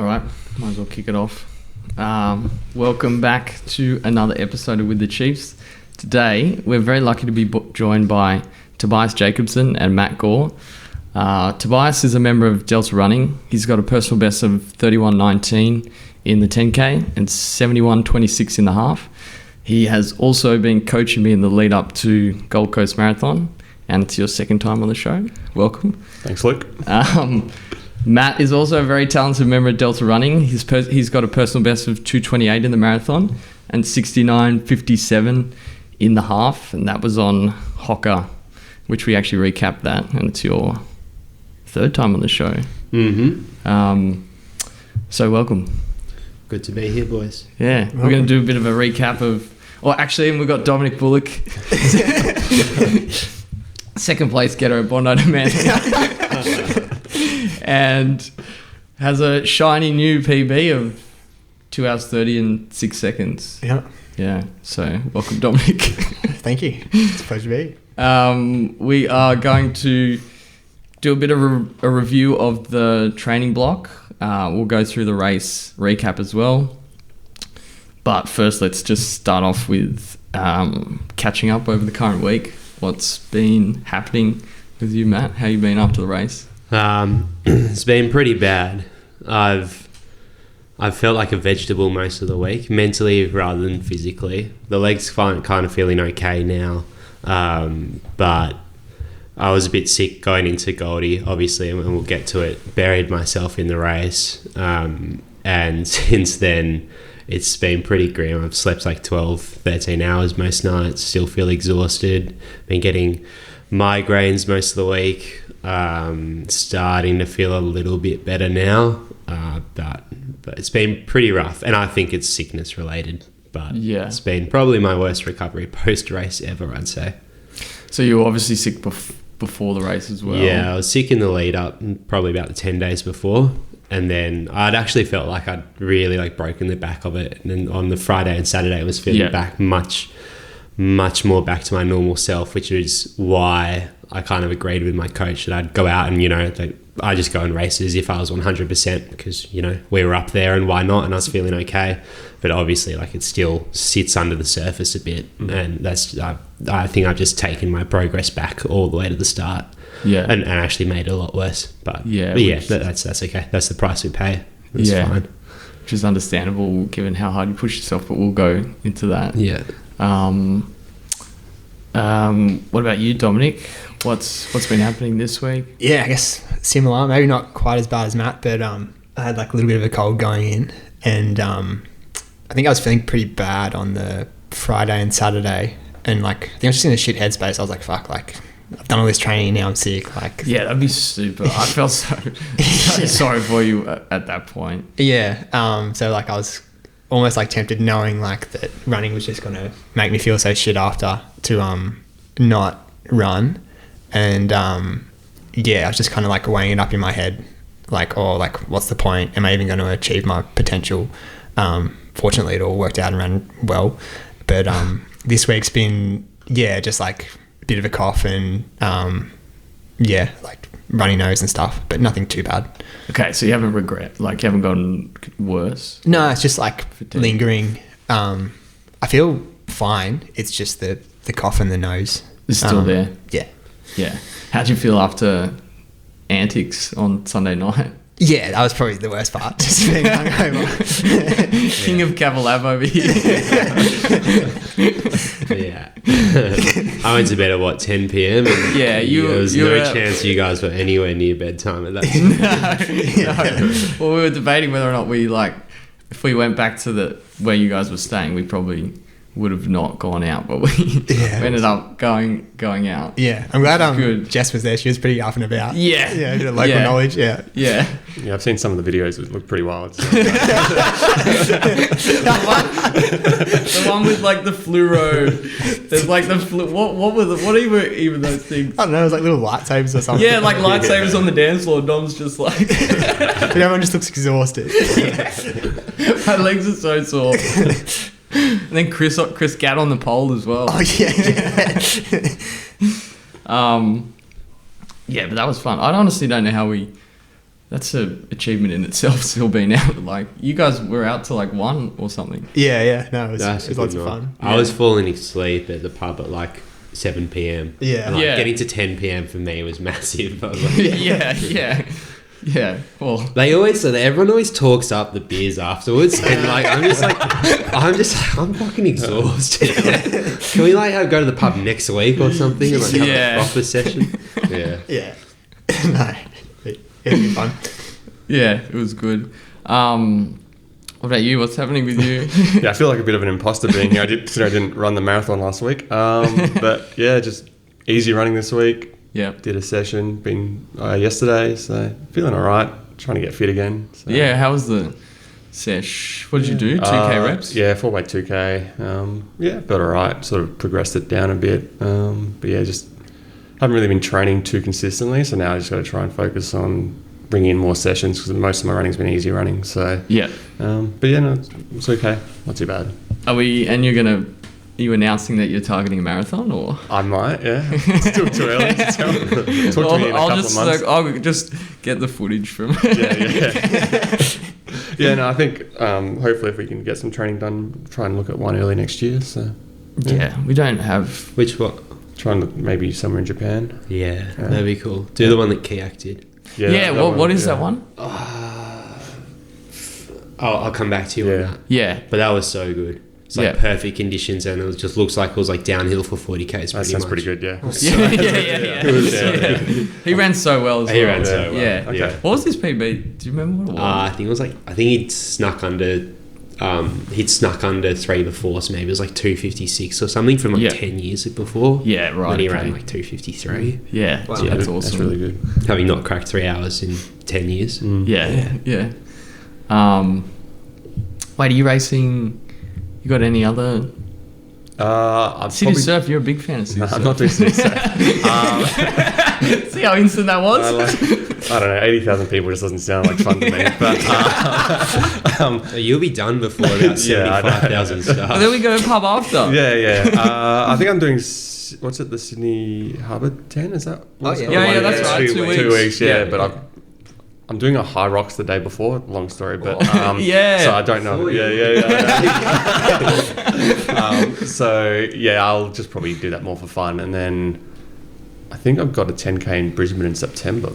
All right, might as well kick it off. Welcome back to another episode of With the Chiefs. Today, we're very lucky to be joined by Tobias Jacobson and Matt Gore. Tobias is a member of Delta Running. He's got a personal best of 31.19 in the 10K and 71.26 in the half. He has also been coaching me in the lead up to Gold Coast Marathon, and it's your second time on the show. Welcome. Thanks, Luke. Matt is also a very talented member of Delta Running. He's got a personal best of 2:28 in the marathon and 69.57 in the half, and that was on Hocker, which we actually recapped that, and it's your third time on the show. Mm-hmm. So welcome. Good to be here, boys. Yeah, welcome. We're going to do a bit of a recap of... and we've got Dominic Bullock. Second place getter at Bondi Man. And has a shiny new PB of 2 hours 30 and 6 seconds. Yeah. So welcome, Dominic. Thank you. It's a pleasure to be here. We are going to do a bit of a review of the training block. We'll go through the race recap as well. But first, let's just start off with catching up over the current week. What's been happening with you, Matt? How you been after the race? It's been pretty bad. I've felt like a vegetable most of the week, mentally rather than physically. The legs kind of feeling okay now, but I was a bit sick going into Goldie, obviously, and we'll get to it. Buried myself in the race, and since then it's been pretty grim. I've slept like 12, 13 hours most nights, still feel exhausted, been getting migraines most of the week. Starting to feel a little bit better now, but it's been pretty rough, and I think it's sickness related, but yeah, it's been probably my worst recovery post-race ever, I'd say. So you were obviously sick before the race as well? Yeah, I was sick in the lead up, probably about the 10 days before, and then I'd actually felt like I'd really broken the back of it, and then on the Friday and Saturday I was feeling back much more back to my normal self, which is why I kind of agreed with my coach that I'd go out and, I just go and race as if I was 100% because, we were up there and why not? And I was feeling okay. But obviously, it still sits under the surface a bit. And that's, I think I've just taken my progress back all the way to the start. Yeah. And actually made it a lot worse. But that's okay. That's the price we pay. That's fine. Which is understandable given how hard you push yourself, but we'll go into that. Yeah. What about you, Dominic? What's been happening this week? Yeah, I guess similar. Maybe not quite as bad as Matt, but I had a little bit of a cold going in, and I think I was feeling pretty bad on the Friday and Saturday, and I think I was just in a shit headspace. I was like, fuck, I've done all this training, now I'm sick. Yeah, that'd be super. I felt so sorry for you at that point. Yeah. So I was almost tempted, knowing that running was just gonna make me feel so shit after to not run, and I was just kind of weighing it up in my head, what's the point? Am I even going to achieve my potential? Fortunately, it all worked out and ran well, but this week's been just a bit of a cough and runny nose and stuff, but nothing too bad. Okay, so you haven't you haven't gotten worse? No, it's just lingering. I feel fine. It's just the cough and the nose. It's still there? Yeah. How'd you feel after antics on Sunday night? Yeah, that was probably the worst part. Just being hungover. King of Cavalab over here. Yeah. I went to bed at 10 p.m. and there was no chance you guys were anywhere near bedtime at that time. No. Well, we were debating whether or not if we went back to where you guys were staying, we probably would have not gone out, but we ended up going out. Yeah, I'm glad Jess was there. She was pretty up and about. Yeah. Yeah, local knowledge, yeah. Yeah. Yeah, I've seen some of the videos that look pretty wild. So. The one with the fluoro. There's what are even those things? I don't know, it was little lightsabers or something. Yeah, lightsabers on the dance floor. Dom's just But everyone just looks exhausted. My legs are so sore. And then Chris Gatt on the pole as well. Oh yeah. Yeah, but that was fun. I honestly don't know how we That's an achievement in itself, still being out. Like, you guys were out to like 1 or something. Yeah. No, it That's was a lots good of night. fun. I was falling asleep at the pub at like 7 p.m. Yeah. And, like, Yeah. getting to 10 p.m. for me was massive. I was like, Yeah. Well, they always say that everyone always talks up the beers afterwards, and like I'm fucking exhausted. Can we like go to the pub next week or something and like have a proper session? Yeah. Yeah. No, it'll be fun. yeah, it was good. What about you? What's happening with you? Yeah, I feel like a bit of an imposter being here. I didn't run the marathon last week. But yeah, just easy running this week. Yeah. Did a session, been yesterday, so feeling all right. Trying to get fit again. So. Yeah, how was the sesh? What did you do? 2K reps? Yeah, 4x 2K. Yeah, felt all right. Sort of progressed it down a bit. But yeah, just haven't really been training too consistently. So now I just got to try and focus on bringing in more sessions because most of my running's been easy running. So Yeah. but yeah, no, it's okay. Not too bad. Are you announcing that you're targeting a marathon, or? I might, yeah. It's still too early to tell. Talk to me in a couple of months. I'll just get the footage from. Yeah, no, I think hopefully if we can get some training done, try and look at one early next year. So Yeah, we don't have. Which one? try and look maybe somewhere in Japan. Yeah, that'd be cool. Do the one that Kiak did. Yeah, what is that one? I'll come back to you on that. Yeah. But that was so good. It's like perfect conditions, and it just looks like it was like downhill for 40Ks. That sounds pretty good, yeah. Yeah. He ran so well as well. He ran so well. Yeah. Okay. What was his PB? Do you remember what it was? I think he'd snuck under 3 before, so maybe it was like 256 or something from like 10 years before. Yeah, right. When he ran like 253. Yeah, Wow. that's awesome. That's really good. Having not cracked 3 hours in 10 years. Yeah. Wait, are you racing? You got any other? City Surf, you're a big fan of City Surf. I'm not doing City Surf. See how instant that was? I don't know, 80,000 people just doesn't sound like fun to me. But You'll be done before about 75,000 stars. And then we go pub after. yeah. I think I'm doing, what's it, the Sydney Harbour 10? Is that? Oh, yeah. Yeah, that's right. 2 weeks. 2 weeks, yeah. But I'm doing a High Rocks the day before. Long story, but Yeah. So I don't know. Yeah. So yeah, I'll just probably do that more for fun, and then I think I've got a 10K in Brisbane in September.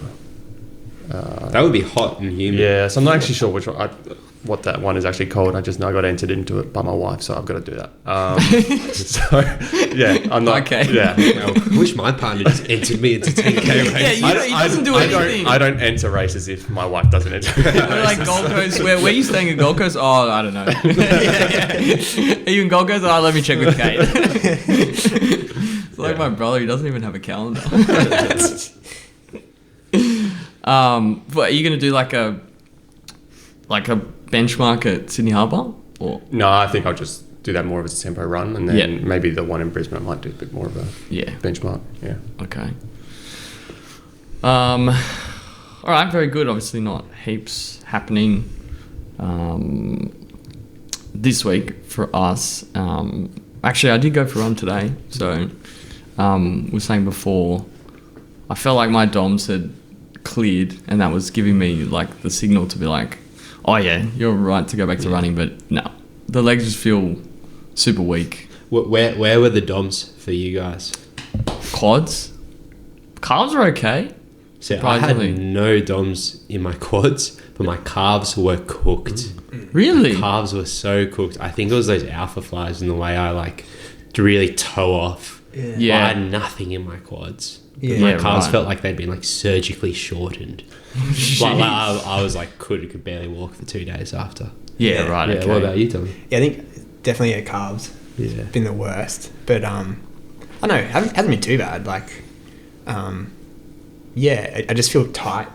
That would be hot and humid. Yeah, so I'm not actually sure what that one is actually called. I just know I got entered into it by my wife, so I've got to do that. So yeah, I'm not. Okay. Yeah. I wish my partner just entered me into 10K races. Yeah, he doesn't do anything. I don't enter races if my wife doesn't enter. We're like Gold Coast. Where are you staying at Gold Coast? Oh, I don't know. Are you in Gold Coast? Oh, let me check with Kate. It's like my brother. He doesn't even have a calendar. But are you going to do like a benchmark at Sydney Harbour? Or No, I think I'll just do that more of as a tempo run, and then maybe the one in Brisbane I might do a bit more of a benchmark. Yeah. Okay. All right, very good. Obviously not heaps happening this week for us. Actually, I did go for a run today. So we were saying before, I felt like my DOMs had cleared, and that was giving me like the signal to be like, oh yeah, you're right to go back to running, but no, the legs just feel super weak. Where were the DOMs for you guys? Quads, calves are okay. So I had no DOMs in my quads, but my calves were cooked. Really? My calves were so cooked. I think it was those alpha flies and the way I like to really toe off. Yeah. I had nothing in my quads. Yeah. My calves felt like they'd been like surgically shortened. Like, I was like could barely walk for 2 days after. Yeah, right. Yeah, Okay. what about you, Tommy? Yeah, I think definitely calves. Yeah. Been the worst, but I don't know. Hasn't been too bad. Like, yeah, I just feel tight.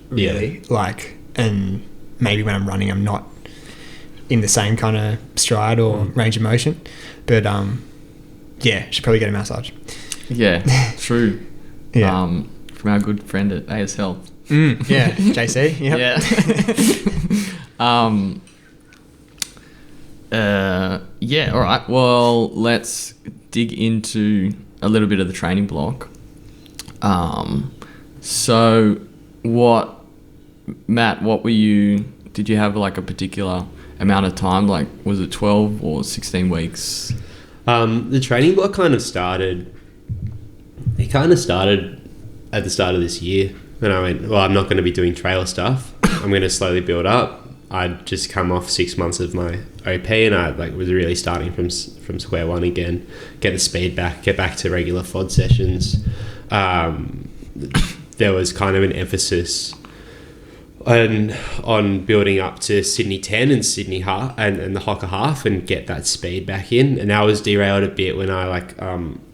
Really, like, and maybe when I'm running, I'm not in the same kind of stride or range of motion. But yeah, should probably get a massage. Yeah, true. Yeah. From our good friend at ASL. Yeah, JC. Yep. Yeah. Yeah. All right. Well, let's dig into a little bit of the training block. So, what Matt, did you have like a particular amount of time? Like, was it 12 or 16 weeks? The training block kind of started at the start of this year. And I went, well, I'm not going to be doing trail stuff. I'm going to slowly build up. I'd just come off 6 months of my OP, and I was really starting from square one again, get the speed back, get back to regular FOD sessions. There was kind of an emphasis on building up to Sydney 10 and Sydney half and the Hocker half, and get that speed back in. And that was derailed a bit when I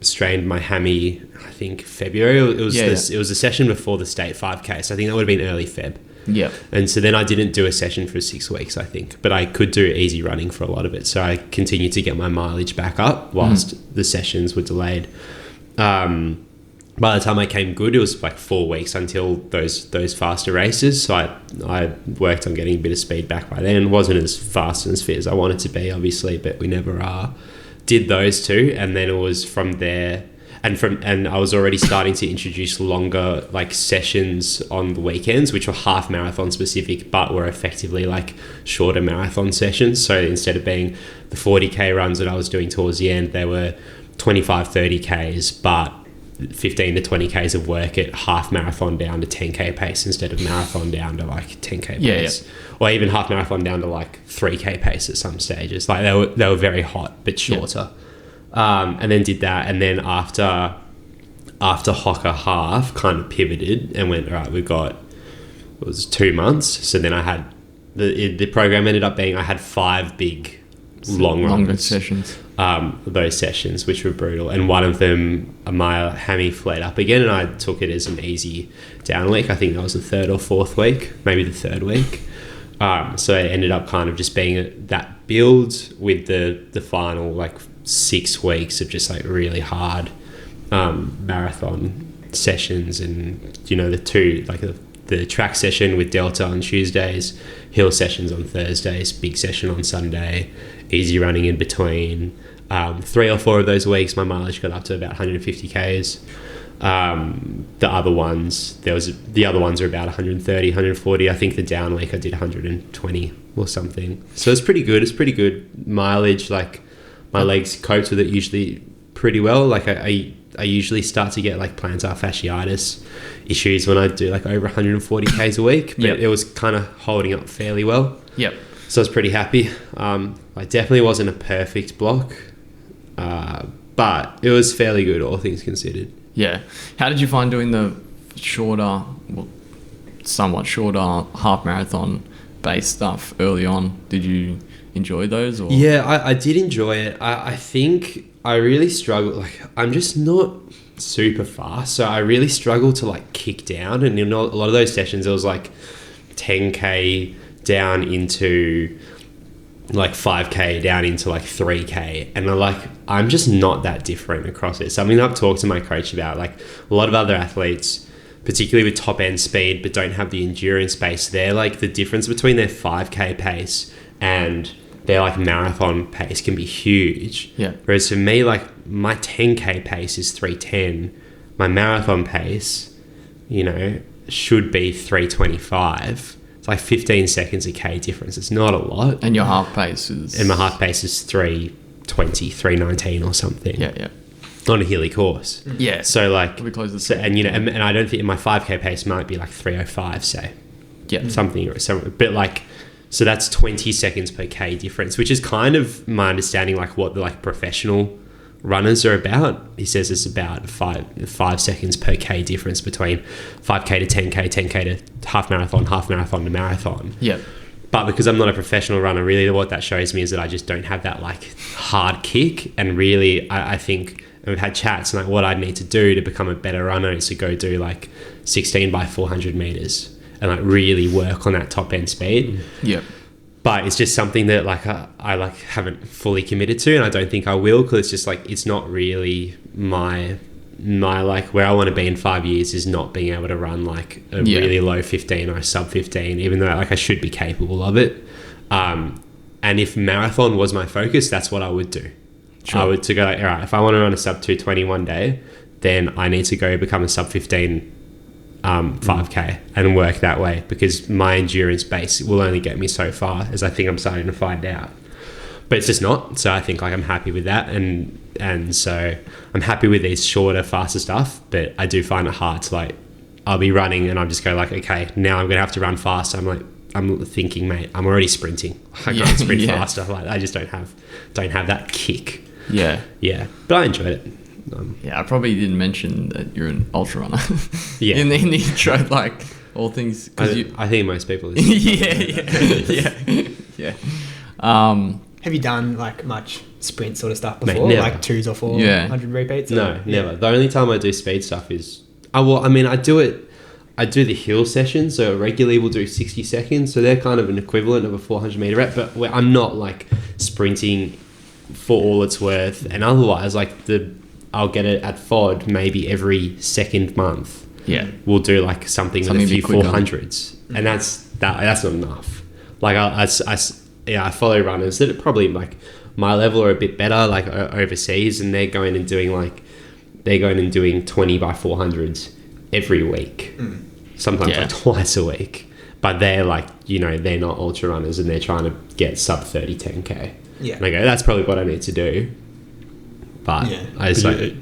strained my hammy. I think February. It was it was a session before the state 5K, so I think that would have been early Feb. Yeah. And so then I didn't do a session for 6 weeks, I think, but I could do easy running for a lot of it. So I continued to get my mileage back up whilst the sessions were delayed. By the time I came good, it was like 4 weeks until those faster races. So I worked on getting a bit of speed back by then. It wasn't as fast and as fit as I wanted to be, obviously, but we never are. Did those two, and then it was from there. And I was already starting to introduce longer sessions on the weekends, which were half marathon specific, but were effectively shorter marathon sessions. So instead of being the 40K runs that I was doing towards the end, they were 25, 30Ks, but 15 to 20Ks of work at half marathon down to 10K pace instead of marathon down to 10K pace. Yeah. Or even half marathon down to 3K pace at some stages. They were very hot, but shorter. Yeah. And then did that, and then after Hocker half, kind of pivoted and went, all right, it was 2 months. So then I had the program ended up being, I had 5 big longer sessions. Those sessions, which were brutal, and one of them, my hammy flared up again, and I took it as an easy down week. I think that was the 3rd or 4th week, maybe the 3rd week. So it ended up kind of just being that build with the final 6 weeks of just really hard marathon sessions, and the track session with Delta on Tuesdays, hill sessions on Thursdays, big session on Sunday, easy running in between. 3 or 4 of those weeks my mileage got up to about 150 Ks. The other ones are about 130, 140. I think the down week I did 120 or something, so it's pretty good mileage. My legs coped with it usually pretty well. I usually start to get plantar fasciitis issues when I do over 140 Ks a week, but it was kind of holding up fairly well. Yep. So I was pretty happy. I definitely wasn't a perfect block, but it was fairly good, all things considered. Yeah. How did you find doing the somewhat shorter half marathon based stuff early on? Did you enjoy those? Or? Yeah, I did enjoy it. I think I really struggled. I'm just not super fast, so I really struggled to kick down. And in a lot of those sessions, it was 10K down into 5K down into 3K, and I'm just not that different across it. Something I've talked to my coach about. A lot of other athletes, particularly with top end speed, but don't have the endurance base, they're the difference between their 5K pace and their marathon pace can be huge. Yeah. Whereas for me, my 10K pace is 310. My marathon pace, should be 325. It's 15 seconds a K difference. It's not a lot. And your half pace is? And my half pace is 320, 319 or something. Yeah, yeah. On a hilly course. Yeah. So we close the and I don't think my 5K pace might be 305, say. Yeah. Something, but so that's 20 seconds per K difference, which is kind of my understanding, what the professional runners are about. He says it's about 5 seconds per K difference between 5K to 10K, 10K to half marathon to marathon. Yeah. But because I'm not a professional runner, really what that shows me is that I just don't have that hard kick. And really, I think, and we've had chats, and what I'd need to do to become a better runner is to go do 16 by 400 meters and really work on that top end speed. Yeah. But it's just something that I haven't fully committed to, and I don't think I will, because it's just it's not really my where I want to be in 5 years is not being able to run a really low 15 or a sub 15, even though I should be capable of it. And if marathon was my focus, that's what I would do. Sure. I would to go all right, if I want to run a sub 220 one day, then I need to go become a sub 15 5K and work that way, because my endurance base will only get me so far, as I think I'm starting to find out. But it's just not. So I think like I'm happy with that, and so I'm happy with these shorter, faster stuff. But I do find it hard to like, I'll be running and I'm just go like, okay, now I'm gonna have to run fast. I'm thinking, mate, I'm already sprinting. I can't sprint faster. Like I just don't have that kick. Yeah. But I enjoyed it. I probably didn't mention that you're an ultra runner. Yeah. in the intro, like all things. I think most people. Yeah. Have you done like much sprint sort of stuff Mate, before, never. like 200 or 400 repeats? No, never. The only time I do speed stuff is, I do it. I do the hill session, so regularly we'll do 60 seconds. So they're kind of an equivalent of a 400 meter rep, but I'm not like sprinting for all it's worth. And otherwise, like I'll get it at FOD maybe every second month. Yeah. We'll do like something with a few quicker. 400s, and that's not enough. Like I follow runners that are probably like my level or a bit better, like overseas, and they're going and doing 20 by 400s every week, sometimes like twice a week. But they're like, they're not ultra runners, and they're trying to get sub 30 10k. Yeah. And I go, that's probably what I need to do. But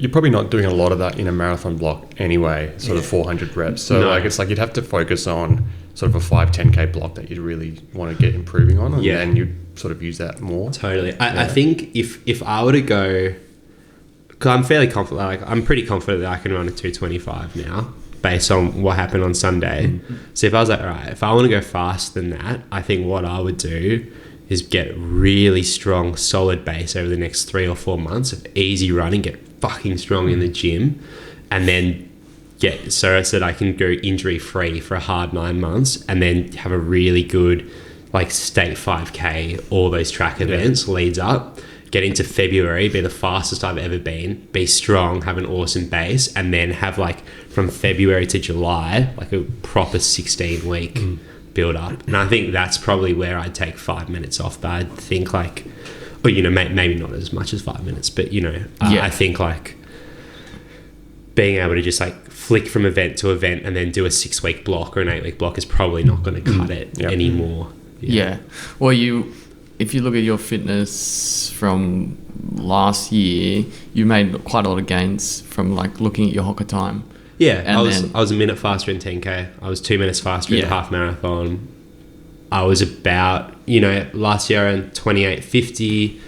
you're probably not doing a lot of that in a marathon block anyway, sort of 400 reps. So it's like you'd have to focus on sort of a 5-10k block that you'd really want to get improving on, and then you'd sort of use that more. Totally. I think if I were to go, because I'm fairly confident, like I'm pretty confident that I can run a 225 now based on what happened on Sunday. Mm-hmm. So if I was like, all right, if I want to go faster than that, I think what I would do is get really strong, solid base over the next 3 or 4 months of easy running, get fucking strong in the gym, and then get so that I can go injury free for a hard 9 months, and then have a really good like state 5K, all those track events leads up, get into February, be the fastest I've ever been, be strong, have an awesome base, and then have like from February to July, like a proper 16 week build up. And I think that's probably where I'd take 5 minutes off. But I think like, or maybe not as much as 5 minutes, but I think like being able to just like flick from event to event and then do a 6 week block or an 8 week block is probably not going to cut it anymore. Yeah. Well, if you look at your fitness from last year, you made quite a lot of gains from like looking at your Hoka time. Yeah, and I was a minute faster in 10k. I was 2 minutes faster in the half marathon. I was about, last year around 28:50.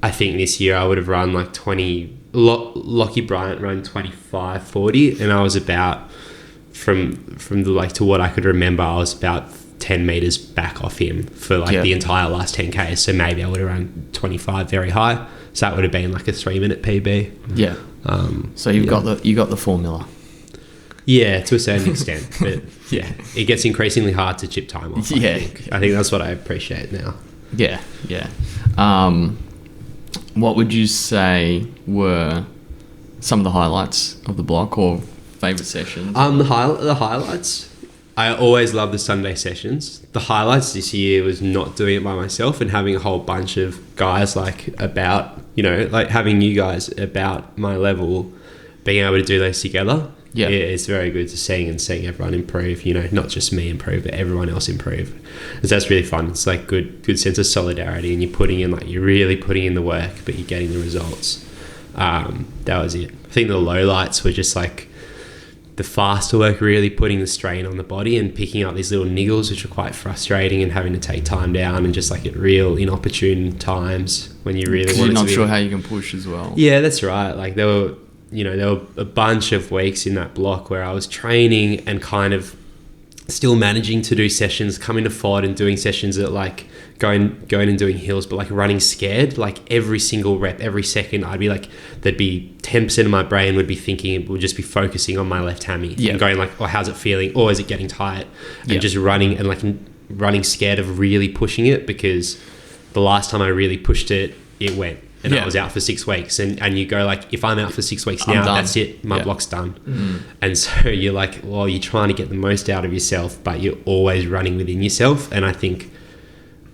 I think this year I would have run like 20. Lockie Bryant ran 25:40, and I was about from the like to what I could remember, I was about 10 meters back off him for like the entire last 10k. So maybe I would have run 25 very high. So that would have been like a 3 minute PB. Yeah. So you got the formula. Yeah, to a certain extent, but it gets increasingly hard to chip time off. I think that's what I appreciate now. Yeah. What would you say were some of the highlights of the block or favourite sessions? The highlights, I always love the Sunday sessions. The highlights this year was not doing it by myself and having a whole bunch of guys like having you guys about my level, being able to do those together. Yeah, it's very good to seeing everyone improve, not just me improve, but everyone else improve. Because that's really fun. It's like good sense of solidarity, and you're really putting in the work, but you're getting the results. That was it. I think the lowlights were just like the faster work, really putting the strain on the body and picking up these little niggles, which are quite frustrating, and having to take time down and just like at real inopportune times when you really want to. You're not sure how you can push as well. Yeah, that's right. Like there were a bunch of weeks in that block where I was training and kind of still managing to do sessions, coming to FOD and doing sessions at like going and doing hills, but like running scared. Like every single rep, every second, I'd be like, there'd be 10% of my brain would just be focusing on my left hammy and going like, oh, how's it feeling? Or is it getting tight? And just running and like running scared of really pushing it, because the last time I really pushed it, it went. And I was out for 6 weeks, and you go like, if I'm out for 6 weeks now, that's it, my block's done. And so you're like, well, you're trying to get the most out of yourself, but you're always running within yourself. And I think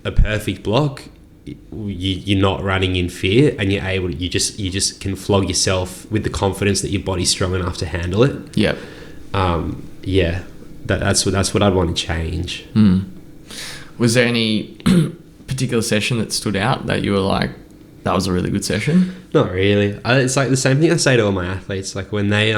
a perfect block, you're not running in fear, and you're able to, you just can flog yourself with the confidence that your body's strong enough to handle it. yeah, that's what I'd want to change. Was there any particular session that stood out that you were like, that was a really good session? Not really. It's like the same thing I say to all my athletes. Like when they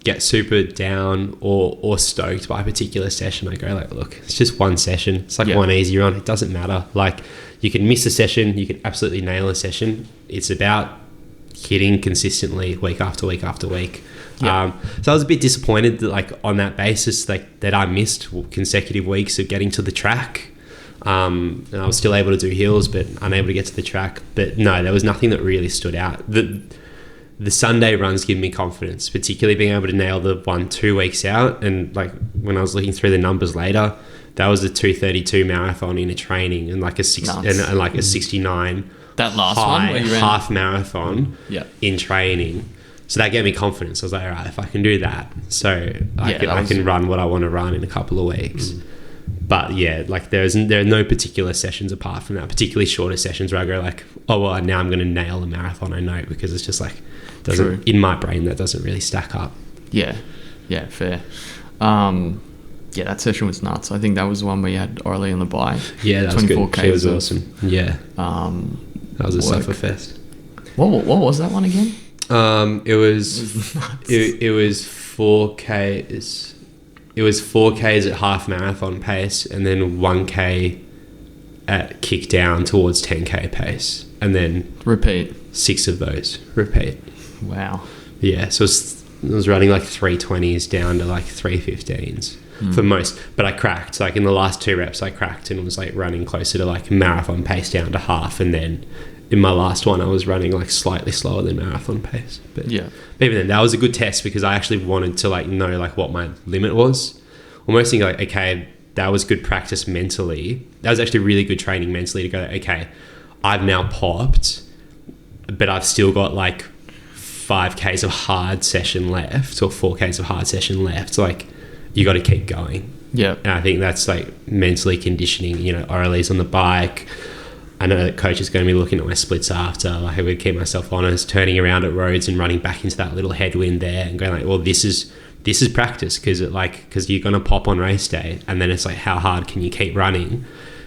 get super down or stoked by a particular session, I go like, look, it's just one session. It's like one easy run. It doesn't matter. Like you can miss a session, you can absolutely nail a session. It's about hitting consistently week after week after week. So I was a bit disappointed that like on that basis, like that I missed consecutive weeks of getting to the track. And I was still able to do hills, but unable to get to the track. But no, there was nothing that really stood out. The Sunday runs give me confidence, particularly being able to nail the 2 weeks out. And like when I was looking through the numbers later, that was a 2:32 marathon in a training and like a and like a 69 that last one where you ran half marathon in training. So that gave me confidence. I was like, all right, if I can do that, so I can run what I want to run in a couple of weeks. But yeah, like there are no particular sessions apart from that, particularly shorter sessions where I go like, oh well, now I'm going to nail a marathon. I know, because it's just like doesn't in my brain that doesn't really stack up. Yeah, fair. That session was nuts. I think that was the one where you had Orly on the bike. Yeah, that was good. She was awesome. Yeah, that was a sufferfest. What was that one again? It was 4Ks. It was 4Ks at half marathon pace and then 1K at kick down towards 10K pace. And then... Repeat. 6 of those. Repeat. Wow. Yeah, so I was running like 320s down to like 315s for most. But I cracked. Like in the last 2 reps, I cracked and was like running closer to like marathon pace down to half. And then in my last one, I was running like slightly slower than marathon pace. But even then, that was a good test because I actually wanted to like know like what my limit was. Almost thinking like, okay, that was good practice mentally. That was actually really good training mentally to go, okay, I've now popped, but I've still got like 5Ks of hard session left or 4Ks of hard session left. So like, you got to keep going. Yeah. And I think that's like mentally conditioning, you know, Orly's on the bike. I know that coach is going to be looking at my splits after. Like I would keep myself honest, turning around at roads and running back into that little headwind there and going like, well, this is practice because you're going to pop on race day. And then it's like, how hard can you keep running?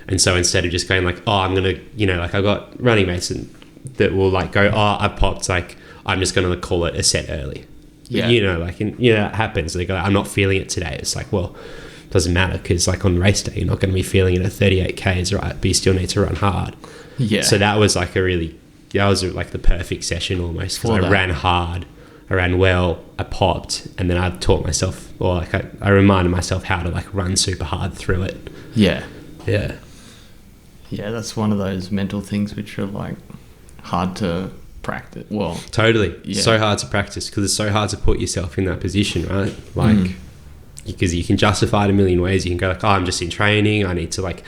And so instead of just going like, oh, I'm going to, you know, like I got running mates that will like go, oh, I popped, like I'm just going to call it a set early. Yeah. You know, like, and, you know, it happens. They go, I'm not feeling it today. It's like, well, doesn't matter because like on race day you're not going to be feeling it at 38Ks, right? But you still need to run hard. Yeah. So that was like the perfect session almost because I ran hard, I ran well, I popped, and then I taught myself, or like I reminded myself how to like run super hard through it. Yeah, that's one of those mental things which are like hard to practice. Well, totally, so hard to practice because it's so hard to put yourself in that position, right? Like. Because you can justify it a million ways. You can go like, oh, I'm just in training. I need to like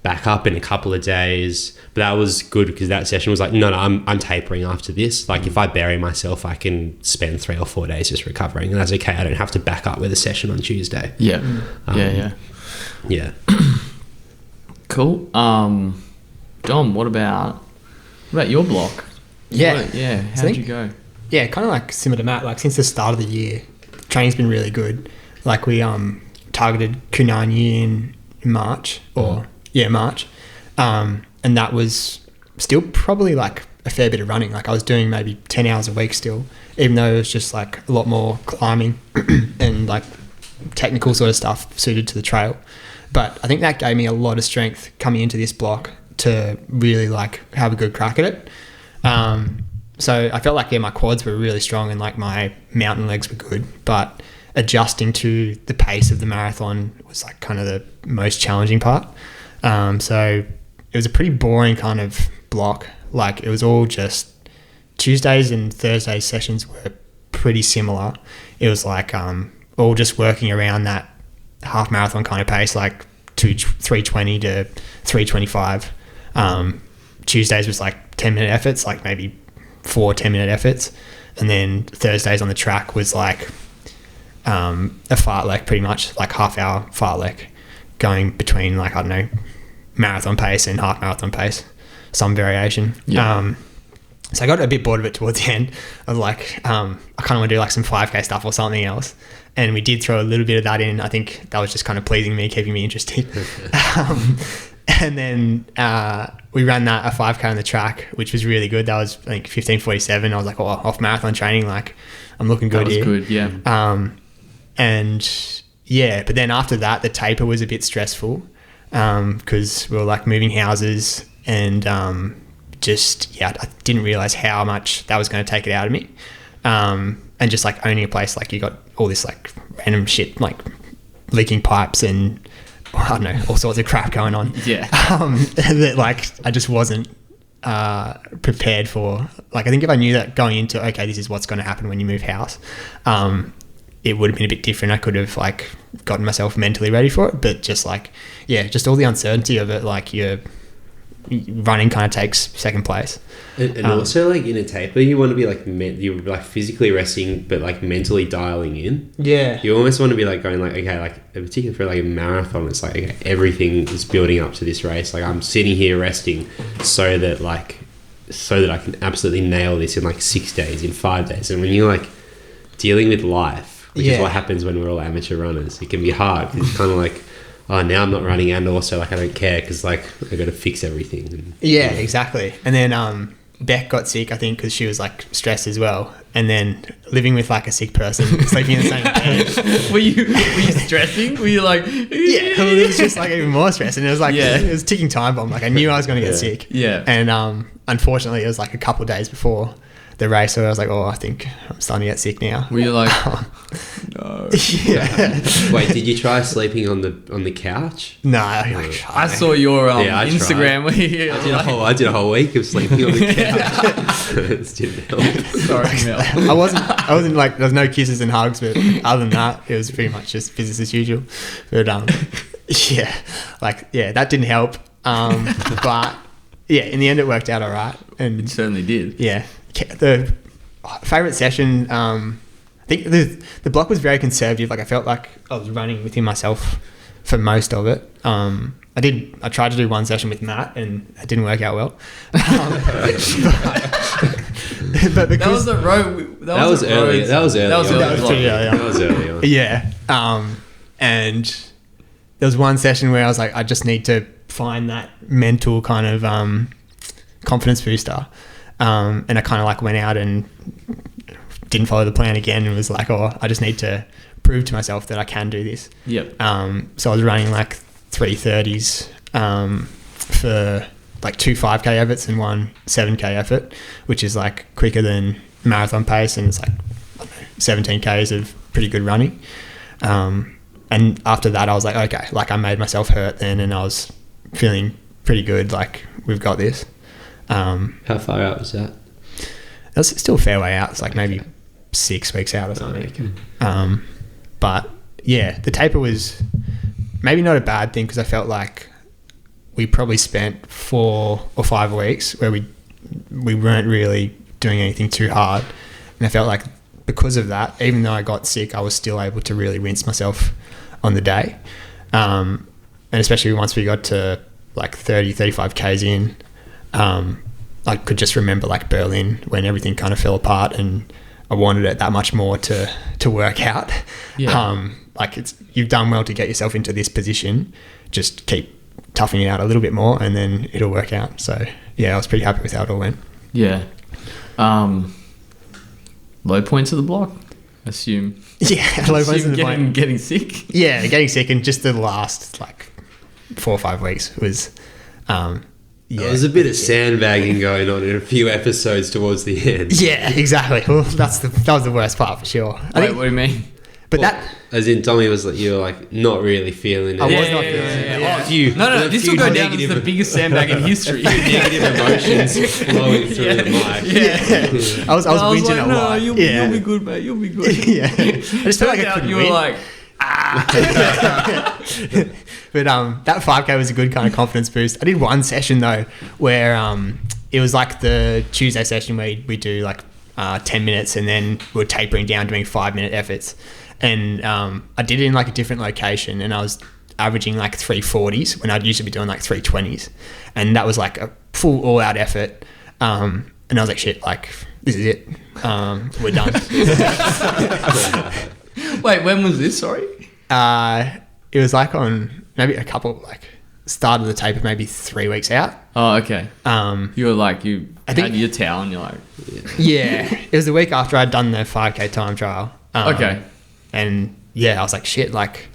back up in a couple of days. But that was good because that session was like, no, I'm tapering after this. Like if I bury myself, I can spend 3 or 4 days just recovering. And that's okay. I don't have to back up with a session on Tuesday. Yeah. Yeah. Cool. Dom, what about your block? Yeah. How'd you go? Yeah, kind of like similar to Matt. Like since the start of the year, training's been really good. Like we targeted Kunani in March, March, and that was still probably like a fair bit of running. Like I was doing maybe 10 hours a week still, even though it was just like a lot more climbing and like technical sort of stuff suited to the trail. But I think that gave me a lot of strength coming into this block to really like have a good crack at it. So I felt like my quads were really strong and like my mountain legs were good, but adjusting to the pace of the marathon was like kind of the most challenging part. So it was a pretty boring kind of block. Like it was all just Tuesdays and Thursdays sessions were pretty similar. It was like all just working around that half marathon kind of pace, like 320 to 325. Tuesdays was like 10-minute efforts, like maybe 4 10-minute efforts. And then Thursdays on the track was like a fartlek, pretty much like half-hour fartlek, going between like, I don't know, marathon pace and half marathon pace, some variation. So I got a bit bored of it towards the end. I was like, I kind of want to do like some 5K stuff or something else. And we did throw a little bit of that in. I think that was just kind of pleasing me, keeping me interested. And then we ran that a 5K on the track, which was really good. That was, I think, 15:47. I was like, oh, off marathon training, like I'm looking good here. That was good, yeah. And yeah, but then after that, the taper was a bit stressful because we were like moving houses and I didn't realize how much that was going to take it out of me. And just like owning a place, like you got all this like random shit, like leaking pipes and I don't know, all sorts of crap going on. Yeah. That like I just wasn't prepared for. Like I think if I knew that going into, okay, this is what's going to happen when you move house, it would have been a bit different. I could have like gotten myself mentally ready for it, but just like, yeah, just all the uncertainty of it, like your running kind of takes second place. And also like in a taper, you want to be like, you're like physically resting, but like mentally dialing in. Yeah. You almost want to be like going like, okay, like particularly for like a marathon, it's like, okay, everything is building up to this race. Like I'm sitting here resting so that I can absolutely nail this in like 6 days, in 5 days. And when you're like dealing with life, which is what happens when we're all amateur runners, it can be hard. It's kind of like, oh, now I'm not running, and also like I don't care because like I got to fix everything. And, yeah, exactly. And then Beck got sick, I think, because she was like stressed as well. And then living with like a sick person, sleeping in the same bed. Were you stressing? Were you like? Yeah, well, it was just like even more stress, and it was like it was a ticking time bomb. Like I knew I was going to get sick. Yeah. And unfortunately, it was like a couple of days before the race, so I was like, oh, I think I'm starting to get sick now. Were you like? No. Yeah. Wait, did you try sleeping on the couch? No, I saw your I Instagram where you I did a whole week of sleeping on the couch. It didn't help. Sorry, Mel. I wasn't like, there was no kisses and hugs, but other than that, it was pretty much just business as usual. But that didn't help. But yeah, in the end, it worked out all right. And It certainly did. yeah, the favorite session, I think the block was very conservative. Like I felt like I was running within myself for most of it. I tried to do one session with Matt and it didn't work out well. But because That was early. That was early on. yeah. And there was one session where I was like, I just need to find that mental kind of confidence booster. And I kind of like went out and didn't follow the plan again and was like, oh, I just need to prove to myself that I can do this. Yep. So I was running like 3:30s for like 2 5K efforts and 1 7K effort, which is like quicker than marathon pace, and it's like 17Ks of pretty good running. And after that I was like, okay, like I made myself hurt then and I was feeling pretty good, like we've got this. How far out was that? That's still a fair way out. It's like maybe 6 weeks out or something. But yeah, the taper was maybe not a bad thing because I felt like we probably spent 4 or 5 weeks where we weren't really doing anything too hard. And I felt like because of that, even though I got sick, I was still able to really rinse myself on the day. And especially once we got to like 30, 35 Ks in, I could just remember like Berlin when everything kind of fell apart and I wanted it that much more to work out. Yeah. Like you've done well to get yourself into this position. Just keep toughing it out a little bit more and then it'll work out. So yeah, I was pretty happy with how it all went. Yeah. Low points of the block, assume. Yeah, low points of the block. Getting sick. Yeah, getting sick, and just the last like 4 or 5 weeks was There was a bit of sandbagging going on in a few episodes towards the end. Yeah, exactly. Well, that was the worst part for sure. Wait, what do you mean? But Well, that, as in Tommy was like, you were like not really feeling it. I was not feeling it. Yeah. No, this will go down as the biggest sandbag in history. Negative emotions flowing through the mic. yeah, I was whinging like, a lot. You'll be good, mate. You'll be good. Yeah, I just felt like I couldn't you were win. like, But that 5K was a good kind of confidence boost. I did one session though where it was like the Tuesday session where we do like 10 minutes and then we're tapering down doing 5-minute efforts. And I did it in like a different location and I was averaging like 340s when I'd usually be doing like 320s. And that was like a full all-out effort. And And I was like, shit, like, this is it. We're done. Wait, when was this? Sorry. It was like on maybe a couple, like, start of the taper, maybe 3 weeks out. Oh, okay. You were like, I I think- had your towel and you're like, Yeah. It was the week after I'd done the 5K time trial. okay. And yeah, I was like, shit, like,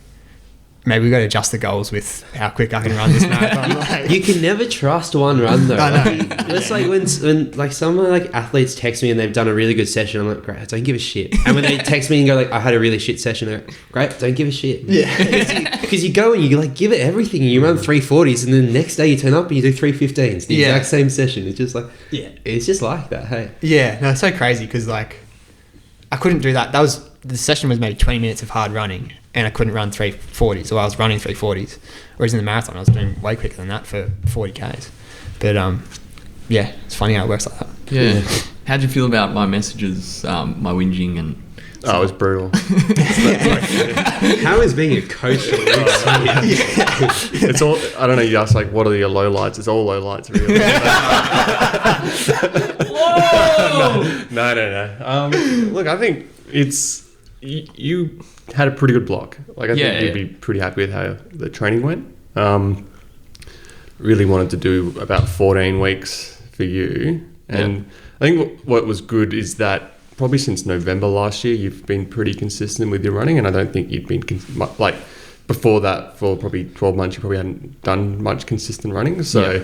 maybe we got to adjust the goals with how quick I can run this marathon. Like, You can never trust one run though. I know. It's like when like some like athletes text me and they've done a really good session, I'm like, great, don't give a shit. And when they text me and go like, I had a really shit session, they're like, great, don't give a shit. yeah. Because you go and you like give it everything. You run 340s and then the next day you turn up and you do 315s. The Yeah. exact same session. It's just like, Yeah. it's just like that. Hey. Yeah. No, it's so crazy because, like, I couldn't do that. The session was maybe 20 minutes of hard running and I couldn't run 340s, or I was running 340s. Whereas in the marathon, I was doing way quicker than that for 40Ks. But, yeah, it's funny how it works like that. Yeah. How'd you feel about my messages, my whinging and... Oh, it was brutal. How is being a coach? It's all, I don't know, you ask like, what are your low lights? It's all low lights, really. Whoa! No. Look, I think you had a pretty good block. Like, I think you'd be pretty happy with how the training went. Really wanted to do about 14 weeks for you. And I think what was good is that probably since November last year, you've been pretty consistent with your running. And I don't think you'd been, like, before that, for probably 12 months, you probably hadn't done much consistent running. So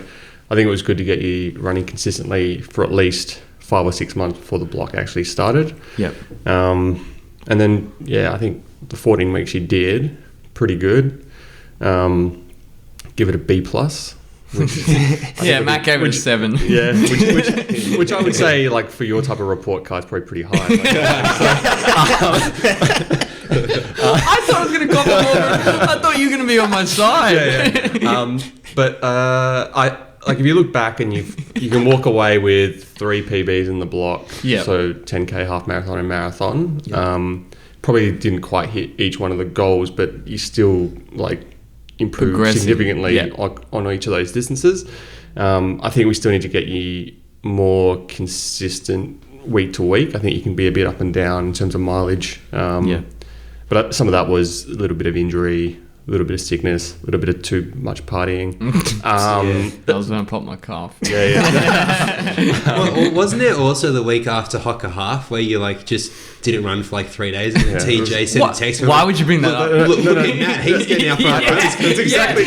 I think it was good to get you running consistently for at least 5 or 6 months before the block actually started. Yep. And then, I think the 14 weeks you did, pretty good. Give it a B+. Matt gave it a 7. Yeah, which I would say, like, for your type of report card, is probably pretty high. I thought I was going to cop a more. I thought you were going to be on my side. But I like, if you look back and you can walk away with 3 PBs in the block. Yeah. So 10K, half marathon, and marathon. Probably didn't quite hit each one of the goals, but you still, like, improved significantly on each of those distances. I think we still need to get you more consistent week to week. I think you can be a bit up and down in terms of mileage. But some of that was a little bit of injury, a little bit of sickness, a little bit of too much partying. That was when I popped my calf. Well, wasn't it also the week after Hocker Half where you like just didn't run for like 3 days and TJ sent a text? Why would you bring that up? Look at Matt, he's getting up right. That's exactly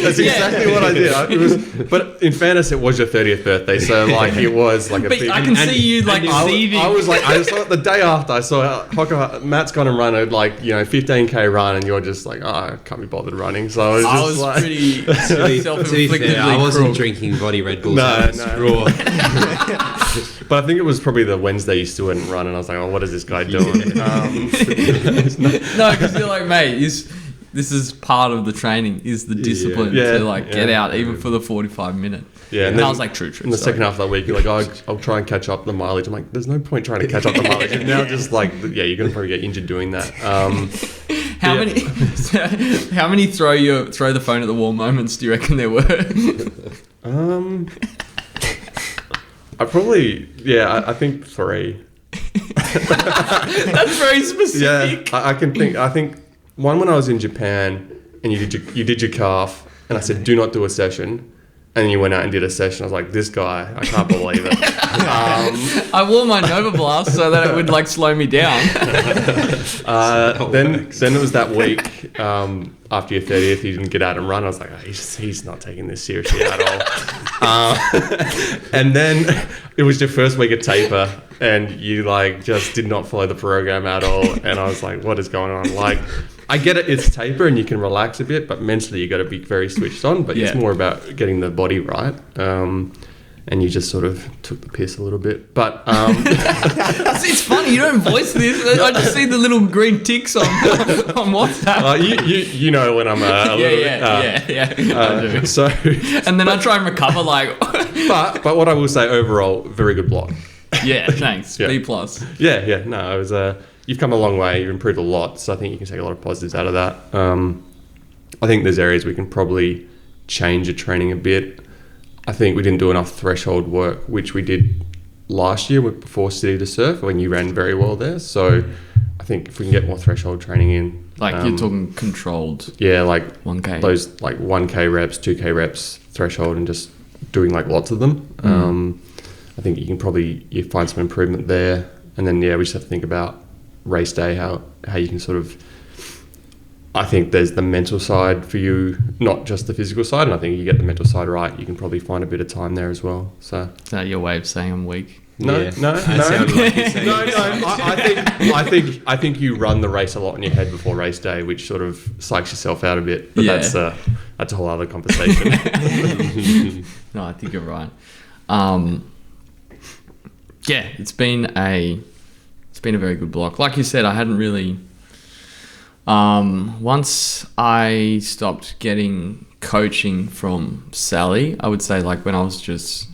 what I did. But in fairness, it was your 30th birthday, so like it was like a But big... I can see you like seething. I was like, I saw it the day after. I saw Matt's gone and run a 15K run, and you're just like, I can't be bothered running. So I was like, pretty To be self-inflictedly fair, I wasn't cruel. drinking body Red Bulls. No. Raw. But I think it was probably the Wednesday you still hadn't run, and I was like, oh, what is this guy doing? No, because you're like, mate, this is part of the training, is the discipline to get out even for the 45 minute. Yeah, and then I was like, true. In the second half of that week, you're like, I'll try and catch up the mileage. I'm like, there's no point trying to catch up the mileage. And now just like, you're going to probably get injured doing that. How many throw the phone at the wall moments do you reckon there were? I think 3. That's very specific. Yeah, I can think. I think one when I was in Japan and you did your calf, and I said, do not do a session. And you went out and did a session. I was like, this guy, I can't believe it. I wore my Nova Blast so that it would like slow me down. Then it was that week after your 30th, you didn't get out and run. I was like, he's not taking this seriously at all. And then it was your first week of taper, and you like just did not follow the program at all. And I was like, what is going on? Like, I get it, it's taper and you can relax a bit, but mentally you got to be very switched on. But it's more about getting the body right. And you just sort of took the piss a little bit. But it's funny, you don't voice this. I just see the little green ticks on WhatsApp. You know when I'm a little bit. I do. So, and then I try and recover like. but what I will say overall, very good block. Yeah, thanks. Yeah. B+. Yeah. No, it was you've come a long way. You've improved a lot. So I think you can take a lot of positives out of that. I think there's areas we can probably change your training a bit. I think we didn't do enough threshold work, which we did last year before City to Surf when you ran very well there. So I think if we can get more threshold training in. Like you're talking controlled. Yeah, like 1K. those like 1K reps, 2K reps threshold and just doing like lots of them. I think you can you find some improvement there. And then, we just have to think about race day, how you can sort of, I think there's the mental side for you, not just the physical side. And I think if you get the mental side right, you can probably find a bit of time there as well. So is that your way of saying I'm weak? No. I think you run the race a lot in your head before race day, which sort of psychs yourself out a bit. But that's a whole other conversation. No, I think you're right. It's been a very good block. Like you said, I hadn't really. Once I stopped getting coaching from Sally, I would say like when I was just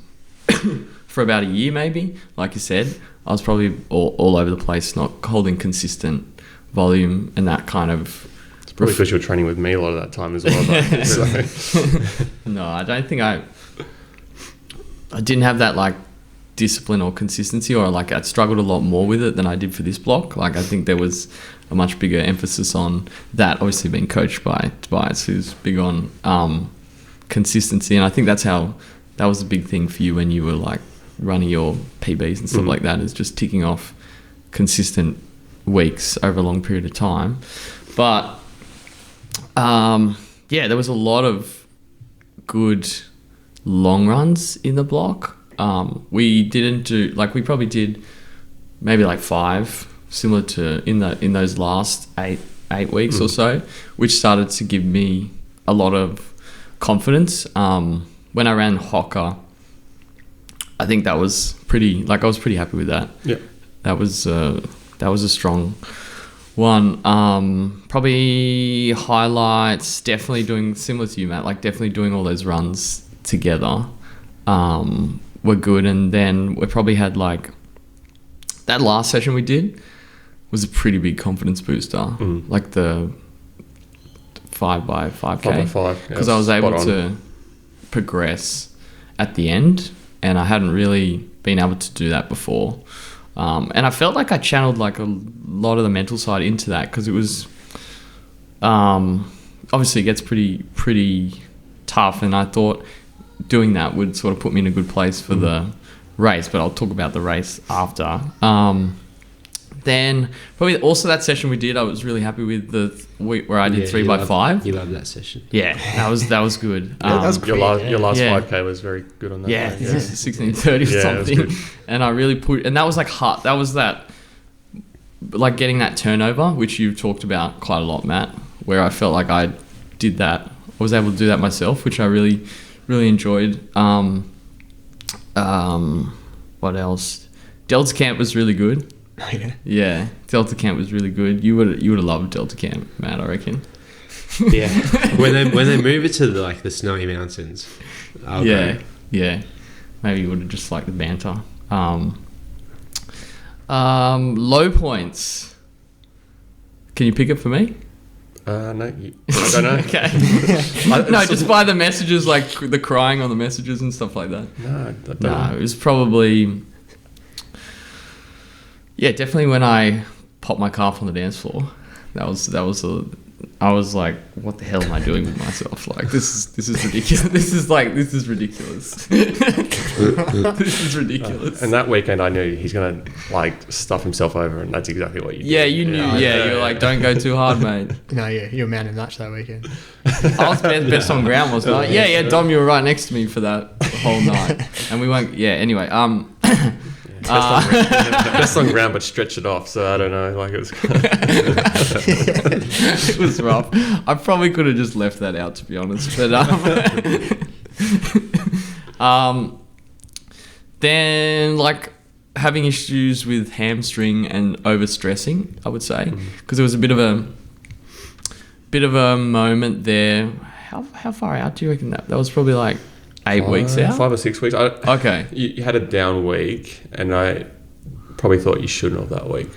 for about a year, maybe, like you said, I was probably all over the place, not holding consistent volume and that kind of. It's probably because you were training with me a lot of that time as well. No, I don't think I didn't have that like discipline or consistency, or like I struggled a lot more with it than I did for this block. Like I think there was a much bigger emphasis on that, obviously being coached by Tobias, who's big on consistency, and I think that was a big thing for you when you were like running your PBs and stuff like that, is just ticking off consistent weeks over a long period of time. But there was a lot of good long runs in the block. We didn't do, like, we probably did maybe like 5, similar to in those last eight weeks or so, which started to give me a lot of confidence. When I ran Hocker, I think that was pretty, like I was pretty happy with that. Yeah. That was a strong one. Probably highlights, definitely doing, similar to you, Matt, like definitely doing all those runs together were good. And then we probably had like, that last session we did was a pretty big confidence booster. Like the 5x5K. 5x5. Because I was able to progress at the end, and I hadn't really been able to do that before. And I felt like I channeled like a lot of the mental side into that, because it was obviously it gets pretty tough, and I thought doing that would sort of put me in a good place for the race, but I'll talk about the race after. Then probably also that session we did, I was really happy with the week where I did 3x5. You loved that session. Yeah, that was good. that was your last Yeah. 5K was very good on that. Yeah, day. 16:30 or something. And I really and that was like hard. That was like getting that turnover, which you've talked about quite a lot, Matt, where I felt like I did that. I was able to do that myself, which I really, really enjoyed. What else? Delta Camp was really good. Yeah, Delta Camp was really good. You would have loved Delta Camp, Matt, I reckon. Yeah, when they move it to the snowy mountains. Yeah. Maybe you would have just liked the banter. Low points. Can you pick it for me? No, I don't know. Okay. No, just by the messages, like the crying on the messages and stuff like that. No, No, it was probably. Yeah, definitely when I popped my calf on the dance floor. I was like, what the hell am I doing with myself? Like, this is ridiculous. This is ridiculous. This is ridiculous. And that weekend I knew he's going to like stuff himself over, and that's exactly what you did. Yeah, you knew. Yeah, you were like, don't go too hard, mate. No, you were man in match that weekend. I was best on ground, wasn't I? Yeah, Dom, you were right next to me for that whole night. And we won't, anyway. Best on ground, but stretch it off. So I don't know. Like it was. It was rough. I probably could have just left that out, to be honest. But then like having issues with hamstring and overstressing, I would say, because there was a bit of a moment there. How far out do you reckon that was? Probably like 8 weeks out? 5 or 6 weeks. Okay. You had a down week, and I probably thought you shouldn't have that week.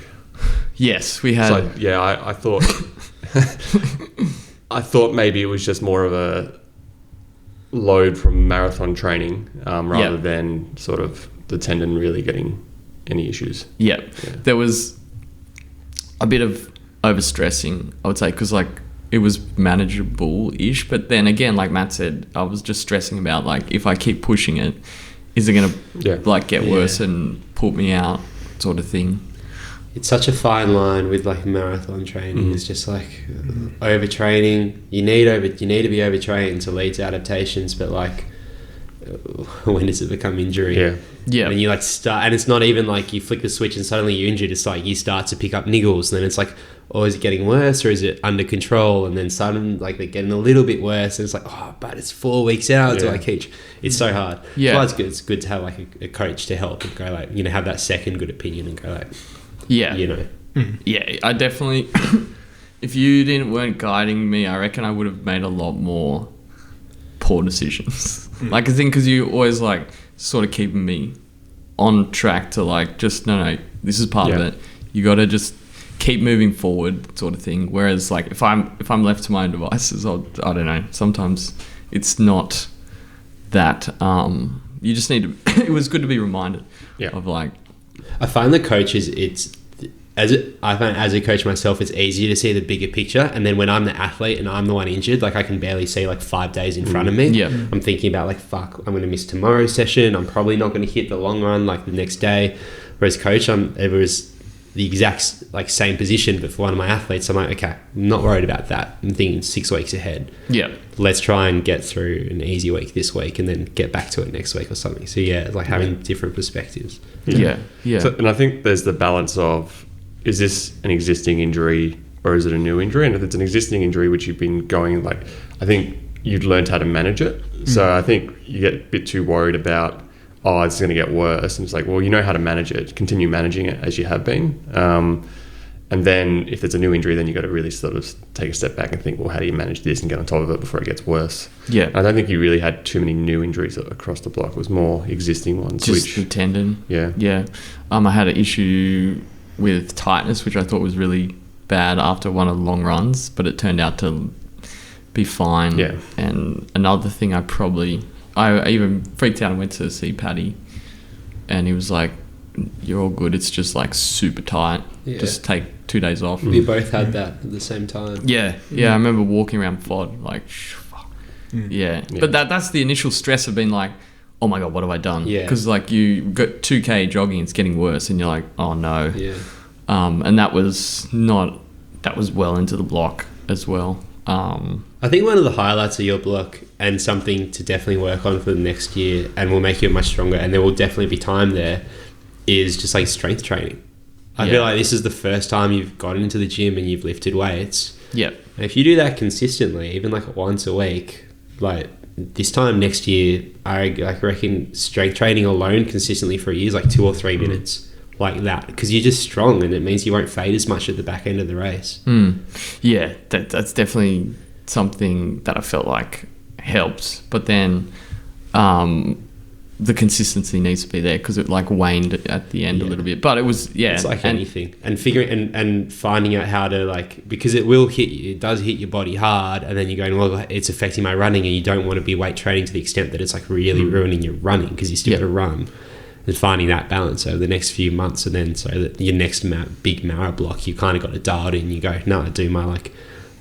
Yes, we had. So, I thought I thought maybe it was just more of a load from marathon training rather than sort of the tendon really getting any issues. Yeah. Yeah. There was a bit of overstressing, I would say, because like it was manageable-ish. But then again, like Matt said, I was just stressing about like if I keep pushing it, is it going to like get worse and put me out sort of thing. It's such a fine line with like marathon training. It's just like overtraining. You need to be overtrained to lead to adaptations, but like when does it become injury? Yeah. When you like start, and it's not even like you flick the switch and suddenly you're injured. It's like you start to pick up niggles, and then it's like, oh, is it getting worse or is it under control? And then suddenly like they're getting a little bit worse, and it's like, oh, but it's 4 weeks out till I teach. It's so hard. Yeah. That's why it's good to have like a coach to help and go like, you know, have that second good opinion and go like, yeah, you know. Yeah, I definitely. If you weren't guiding me, I reckon I would have made a lot more poor decisions. Like I think because you always like sort of keeping me on track to like just no, this is part of it. You got to just keep moving forward, sort of thing. Whereas like if I'm left to my own devices, I don't know. Sometimes it's not that. You just need to. It was good to be reminded of like. I find the coaches, I find as a coach myself, it's easier to see the bigger picture. And then when I'm the athlete and I'm the one injured, like I can barely see like 5 days in front of me. Yeah. I'm thinking about like, fuck, I'm going to miss tomorrow's session. I'm probably not going to hit the long run like the next day. Whereas coach, it was the exact like same position, but for one of my athletes, I'm like, okay, I'm not worried about that. I'm thinking 6 weeks ahead. Yeah. Let's try and get through an easy week this week and then get back to it next week or something. So yeah, like having different perspectives. Yeah. So, and I think there's the balance of, is this an existing injury or is it a new injury? And if it's an existing injury, which you've been going, like, I think you'd learned how to manage it. So I think you get a bit too worried about, oh, it's going to get worse. And it's like, well, you know how to manage it. Continue managing it as you have been. And then if it's a new injury, then you got to really sort of take a step back and think, well, how do you manage this and get on top of it before it gets worse? Yeah. I don't think you really had too many new injuries across the block. It was more existing ones. Just the tendon. Yeah. Yeah. I had an issue with tightness, which I thought was really bad after one of the long runs, but it turned out to be fine. Yeah. And another thing I even freaked out and went to see Paddy, and he was like, you're all good. It's just like super tight. Yeah. Just take 2 days off. We both had that at the same time. Yeah. Yeah. I remember walking around FOD like, fuck. Yeah. But that's the initial stress of being like, oh my God, what have I done? Yeah. Because like you got 2K jogging, it's getting worse, and you're like, oh no. Yeah. And that was well into the block as well. I think one of the highlights of your block and something to definitely work on for the next year and will make you much stronger, and there will definitely be time there, is just like strength training. I feel like this is the first time you've gotten into the gym and you've lifted weights. Yeah. And if you do that consistently, even like once a week, like this time next year, I reckon strength training alone consistently for a year is like 2 or 3 minutes. Like that, because you're just strong, and it means you won't fade as much at the back end of the race. Yeah, that's definitely something that I felt like helped, but then the consistency needs to be there because it like waned at the end a little bit. But it was it's like anything, and figuring and finding out how to like, because it will hit you, it does hit your body hard, and then you're going, well, it's affecting my running, and you don't want to be weight training to the extent that it's like really ruining your running, because you still got to run. And finding that balance over the next few months, and then so that your next big Mara block, you kind of got it dialed in. You go, no, I do my like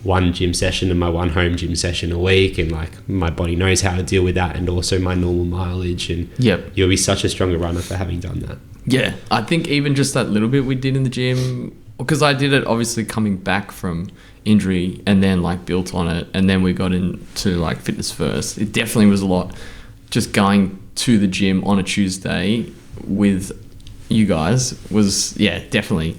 1 gym session and my 1 home gym session a week, and like my body knows how to deal with that, and also my normal mileage, and you'll be such a stronger runner for having done that. Yeah, I think even just that little bit we did in the gym, because I did it obviously coming back from injury and then like built on it, and then we got into like fitness first. It definitely was a lot just going to the gym on a Tuesday with you guys was definitely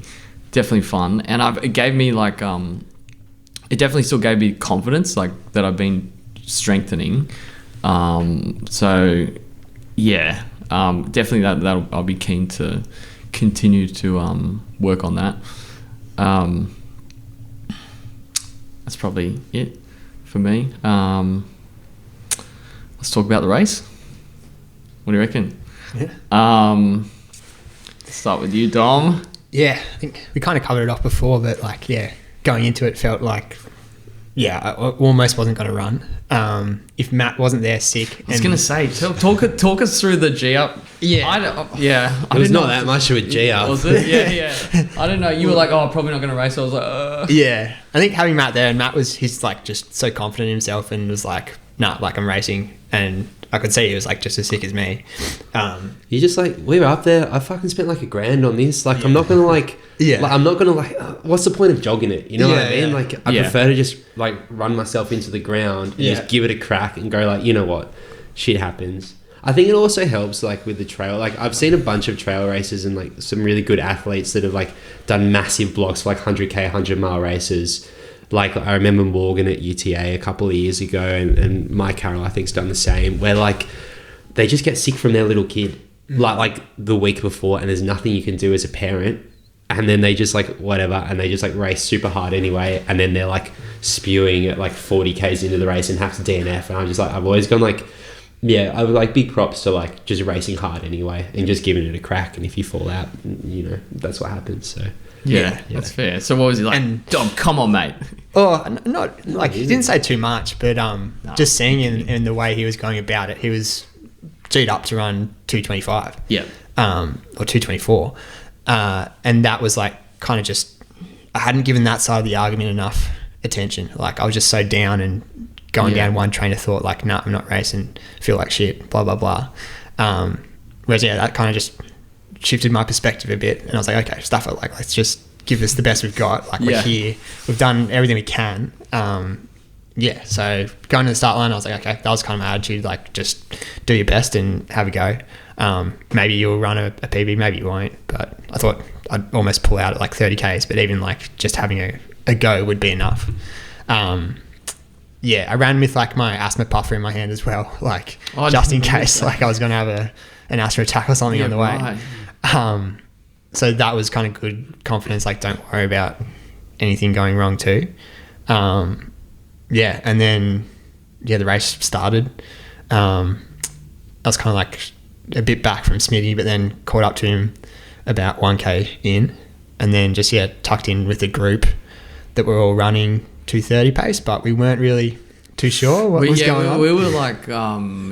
fun, and it gave me like it definitely still gave me confidence like that I've been strengthening, so definitely that I'll be keen to continue to work on that. That's probably it for me. Let's talk about the race. What do you reckon? Yeah. Start with you, Dom. Yeah, I think we kind of covered it off before, but like, going into it felt like, I almost wasn't going to run. if Matt wasn't there sick. I was going to say, talk us through the G up. Yeah. It was not that much of a G up. Was it? Yeah. I don't know. You were like, oh, probably not going to race. I was like, Yeah. I think having Matt there, and he's like just so confident in himself and was like, nah, like I'm racing. And I could see he was like just as sick as me. You just like, we were up there. I fucking spent like $1,000 on this. Like, I'm not going to like, I'm not going to like, what's the point of jogging it? You know what I mean? Yeah. Like, I prefer to just like run myself into the ground and just give it a crack and go like, you know what? Shit happens. I think it also helps like with the trail. Like I've seen a bunch of trail races and like some really good athletes that have like done massive blocks for like 100k, 100 mile races. Like I remember Morgan at UTA a couple of years ago and Mike Carroll I think's done the same, where like they just get sick from their little kid like the week before and there's nothing you can do as a parent, and then they just like whatever and they just like race super hard anyway, and then they're like spewing at like 40k's into the race and have to DNF, and I'm just like, I've always gone like, yeah, I would like big props to like just racing hard anyway and just giving it a crack, and if you fall out, you know, that's what happens. So yeah, that's fair. So what was he like? And Dom, come on, mate. Oh, not like he didn't say too much, but just seeing in the way he was going about it, he was G'd up to run 225. Yeah. Or 224, and that was like kind of just, I hadn't given that side of the argument enough attention. Like I was just so down and going down one train of thought, like, nah, I'm not racing, feel like shit, blah blah blah. Whereas that kind of just shifted my perspective a bit, and I was like, okay, stuff it, like let's just give this the best we've got. Like we're here, we've done everything we can. So going to the start line, I was like, okay, that was kind of my attitude, like just do your best and have a go. Maybe you'll run a PB, maybe you won't, but I thought I'd almost pull out at like 30k's, but even like just having a go would be enough. I ran with like my asthma puffer in my hand as well, like just in case like I was going to have an asthma attack or something on the way. Right. So that was kind of good confidence, like don't worry about anything going wrong too. And then the race started. I was kind of like a bit back from Smitty, but then caught up to him about 1k in, and then just tucked in with a group that were all running 230 pace, but we weren't really too sure what was going on. We were like,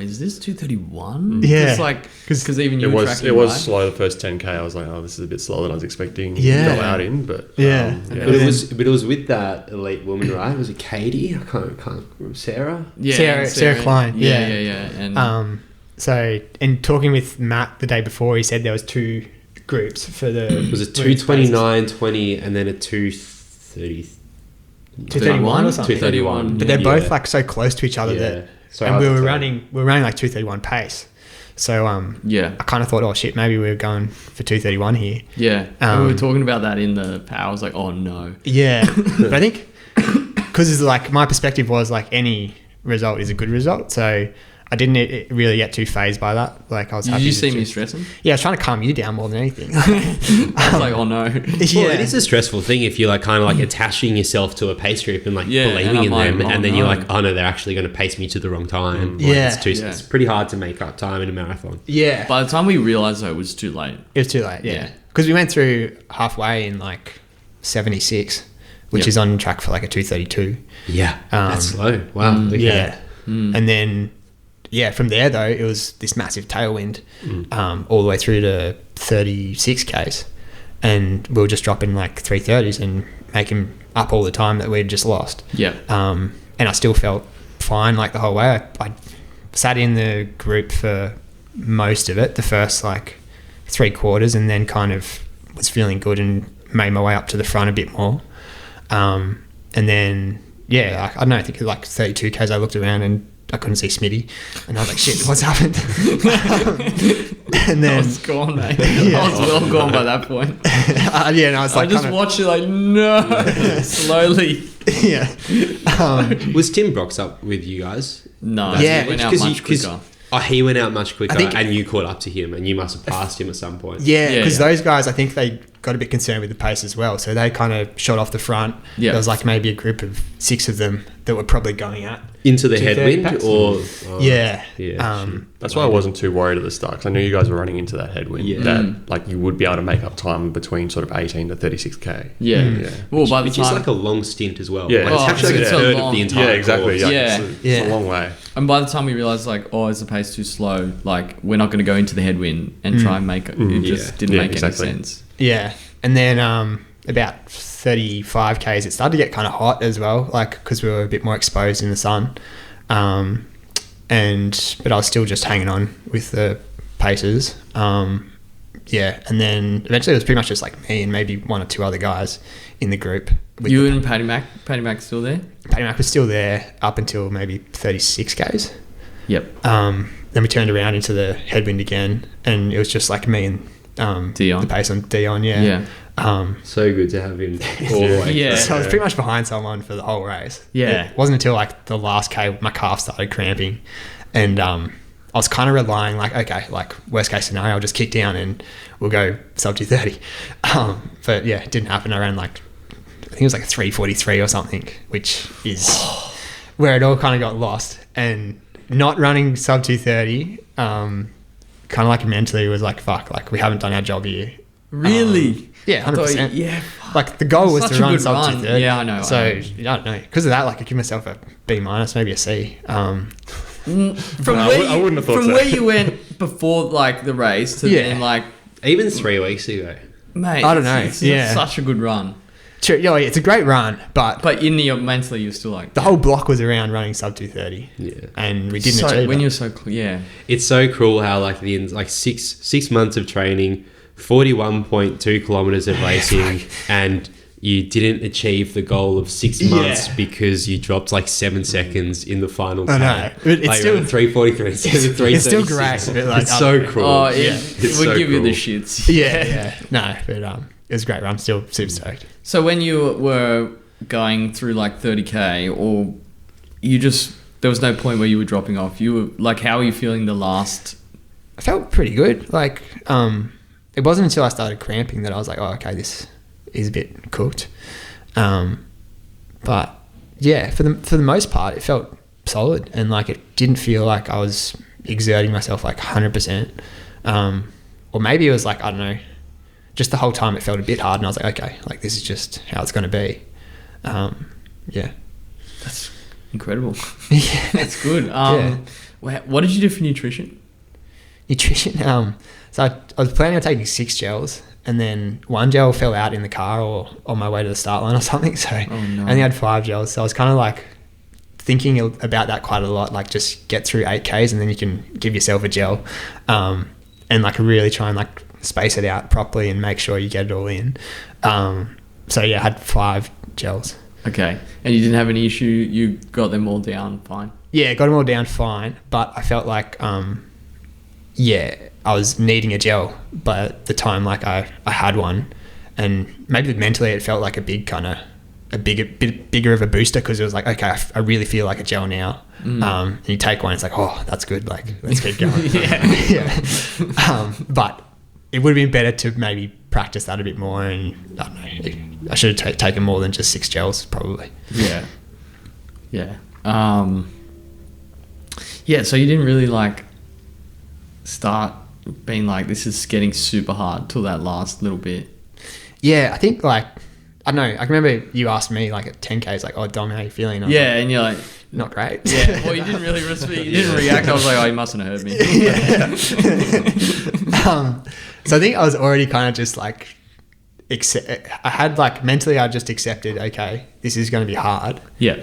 is this 231? Yeah, it's like because even you were tracking, it was right? slow the first 10k. I was like, oh, this is a bit slower than I was expecting. Yeah, to go out in, but But it was with that elite woman, right? Was it Katie? I can't remember. Sarah. Yeah, Sarah Klein. Yeah. And so in talking with Matt the day before, he said there was two groups for the. Was it 229.20 and then a 230? 231 or something. 231. But they're both like so close to each other that, and we were running like 231 pace. So I kind of thought, oh shit, maybe we were going for 231 here. Yeah, we were talking about that in the power. I was like, oh no. Yeah, but I think because it's like my perspective was like any result is a good result. So I didn't really get too phased by that. Like I was happy. Did you see me stressing? Yeah, I was trying to calm you down more than anything. I was like, oh no. Well, it is a stressful thing if you're like kind of like attaching yourself to a pace group and like believing in them, and then you're like, oh no, they're actually going to pace me to the wrong time. It's pretty hard to make up time in a marathon. Yeah. By the time we realised though, it was too late. It was too late. Yeah. Because we went through halfway in like 76, which is on track for like a 232. Yeah. That's slow. Wow. Okay. Yeah. And then. Yeah, from there though, it was this massive tailwind all the way through to 36k's, and we were just dropping like 330s and making up all the time that we'd just lost. Yeah. And I still felt fine like the whole way. I sat in the group for most of it, the first like 3/4, and then kind of was feeling good and made my way up to the front a bit more. And then, I don't know, I think like 32k's I looked around and I couldn't see Smitty, and I was like, shit, what's happened? And then I was gone, mate. I was well gone by that point. And I was like, I just watched it like, no, slowly. Yeah. Was Tim Brox up with you guys? No, yeah, he went out much quicker. Oh, he went out much quicker, I think, and you caught up to him, and you must have passed him at some point. Yeah, because those guys, I think they got a bit concerned with the pace as well. So they kind of shot off the front. Yeah. There was like maybe a group of 6 of them that were probably going at. Into the 230 headwind pace. or... Yeah. shit. That's why I wasn't too worried at the start, because I knew you guys were running into that headwind. Yeah. That like you would be able to make up time between sort of 18 to 36k. Yeah. Yeah. Well, by the Which time, is like a long stint as well. Yeah. Like, it's Oh, actually like it's a a third long- of the entire Yeah, exactly. course. Yeah, Yeah. It's a long way. and by the time we realized, like, oh, is the pace too slow? Like, we're not going to go into the headwind and try and make it. It just didn't Yeah, make exactly. any sense. Yeah. And then about 35Ks, it started to get kind of hot as well, like because we were a bit more exposed in the sun. But I was still just hanging on with the paces. Yeah. And then eventually it was pretty much just like me and maybe 1 or 2 other guys in the group. You and Paddy Mac's still there? Paddy Mac was still there up until maybe 36Ks. Yep. Then we turned around into the headwind again, and it was just like me and Dion. the pace on Dion. Yeah. So good to have him all the way. Yeah. So I was pretty much behind someone for the whole race. Yeah. It wasn't until like the last K my calf started cramping, and I was kind of relying like, okay, like worst case scenario, I'll just kick down and we'll go sub 230. But yeah, it didn't happen. I ran like, I think it was like a 3:43 or something, which is where it all kind of got lost. And not running sub 230, kind of like mentally was like, fuck, like we haven't done our job here. Really? Yeah, 100%. Yeah. Like the goal was Such to a run good sub run. 230. Yeah, I know. So I don't know. Because of that, like I give myself a B minus, maybe a C. From No, where I wouldn't have thought from so. where you went before like the race to Yeah. then like, Even 3 weeks ago. mate, I don't know. It's Yeah. such a good run. True, yeah, it's a great run, but But in your mentally, you're still like the whole block was around running sub 230, Yeah. and we didn't so, achieve when it. you're so yeah. It's so cruel how like the like 6 months of training, 41.2 kilometers of racing, and you didn't achieve the goal of 6 months because you dropped like 7 seconds in the final I time. know. It's like still- 3:43 instead of 3:36. it's still great, but, like, it's I so don't know. cruel. Oh, it, Yeah. it It's would so give you the cool. shits. Yeah. No, but it was a great run. Still super stoked. So when you were going through like 30k, or you just there was no point where you were dropping off. You were like, how are you feeling the last? I felt pretty good. Like, it wasn't until I started cramping that I was like, oh, okay, this is a bit cooked. But yeah, for the most part, it felt solid, and like it didn't feel like I was exerting myself like 100%. Or maybe it was like, I don't know, just the whole time it felt a bit hard, and I was like, okay, like this is just how it's going to be. Yeah. That's incredible. Yeah. That's good. Yeah. What did you do for nutrition? Nutrition. So I was planning on taking 6 gels, and then 1 gel fell out in the car or on my way to the start line or something. So Oh, no. I only had 5 gels. So I was kind of like thinking about that quite a lot. Like just get through 8Ks and then you can give yourself a gel, and like really try and like space it out properly and make sure you get it all in. So yeah, I had 5 gels. Okay, and you didn't have any issue. You got them all down fine. Yeah, got them all down fine, but I felt like, yeah, I was needing a gel, but at the time, like I had one, and maybe mentally it felt like a bit bigger of a booster, because it was like, okay, I really feel like a gel now. And you take one, it's like, oh, that's good, like let's keep going. Yeah. But it would have been better to maybe practice that a bit more, and I don't know, I should have taken more than just 6 gels probably. Yeah. Yeah. Yeah, so you didn't really like start being like, this is getting super hard till that last little bit. Yeah, I think like, I don't know, I can remember you asked me like at 10Ks, like, oh, Dom, how you feeling? I was Yeah, like, and you're like, not great. yeah, well, you didn't really respond. You didn't react. I was like, oh, you mustn't have heard me. So I think I was already kind of just like, I had like mentally, I just accepted, okay, this is going to be hard. Yeah.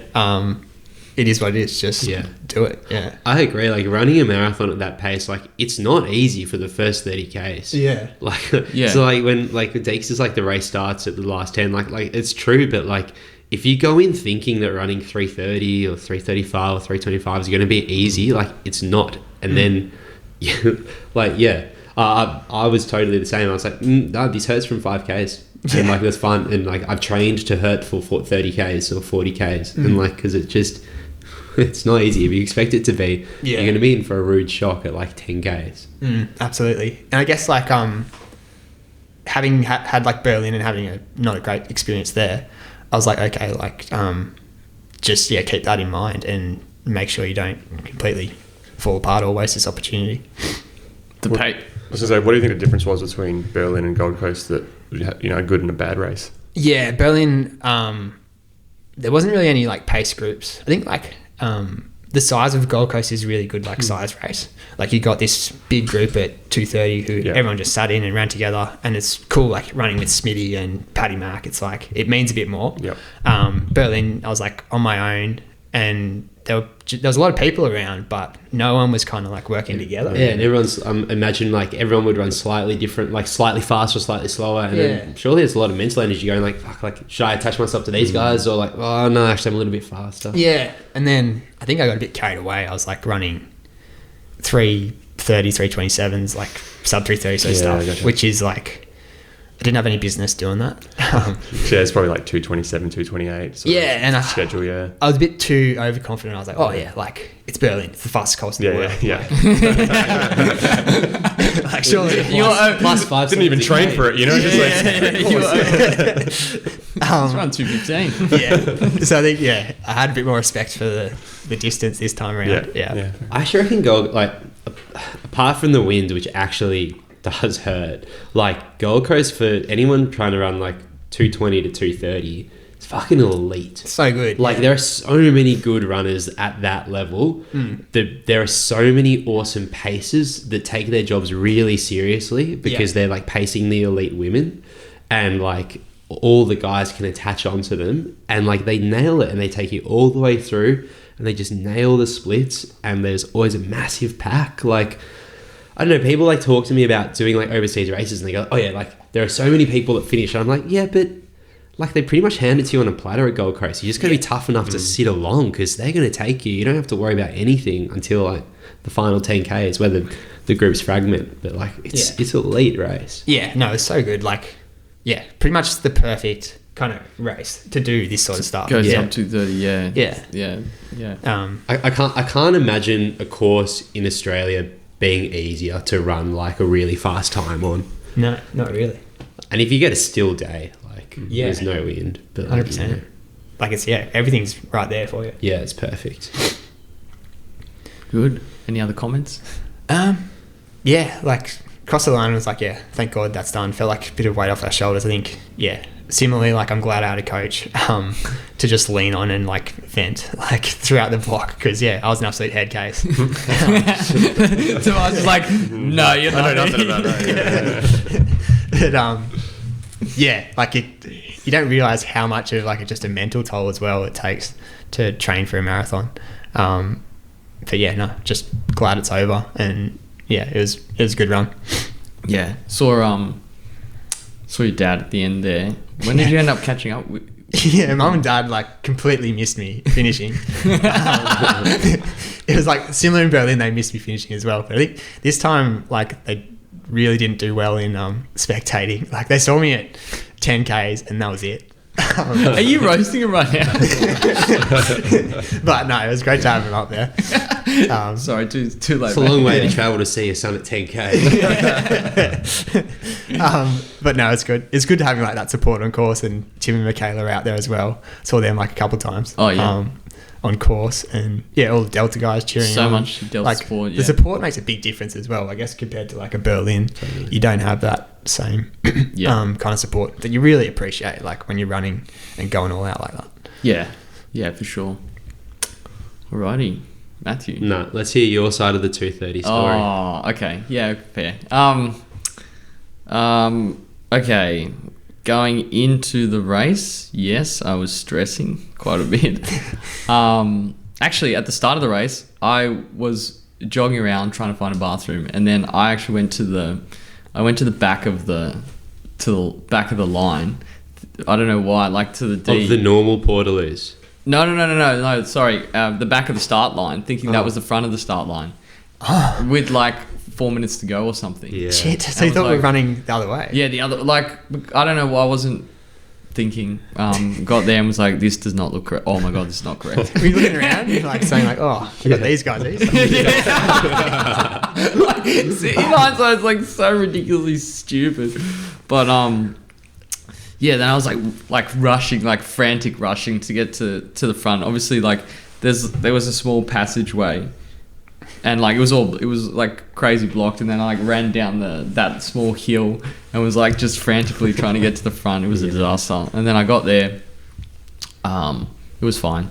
It is what it is. Just Yeah. do it. Yeah. I agree. Like running a marathon at that pace, like it's not easy for the first 30Ks. Yeah. Like, Yeah. so like when like it takes us like the race starts at the last 10, like it's true, but like if you go in thinking that running 3:30 or 3:35 or 3:25 is going to be easy, like it's not. And then, like, yeah, I was totally the same. I was like, no, this hurts from 5Ks. And like, that's fun. And like, I've trained to hurt for 30Ks or 40Ks. And like, cause it's not easy. If you expect it to be, Yeah. you're going to be in for a rude shock at like 10Ks. Absolutely. And I guess like, having had like Berlin and having not a great experience there, I was like, okay, like just keep that in mind and make sure you don't completely fall apart or waste this opportunity. I was going to say, what do you think the difference was between Berlin and Gold Coast that, a good and a bad race? Yeah, Berlin, there wasn't really any like pace groups. I think like the size of Gold Coast is really good, like size race. Like you got this big group at 2:30 who everyone just sat in and ran together, and it's cool like running with Smitty and Paddy Mack. It's like, it means a bit more. Yep. Berlin, I was like on my own, and there was a lot of people around, but no one was kind of like working together. Yeah, and everyone's imagine like everyone would run slightly different, like slightly faster, slightly slower, and then surely there's a lot of mental energy going like, fuck, like should I attach myself to these guys, or like, oh no, actually I'm a little bit faster. Yeah, and then I think I got a bit carried away. I was like running 3:30, 3:27s, like sub 3:30 stuff, gotcha. which is like, I didn't have any business doing that. It's probably like 2:27, 2:28. And schedule. I was a bit too overconfident. I was like, oh yeah, like it's Berlin, it's the fastest course in the world. Yeah. Like surely plus 5. Didn't even train for it, Just Let's run 2:15. Yeah. So I think I had a bit more respect for the distance this time around. Yeah. I actually reckon apart from the wind, which actually does hurt, like Gold Coast, for anyone trying to run like 2:20 to 2:30, it's fucking elite. So good. Like there are so many good runners at that level. There are so many awesome pacers that take their jobs really seriously because they're like pacing the elite women, and like all the guys can attach onto them, and like they nail it, and they take you all the way through, and they just nail the splits, and there's always a massive pack. Like, I don't know, people like talk to me about doing like overseas races, and they go, oh yeah, like there are so many people that finish. And I'm like, yeah, but like they pretty much hand it to you on a platter at Gold Coast. You just gotta be tough enough to sit along, because they're gonna take you. You don't have to worry about anything until like the final 10Ks, whether the groups fragment. But like it's an elite race. Yeah, no, it's so good. Like, pretty much the perfect kind of race to do this sort of stuff. Goes up 2:30. Yeah. I can't imagine a course in Australia being easier to run like a really fast time on. No, not really. And if you get a still day, like there's no wind, but 100%. Like it's everything's right there for you. Yeah, it's perfect. Good. Any other comments? Like across the line was like, thank God that's done. Felt like a bit of weight off our shoulders. I think, similarly, like I'm glad I had a coach to just lean on and like vent like throughout the block, because I was an absolute head case. So I was like, no, you're not. I know nothing about that. But like you don't realize how much of like just a mental toll as well it takes to train for a marathon. But just glad it's over, and it was a good run. Yeah, saw your dad at the end there. When did you end up catching up with? Mum and dad like completely missed me finishing. It was like similar in Berlin, they missed me finishing as well. But I think this time like they really didn't do well in spectating. Like they saw me at 10Ks and that was it. Are you roasting him right now? But no, it was great to have him up there. Sorry, too late. It's a long way to travel to see your son at 10K. But no, it's good. It's good to have like that support on course, and Tim and Michaela are out there as well. Saw them like a couple of times. Oh yeah. On course, and all the Delta guys cheering so on. much Delta like, support. The support makes a big difference as well, I guess, compared to like a Berlin. Totally. You don't have that same kind of support that you really appreciate, like when you're running and going all out like that. Yeah, for sure. Alrighty, Matthew. No, let's hear your side of the 2:30 story. Oh, okay. Yeah, fair. Okay. Going into the race, yes, I was stressing quite a bit. Actually, at the start of the race, I was jogging around trying to find a bathroom, and then I actually went to the back of the line. I don't know why, like to the D. Of the normal Portaloos. No. Sorry, the back of the start line, thinking that was the front of the start line, with like 4 minutes to go or something. Yeah. Shit. So you thought we were running the other way? Yeah, the other, like, I don't know why I wasn't thinking. Got there and was like, this does not look correct. Oh my God, this is not correct. Were you looking around? You're like saying like, oh, I got these guys. Like, In hindsight, it's like so ridiculously stupid. But yeah, then I was like rushing, like frantic rushing to get to the front. Obviously, like there was a small passageway, and like it was like crazy blocked. And then I like ran down that small hill and was like just frantically trying to get to the front. It was a disaster. And then I got there. It was fine.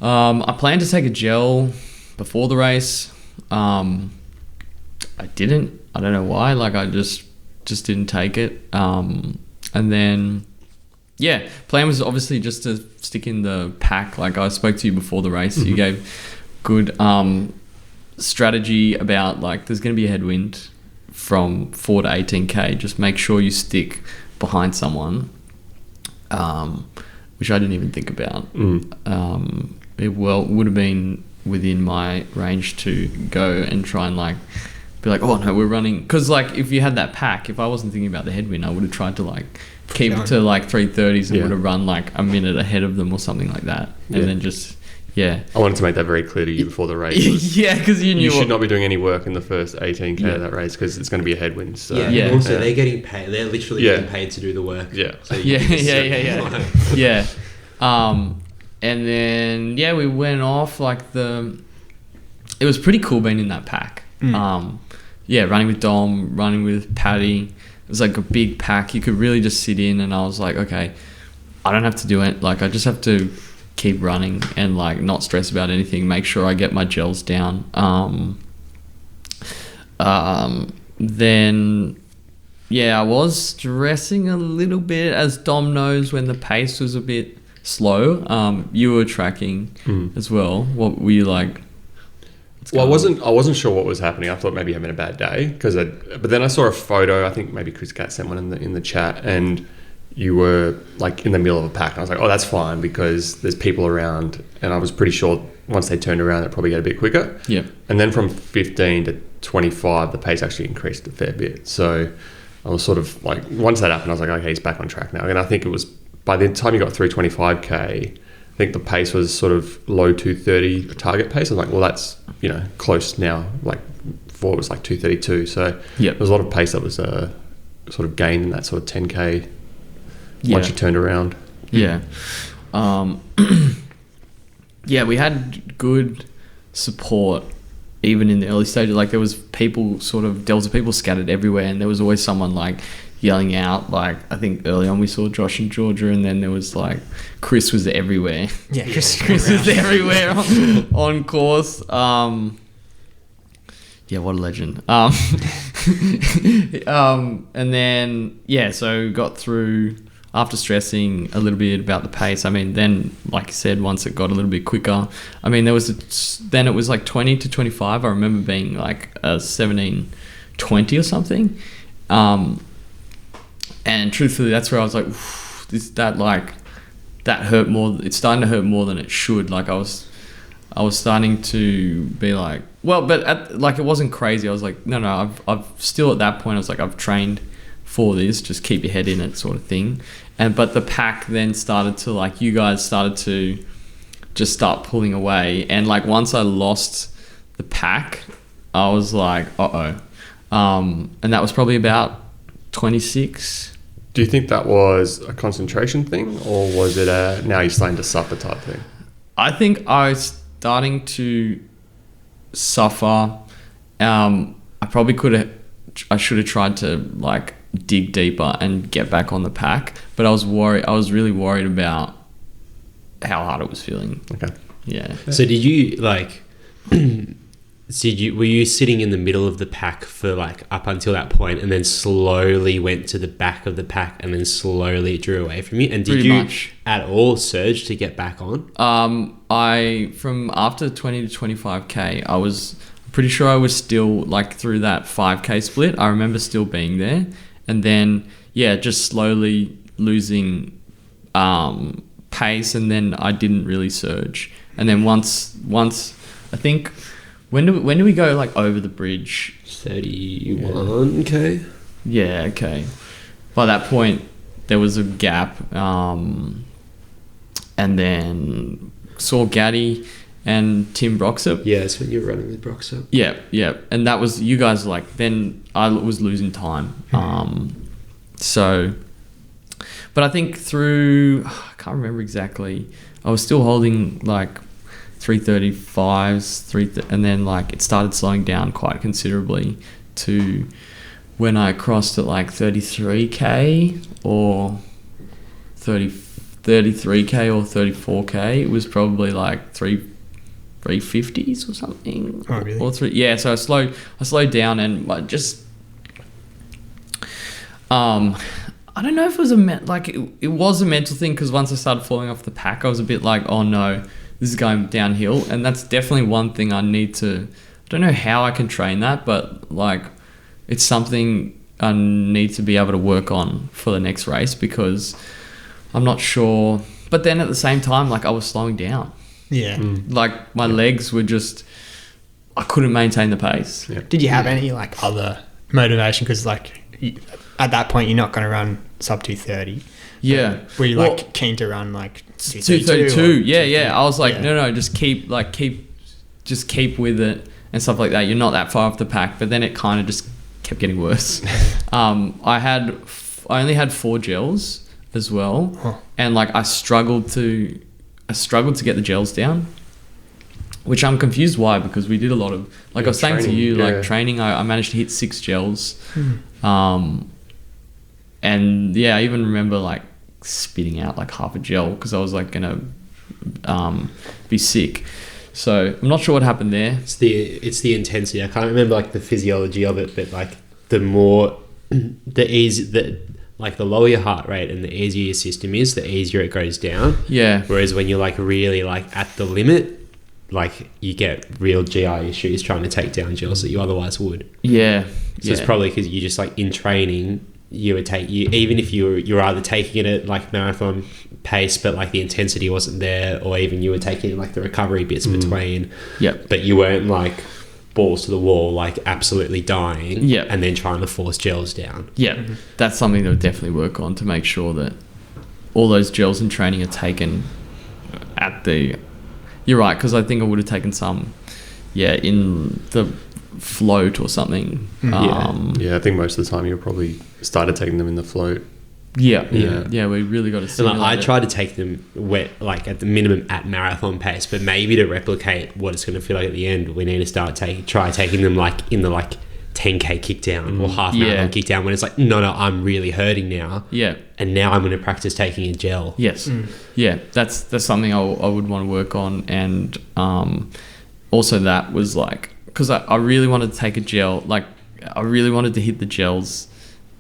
I planned to take a gel before the race. I didn't. I don't know why. Like I just didn't take it. And then, yeah, plan was obviously just to stick in the pack. Like I spoke to you before the race. You gave good strategy about like there's going to be a headwind from 4 to 18k. Just make sure you stick behind someone, which I didn't even think about. It would have been within my range to go and try and like be like, oh no, we're running, because like if you had that pack, if I wasn't thinking about the headwind, I would have tried to like keep it to like 3:30s and would have run like a minute ahead of them or something like that, and then just I wanted to make that very clear to you before the race. Because you knew you should not be doing any work in the first 18k of that race because it's going to be a headwind. So and also they're getting paid. They're literally getting paid to do the work. So yeah. And then we went off like it was pretty cool being in that pack. Running with Dom, running with Paddy. It was like a big pack. You could really just sit in, and I was like, okay, I don't have to do it. Like I just have to keep running and like not stress about anything. Make sure I get my gels down. Then I was stressing a little bit, as Dom knows, when the pace was a bit slow. You were tracking as well. What were you like? Well, I wasn't sure what was happening. I thought maybe having a bad day but then I saw a photo. I think maybe Chris Cat sent one in the chat, and you were like in the middle of a pack. And I was like, oh, that's fine because there's people around, and I was pretty sure once they turned around, they'd probably get a bit quicker. Yeah. And then from 15 to 25, the pace actually increased a fair bit. So I was sort of like, once that happened, I was like, okay, he's back on track now. And I think it was by the time you got through 25k. I think the pace was sort of low 230 target pace. I was like, well, that's, close now. Like before it was like 232. So there was a lot of pace that was sort of gained in that sort of 10k once you turned around. Yeah. We had good support even in the early stages. Like there was people scattered everywhere, and there was always someone like yelling out. Like I think early on we saw Josh and Georgia, and then there was like Chris was everywhere. Chris was everywhere on course. What a legend. And then so got through after stressing a little bit about the pace. I mean, then like you said, once it got a little bit quicker, I mean then it was like 20 to 25. I remember being like a 17:20 or something. And truthfully, that's where I was like, that hurt more. It's starting to hurt more than it should. Like I was starting to be like, it wasn't crazy. I was like, no, I've still at that point, I was like, I've trained for this. Just keep your head in it, sort of thing. But the pack then started to like, you guys started to just start pulling away. And like once I lost the pack, I was like, and that was probably about 26. Do you think that was a concentration thing, or was it now you're starting to suffer type thing? I think I was starting to suffer. I should have tried to like dig deeper and get back on the pack, but I was really worried about how hard it was feeling. Okay. Yeah. So did you like were you sitting in the middle of the pack for like up until that point, and then slowly went to the back of the pack and then slowly drew away from you? And did you at all surge to get back on? From after 20 to 25k, I was pretty sure I was still like through that 5k split. I remember still being there, and then just slowly losing pace, and then I didn't really surge. And then once I think. When do we go like over the bridge? 31k. Yeah, okay. By that point, there was a gap, and then saw Gaddy, and Tim Broxup. Yeah, it's when you're running with Broxup. Yeah. And that was, you guys like, then I was losing time. So, but I think through, I can't remember exactly, I was still holding like 335s, and then like it started slowing down quite considerably to when I crossed at like 33k or 33k or 34k. It was probably like 350s or something. Oh, really? Or three. Yeah, so I slowed down, and I just I don't know if it was it was a mental thing, because once I started falling off the pack, I was a bit like, oh no, this is going downhill. And that's definitely one thing I need to, I don't know how I can train that, but like it's something I need to be able to work on for the next race, because I'm not sure. But then at the same time, like I was slowing down. Yeah. Like my legs were just, I couldn't maintain the pace. Yeah. Did you have any like other motivation? Because like at that point, you're not going to run sub 230. Yeah. Were you like keen to run like 232? Yeah. I was like, Yeah. no, just keep with it and stuff like that. You're not that far off the pack. But then it kind of just kept getting worse. I only had 4 gels as well, and like I struggled to get the gels down, which I'm confused why, because we did a lot of, like I was saying to you, like training, I managed to hit 6 gels. And yeah, I even remember like spitting out like half a gel because I was like gonna be sick. So I'm not sure what happened there. It's the intensity. I can't remember like the physiology of it, but like the lower your heart rate and the easier your system is, the easier it goes down. Yeah. Whereas when you're like really like at the limit, like you get real GI issues trying to take down gels that you otherwise would. Yeah. So it's probably because you just like in training, even if you're either taking it at like marathon pace, but like the intensity wasn't there, or even you were taking like the recovery bits between. Yep. But you weren't like balls to the wall, like absolutely dying. Yep. And then trying to force gels down. Yeah. That's something that would definitely work on to make sure that all those gels in training are taken at the... You're right, because I think I would have taken some, in the float or something. I think most of the time you probably started taking them in the float. Yeah, we really got to see. And I try to take them wet, like at the minimum at marathon pace, but maybe to replicate what it's going to feel like at the end, we need to try taking them like in the like 10k kick down or half marathon kick down, when it's like, no, I'm really hurting now. Yeah. And now I'm going to practice taking a gel. Yes. Yeah, that's something I would want to work on. And also that was like, because I really wanted to take a gel, like I really wanted to hit the gels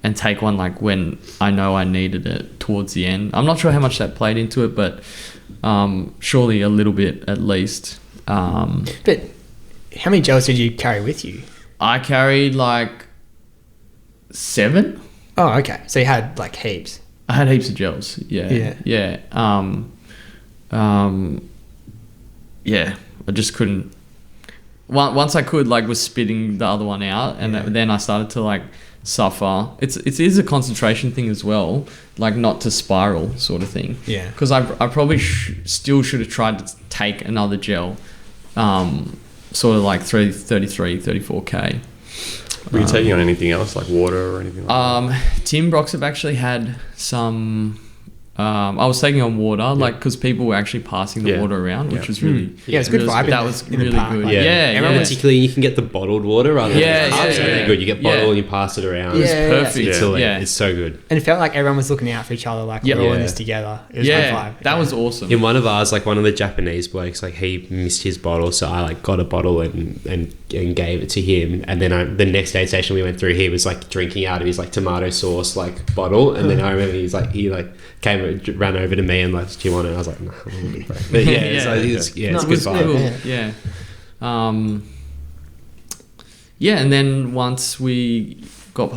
and take one like when I know I needed it towards the end. I'm not sure how much that played into it, but surely a little bit at least. But how many gels did you carry with you? I carried like 7. Oh, okay. So you had like heaps. I had heaps of gels. Yeah. I just couldn't. Once I could, like, was spitting the other one out, and then I started to like suffer. It is a concentration thing as well, like not to spiral sort of thing. Yeah. Because I probably still should have tried to take another gel, sort of like 33, 34k. Were you taking on anything else, like water or anything like that? Tim Broxup actually had some... I was taking on water, like, because people were actually passing the water around, which was really... Yeah, it's good vibe. That was really good. Like, particularly you can get the bottled water rather than it's really good. You get bottled and you pass it around. It's perfect. It's so good. And it felt like everyone was looking out for each other, like we're all in this together. It was good vibe. That was awesome. In one of ours, like one of the Japanese blokes, like he missed his bottle, so I like got a bottle and gave it to him. And then the next aid station we went through, he was like drinking out of his like tomato sauce like bottle. And then I remember he ran over to me and like, do you want it? I was like, no, I'm a little bit broke. But it's good vibe. Cool. And then once I got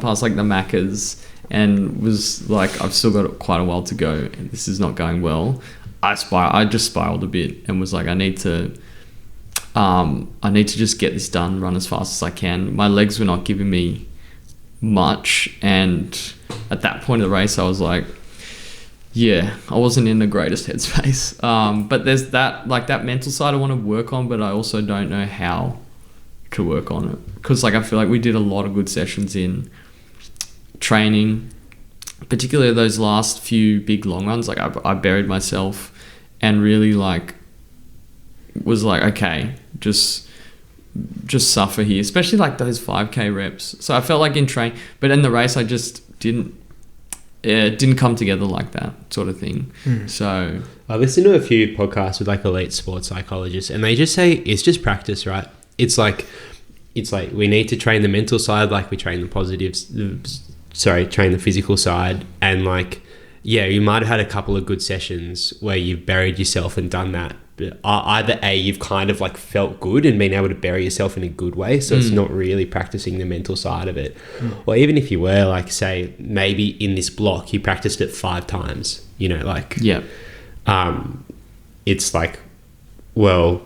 past like the Maccas and was like, I've still got quite a while to go and this is not going well, I just spiraled a bit and was like, I need to just get this done, run as fast as I can. My legs were not giving me much, and at that point of the race I was like, yeah, I wasn't in the greatest headspace. But there's that mental side I want to work on, but I also don't know how to work on it, because like I feel like we did a lot of good sessions in training, particularly those last few big long runs. Like I buried myself and really like was like, okay, just suffer here, especially like those 5k reps. So I felt like in train, but in the race I just it didn't come together like that sort of thing. So I listened to a few podcasts with like elite sports psychologists, and they just say it's just practice, right? It's like we need to train the mental side like we train train the physical side. And like, yeah, you might have had a couple of good sessions where you've buried yourself and done that, but either you've kind of like felt good and been able to bury yourself in a good way, so it's not really practicing the mental side of it. Or even if you were like, say maybe in this block you practiced it 5 times, like it's like, well,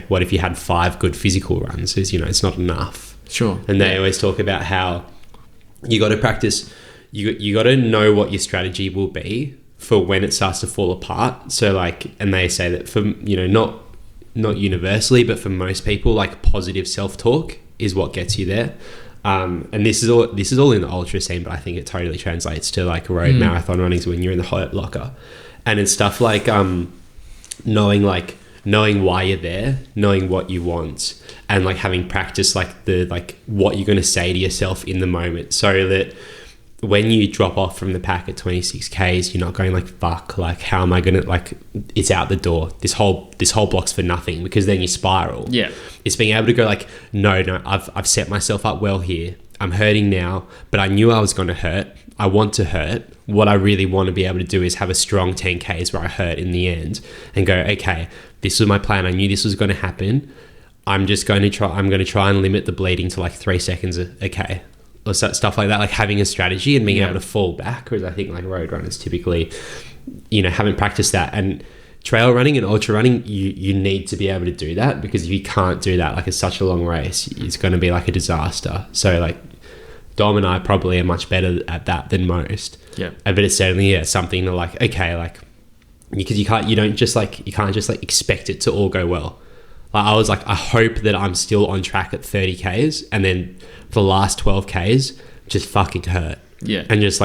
what if you had 5 good physical runs? It's not enough. Sure. And they always talk about how you got to practice, you got to know what your strategy will be for when it starts to fall apart. So like, and they say that for, not universally, but for most people, like positive self-talk is what gets you there. And this is all in the ultra scene, but I think it totally translates to like road marathon runnings when you're in the hot locker. And it's stuff like knowing why you're there, knowing what you want, and like having practice like what you're going to say to yourself in the moment, so that when you drop off from the pack at 26Ks, you're not going like, fuck, like how am I going to, like, it's out the door, this whole block's for nothing, because then you spiral. Yeah. It's being able to go like, no, I've set myself up well here. I'm hurting now, but I knew I was going to hurt. I want to hurt. What I really want to be able to do is have a strong 10Ks where I hurt in the end and go, okay, this was my plan. I knew this was going to happen. I'm going to try and limit the bleeding to like 3 seconds a K, or stuff like that, like having a strategy and being able to fall back. Because I think like road runners typically, haven't practiced that. And trail running and ultra running, you need to be able to do that, because if you can't do that, like it's such a long race, it's going to be like a disaster. So like Dom and I probably are much better at that than most. Yeah. But it's certainly something to like, okay, like, because you can't just expect it to all go well. Like I was like, I hope that I'm still on track at 30Ks, and then for the last 12Ks just fucking hurt. Yeah. And just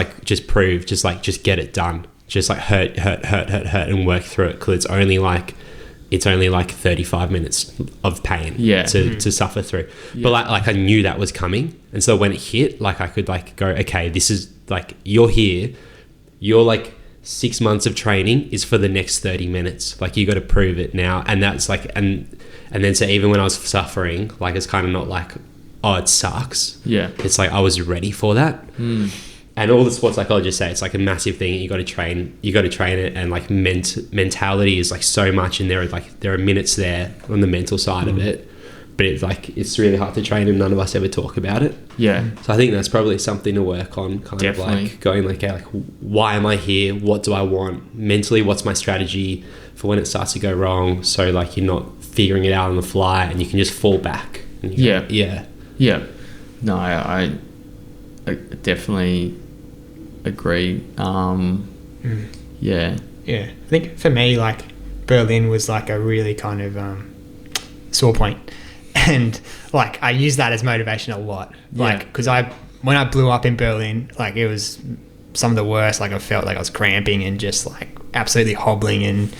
get it done. Just like hurt and work through it, because it's only like 35 minutes of pain to suffer through. Yeah. But like I knew that was coming, and so when it hit, like I could like go, okay, this is like, you're here, you're like 6 months of training is for the next 30 minutes. Like you got to prove it now. And that's like, and then so even when I was suffering, like it's kind of not like, oh, it sucks. Yeah. It's like I was ready for that. And all the sports psychologists say it's like a massive thing. You got to train it, and like mentality is like so much in there. Like there are minutes there on the mental side of it, but it's really hard to train, and none of us ever talk about it. Yeah. So I think that's probably something to work on. Definitely. Of like going like, okay, like why am I here? What do I want mentally? What's my strategy for when it starts to go wrong? So like you're not figuring it out on the fly, and you can just fall back. And you go, yeah. No, I definitely agree. Yeah. I think for me, like Berlin was like a really kind of sore point, and like I use that as motivation a lot. Like because when I blew up in Berlin, like it was some of the worst. Like I felt like I was cramping and just like absolutely hobbling, and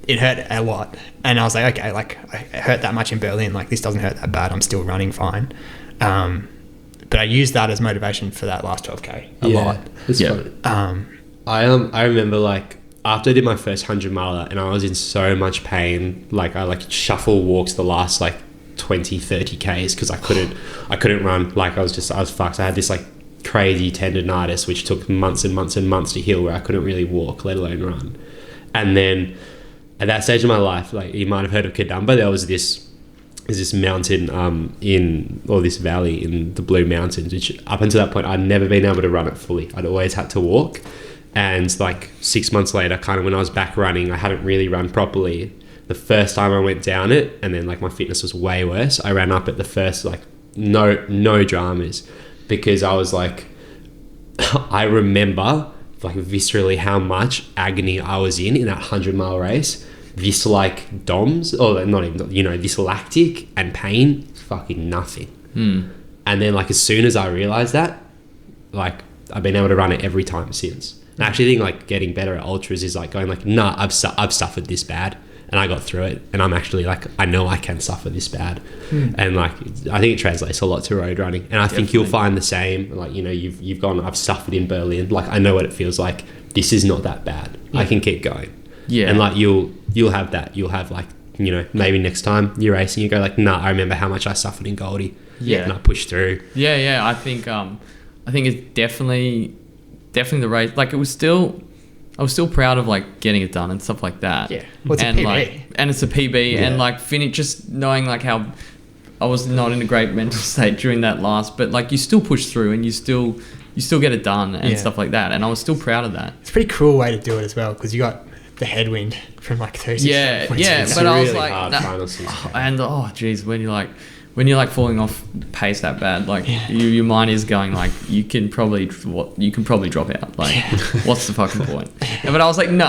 it hurt a lot. And I was like, okay, like it hurt that much in Berlin, like this doesn't hurt that bad, I'm still running fine. But I used that as motivation for that last 12K a lot. It's funny. I remember like after I did my first 100 miler and I was in so much pain, like I like shuffle walks the last like 20-30Ks because I couldn't run. Like I was fucked. I had this like crazy tendonitis which took months and months and months to heal, where I couldn't really walk, let alone run. And then at that stage of my life, like you might have heard of Kadumba, there was this mountain this valley in the Blue Mountains, which up until that point I'd never been able to run it fully. I'd always had to walk. And like 6 months later, kind of when I was back running, I hadn't really run properly. The first time I went down it, and then like my fitness was way worse, I ran up at the first, like no dramas, because I was like, I remember like viscerally how much agony I was in that 100-mile race. This like DOMS, or not even, this lactic and pain, fucking nothing. And then like as soon as I realized that, like I've been able to run it every time since. And I actually think like getting better at ultras is like going like, nah, I've suffered this bad and I got through it, and I'm actually like, I know I can suffer this bad. And like I think it translates a lot to road running, and I think you'll find the same. Like you've gone, I've suffered in Berlin, like I know what it feels like. This is not that bad. I can keep going. And like you'll have that. You'll have like, maybe next time you're racing, you go like, nah, I remember how much I suffered in Goldie. And I pushed through. I think it's definitely the race. Like I was still proud of like getting it done and stuff like that. Well, it's and a PB. like, and it's a PB, and like just knowing like how I was not in a great mental state during that last, but like you still push through and you still get it done and stuff like that, and I was still proud of that. It's a pretty cruel way to do it as well, because you got the headwind from like 36. But I was really like, hard final season. when you're like falling off pace that bad, like your mind is going like, you can probably drop out. Like, what's the fucking point? But I was like, no,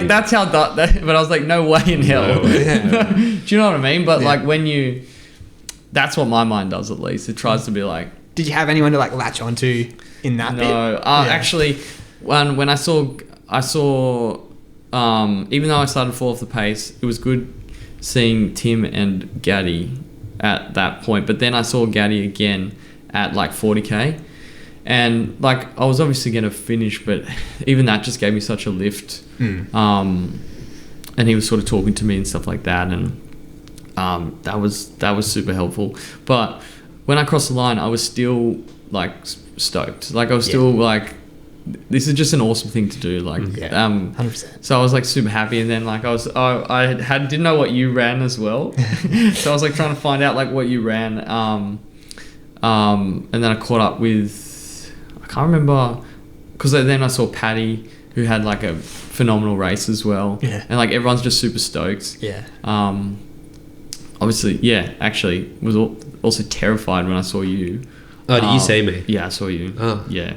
that's how but I was like, no way in hell. Do you know what I mean? But like that's what my mind does, at least. It tries to be like. Did you have anyone to like latch onto in that bit? No, actually, when I saw, even though I started to fall off the pace, it was good seeing Tim and Gaddy at that point. But then I saw Gaddy again at like 40k, and like I was obviously going to finish, but even that just gave me such a lift. And he was sort of talking to me and stuff like that, and that was super helpful. But when I crossed the line, I was still like stoked. Like I was still like, this is just an awesome thing to do. Like, 100%. So I was like super happy, and then like I didn't know what you ran as well, so I was like trying to find out like what you ran. And then I caught up with, I can't remember, because then I saw Paddy, who had like a phenomenal race as well. And like everyone's just super stoked. Obviously, actually was also terrified when I saw you. Oh, did you see me? Yeah, I saw you. Oh, yeah.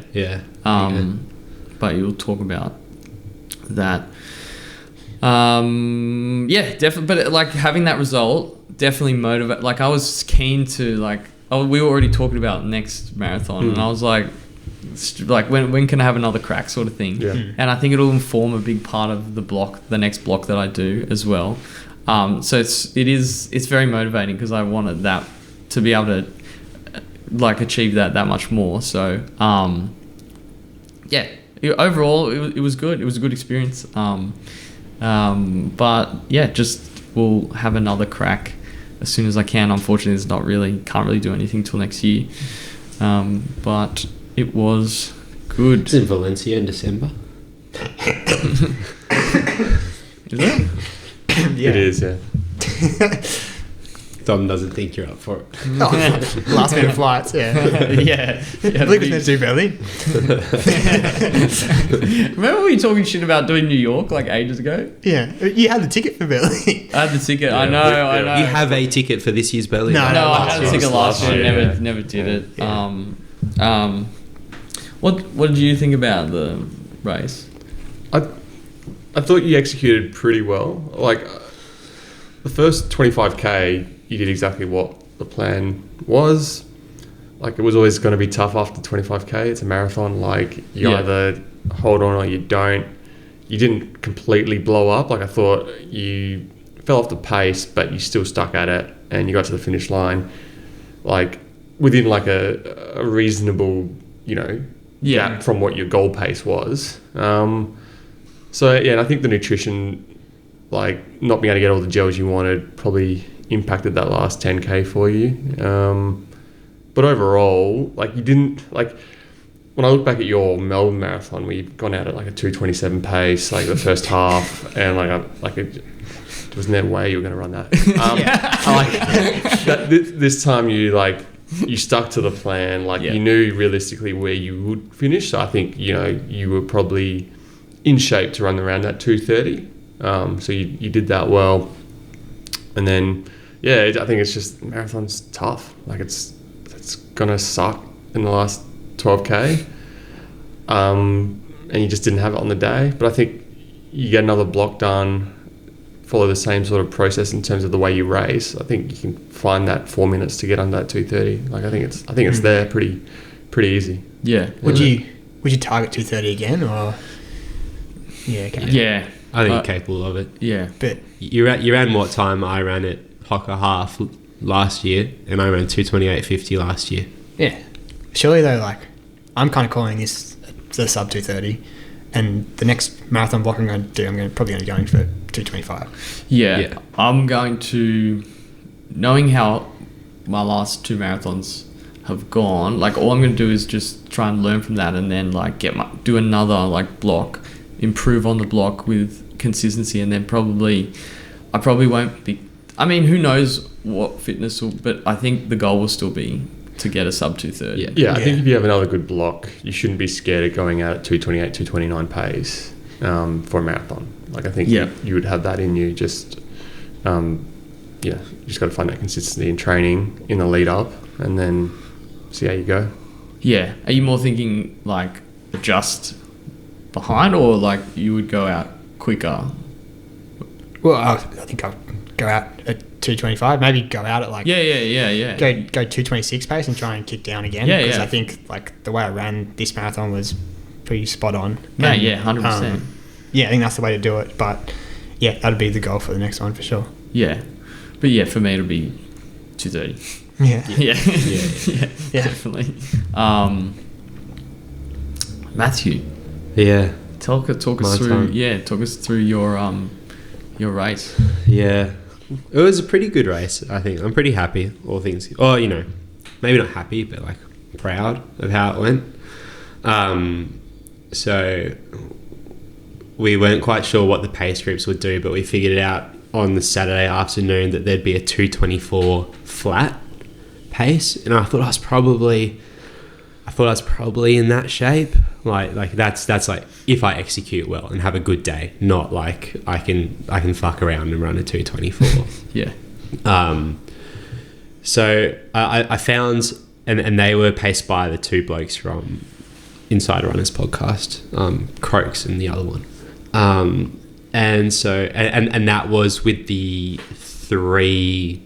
But you'll talk about that. Definitely. But like having that result definitely motivate. Like I was keen to like. We were already talking about next marathon, and I was like when can I have another crack, sort of thing. And I think it'll inform a big part of the next block that I do as well. So it's very motivating, because I wanted that to be able to like achieve that much more. So overall it was good. It was a good experience. But just we'll have another crack as soon as I can. Unfortunately, can't really do anything till next year. But it was good. It's in Valencia in December. Is it? It is, yeah. Dom doesn't think you're up for it. Last minute flights, yeah. I believe it's meant to do Berlin. Remember we were talking shit about doing New York like ages ago? Yeah, you had the ticket for Berlin. I had the ticket. I know. You have a ticket for this year's Berlin. No, I had a ticket last year. Never did it. Yeah. What did you think about the race? I thought you executed pretty well. Like the first 25k, you did exactly what the plan was. Like it was always going to be tough after 25k. It's a marathon. Like you either hold on or you don't. You didn't completely blow up. Like I thought you fell off the pace, but you still stuck at it, and you got to the finish line, like within like a reasonable, gap from what your goal pace was. And I think the nutrition, like not being able to get all the gels you wanted, probably impacted that last 10k for you. But overall, like you didn't, like when I look back at your Melbourne marathon, where you've gone out at like a 2:27 pace, like the first half, and there was no way you were going to run that. This time you stuck to the plan, you knew realistically where you would finish. So I think you were probably in shape to run around that 2:30. So you did that well. And then I think it's just marathon's tough. Like it's gonna suck in the last 12k. and you just didn't have it on the day. But I think you get another block done, follow the same sort of process in terms of the way you race. I think you can find that 4 minutes to get under that 2:30. Like I think it's there pretty easy. Yeah. Would you target 2:30 again, or? Yeah. Okay. Yeah. I think you're capable of it. Yeah. But You ran what time I ran at Hocker Half last year, and I ran 2:28.50 last year. yeah, surely though, like I'm kind of calling this the sub 2:30, and the next marathon block I'm going to do, probably going to go in for 2:25. Yeah. I'm going to, knowing how my last 2 marathons have gone, like all I'm going to do is just try and learn from that, and then like do another like block, improve on the block with consistency, and then I probably won't be, I mean, who knows what fitness will, but I think the goal will still be to get a sub 2:30. Yeah, I think if you have another good block, you shouldn't be scared of going out at 2:28, 2:29 pace for a marathon. Like I think you would have that in you. Just you just got to find that consistency in training in the lead up, and then see how you go. Yeah. Are you more thinking like just behind, or like you would go out quicker? Well, I think I'll go out at 2:25. Maybe go out at like Yeah. Go 2:26 pace and try and kick down again. Yeah, because yeah. I think like the way I ran this marathon was pretty spot on. No, And, 100%. yeah, I think that's the way to do it. But yeah, that'd be the goal for the next one for sure. Yeah. But yeah, for me it'll be 2:30. Yeah. Yeah, definitely. Matthew, Yeah. talk us My through. time. Yeah, talk us through your race. Yeah. It was a pretty good race, I think. I'm pretty happy, all things. Oh, maybe not happy, but like proud of how it went. So we weren't quite sure what the pace groups would do, but we figured it out on the Saturday afternoon that there'd be a 2:24 flat pace, and I thought I was probably in that shape. Like that's like if I execute well and have a good day, not like I can fuck around and run a 2:24. Yeah. So I found, and they were paced by the 2 blokes from Insider Runners podcast, Croaks and the other one. And so, and that was with the 3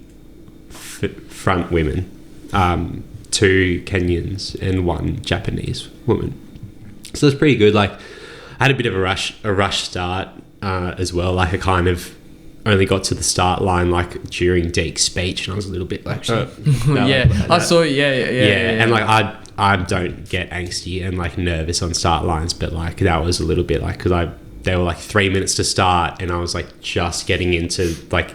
front women, 2 Kenyans and 1 Japanese woman. So it's pretty good. Like I had a bit of a rush start as well. Like I kind of only got to the start line like during Deke's speech, and I was a little bit like, I saw it. Yeah. And like I don't get angsty and like nervous on start lines, but like that was a little bit like because they were like 3 minutes to start, and I was like just getting into like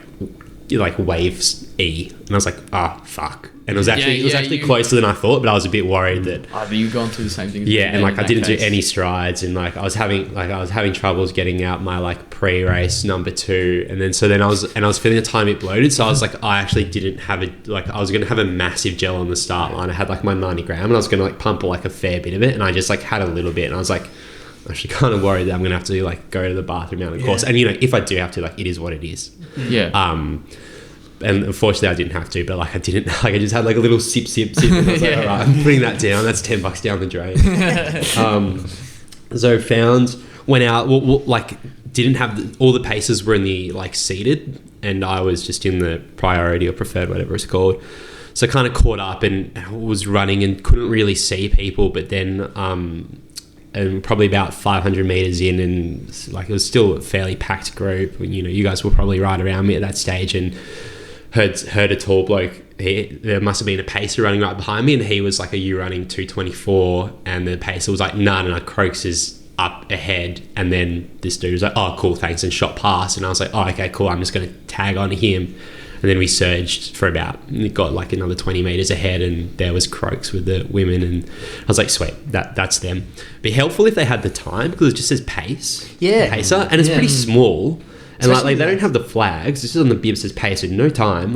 waves E, and I was like, fuck. And it was actually closer than I thought, but I was a bit worried that. But you've gone through the same thing. And like I didn't do any strides, and like I was having troubles getting out my like pre-race number 2, and then I was feeling a tiny bit bloated, so I was like I actually didn't have I was gonna have a massive gel on the start line. I had like my 90 gram, and I was gonna like pump like a fair bit of it, and I just like had a little bit, and I was like actually kind of worried that I'm gonna have to like go to the bathroom out of the course, and if I do have to, like it is what it is. And unfortunately I didn't have to, but like I didn't, like I just had like a little sip and I was like, all right, I'm putting that down, that's $10 down the drain. So went out, like didn't have all the paces were in the like seated, and I was just in the priority or preferred, whatever it's called. So kind of caught up and was running and couldn't really see people, but then and probably about 500 meters in, and like it was still a fairly packed group. You guys were probably right around me at that stage, and heard a tall bloke. There must have been a pacer running right behind me, and he was like, "Are you running 2:24?" And the pacer was like, "No, Croaks is up ahead." And then this dude was like, "Oh, cool, thanks," and shot past. And I was like, "Oh, okay, cool. I'm just going to tag on to him." And then we surged for got like another 20 meters ahead, and there was Croaks with the women, and I was like, sweet, that's them. Be helpful if they had the time, because it just says pacer, and it's pretty small, and like they don't have the flags. This is on the bib, says pacer, no time.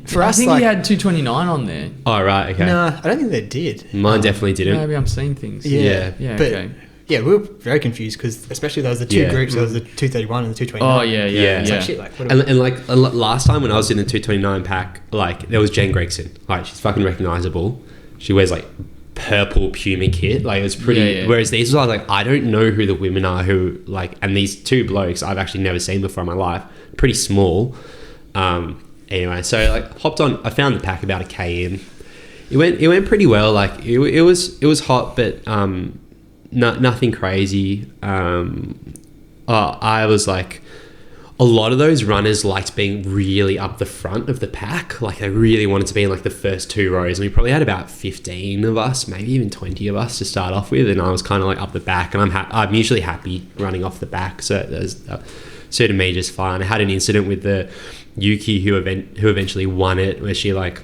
For us, I think he had 2:29 on there. Oh right, okay. No, I don't think they did. Mine definitely didn't. Maybe I'm seeing things. Yeah. But, okay. Yeah, we were very confused because especially there was the 2 groups. There was the 2:31 and the 2:29. Oh yeah. It's like, shit, like, what and like last time when I was in the 2:29 pack, like there was Jen Gregson. Like she's fucking recognizable. She wears like purple Puma kit. Like, it was pretty. Yeah. Whereas these was like, I don't know who the women are who like, and these two blokes I've actually never seen before in my life. Pretty small. Anyway, so like hopped on. I found the pack about a K in. It went pretty well. Like it was hot, but nothing crazy. I was like, a lot of those runners liked being really up the front of the pack. Like, they really wanted to be in like the first 2 rows. And we probably had about 15 of us, maybe even 20 of us to start off with. And I was kind of like up the back. And I'm usually happy running off the back. So that suited me just fine. I had an incident with the Yuki who eventually won it, where she like,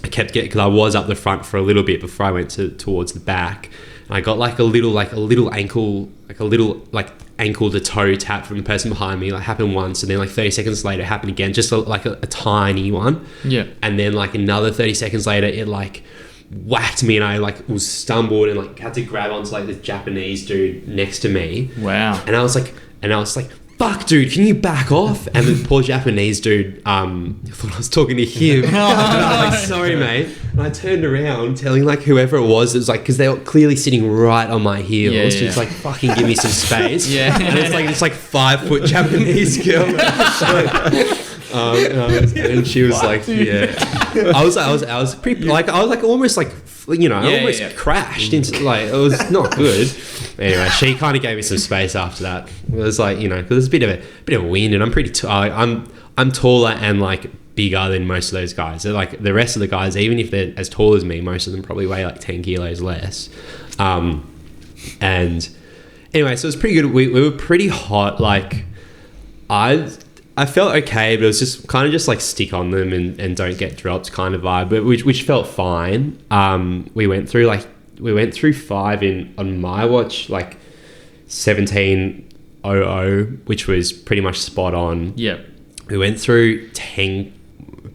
I kept getting, because I was up the front for a little bit before I went towards the back. And I got like a little ankle to toe tap from the person behind me. Like, happened once, and then like 30 seconds later it happened again, just a tiny one. Yeah. And then like another 30 seconds later it like whacked me, and I like was stumbled and like had to grab onto like this Japanese dude next to me. Wow. And I was like, fuck, dude, can you back off? And the poor Japanese dude, I thought I was talking to him. And I was like, sorry, mate. And I turned around telling like whoever it was like, because they were clearly sitting right on my heels. Yeah. Just like, fucking give me some space. Yeah. And it's like 5-foot Japanese girl. And she was like, yeah. I was pretty, like, I was like almost like, you know, I almost crashed into, like, it was not good. Anyway, she kind of gave me some space after that. It was like, you know, because there's a bit of wind, and I'm pretty I'm taller and like bigger than most of those guys. They're like, the rest of the guys, even if they're as tall as me, most of them probably weigh like 10 kilos less. And anyway, so it was pretty good. We were pretty hot. Like, I felt okay, but it was just kind of just like stick on them and don't get dropped kind of vibe, but which felt fine. We went through 5 on my watch, like 17:00, which was pretty much spot on. Yep. We went through 10,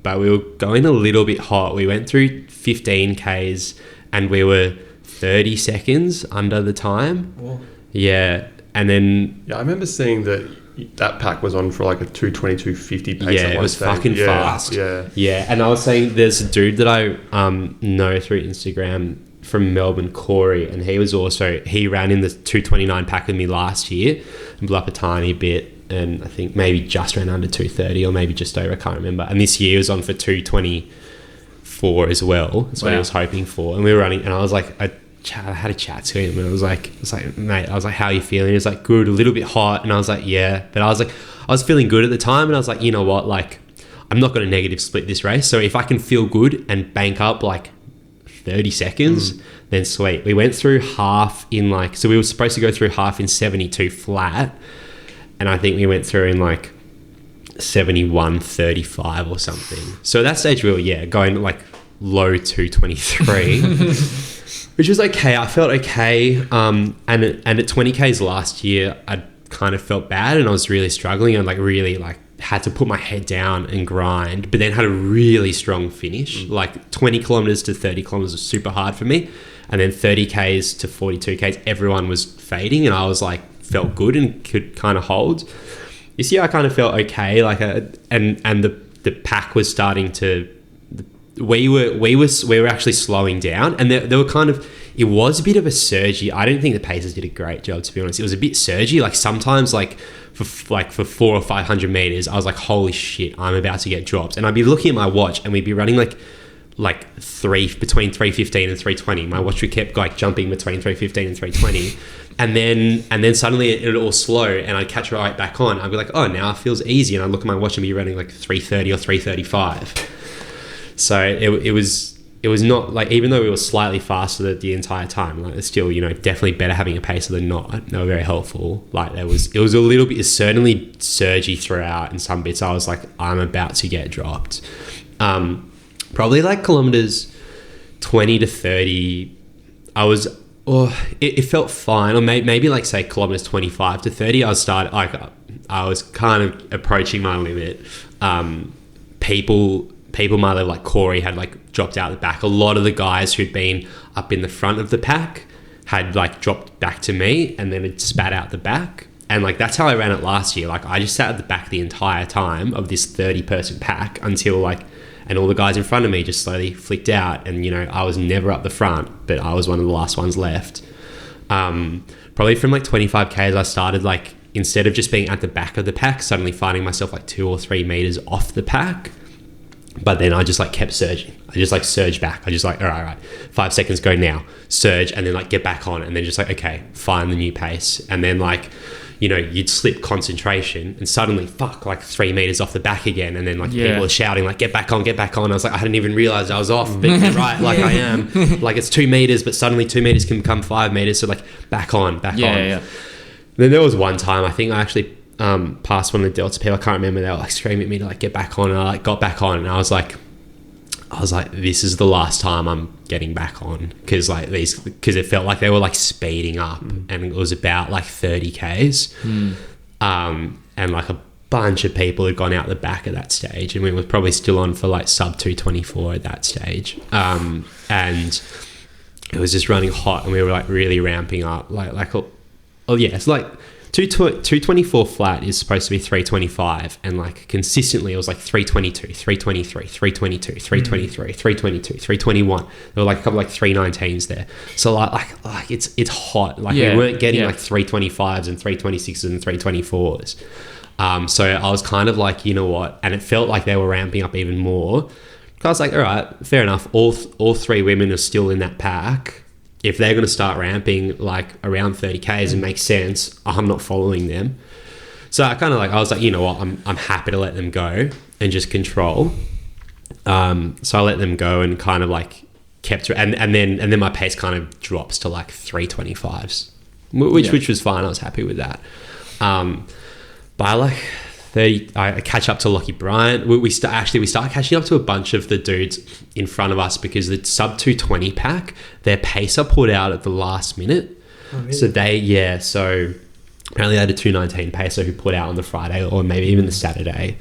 but we were going a little bit hot. We went through 15 Ks and we were 30 seconds under the time. Whoa. Yeah. And then... Yeah, I remember seeing that pack was on for like a 2:22.50 pace. Yeah, it was fucking fast. Yeah. And I was saying, there's a dude that I know through Instagram from Melbourne, Corey, and he ran in the 2:29 pack with me last year and blew up a tiny bit, and I think maybe just ran under 2:30 or maybe just over, I can't remember. And this year was on for 2:24 as well. That's what he was hoping for. And we were running, and I was like, I had a chat to him, and I was like, mate, I was like, how are you feeling? He was like, good, a little bit hot. And I was like, yeah. But I was feeling good at the time, and I was like, you know what, like, I'm not going to negative split this race. So if I can feel good and bank up like 30 seconds, then sweet. We went through half in like, so we were supposed to go through half in 72 flat, and I think we went through in like 71:35 or something. So at that stage we were, going like low 2:23. Which was okay. I felt okay. And at 20 Ks last year, I kind of felt bad, and I was really struggling, and like really like had to put my head down and grind, but then had a really strong finish. Like 20 kilometers to 30 kilometers was super hard for me. And then 30 Ks to 42 Ks, everyone was fading, and I was like, felt good and could kind of hold. This year I kind of felt okay. Like, and the pack was starting to, we were actually slowing down, and there were kind of, it was a bit of a surgy. I don't think the pacers did a great job, to be honest. It was a bit surgy. Like sometimes, like for 400 or 500 meters, I was like, holy shit, I'm about to get dropped. And I'd be looking at my watch, and we'd be running like between 3:15 and 3:20. My watch would kept like jumping between 3:15 and 3:20. And then suddenly it all slow, and I'd catch right back on. I'd be like, oh, now it feels easy. And I'd look at my watch and be running like 3:30 or 3:35. So it was not like, even though we were slightly faster the entire time, like it's still, you know, definitely better having a pacer than not. They were very helpful. Like it was a little bit, certainly surgy throughout in some bits. I was like, I'm about to get dropped. Probably like kilometers 20 to 30. It felt fine. Or maybe like say kilometers 25 to 30. I was kind of approaching my limit. People my level, like Corey, had like dropped out the back. A lot of the guys who'd been up in the front of the pack had like dropped back to me, and then it spat out the back. And like that's how I ran it last year. Like I just sat at the back the entire time of this 30-person pack until like and all the guys in front of me just slowly flicked out, and I was never up the front, but I was one of the last ones left. Probably from like 25Ks, I started like, instead of just being at the back of the pack, suddenly finding myself like 2 or 3 meters off the pack. But then I just like kept surging. I just like surged back. I just like, all right, 5 seconds, go now, surge, and then like get back on, and then just like, okay, find the new pace. And then like, you'd slip concentration, and suddenly, like 3 meters off the back again. And then like people are shouting like, get back on. I was like, I hadn't even realized I was off, but you're right, like I am. Like it's 2 meters, but suddenly 2 meters can become 5 meters. So like back on. Yeah. Then there was one time, I think I actually past one of the Delta people, I can't remember, they were like screaming at me to like get back on, and I like got back on, and I was like, this is the last time I'm getting back on, because it felt like they were like speeding up, and it was about like 30Ks, and like a bunch of people had gone out the back at that stage, and we were probably still on for like sub 224 at that stage, and it was just running hot, and we were like really ramping up, it's like 224 flat is supposed to be 325, and like consistently it was like 322, 323, 322, 323, 322, 321. There were like a couple like 319s there. So like it's hot. Like we weren't getting like 325s and 326s and 324s. So I was kind of like, you know what? And it felt like they were ramping up even more. I was like, all right, fair enough. All 3 women are still in that pack. If they're going to start ramping like around 30Ks, it makes sense. I'm not following them. So I was like, you know what? I'm happy to let them go and just control. So I let them go and kind of like kept, and then my pace kind of drops to like 325s, which was fine. I was happy with that. By like 30, I catch up to Lockie Bryant. We start catching up to a bunch of the dudes in front of us, because the sub 220 pack, their pacer pulled out at the last minute. Oh, really? So so apparently they had a 219 pacer who put out on the Friday, or maybe even the Saturday.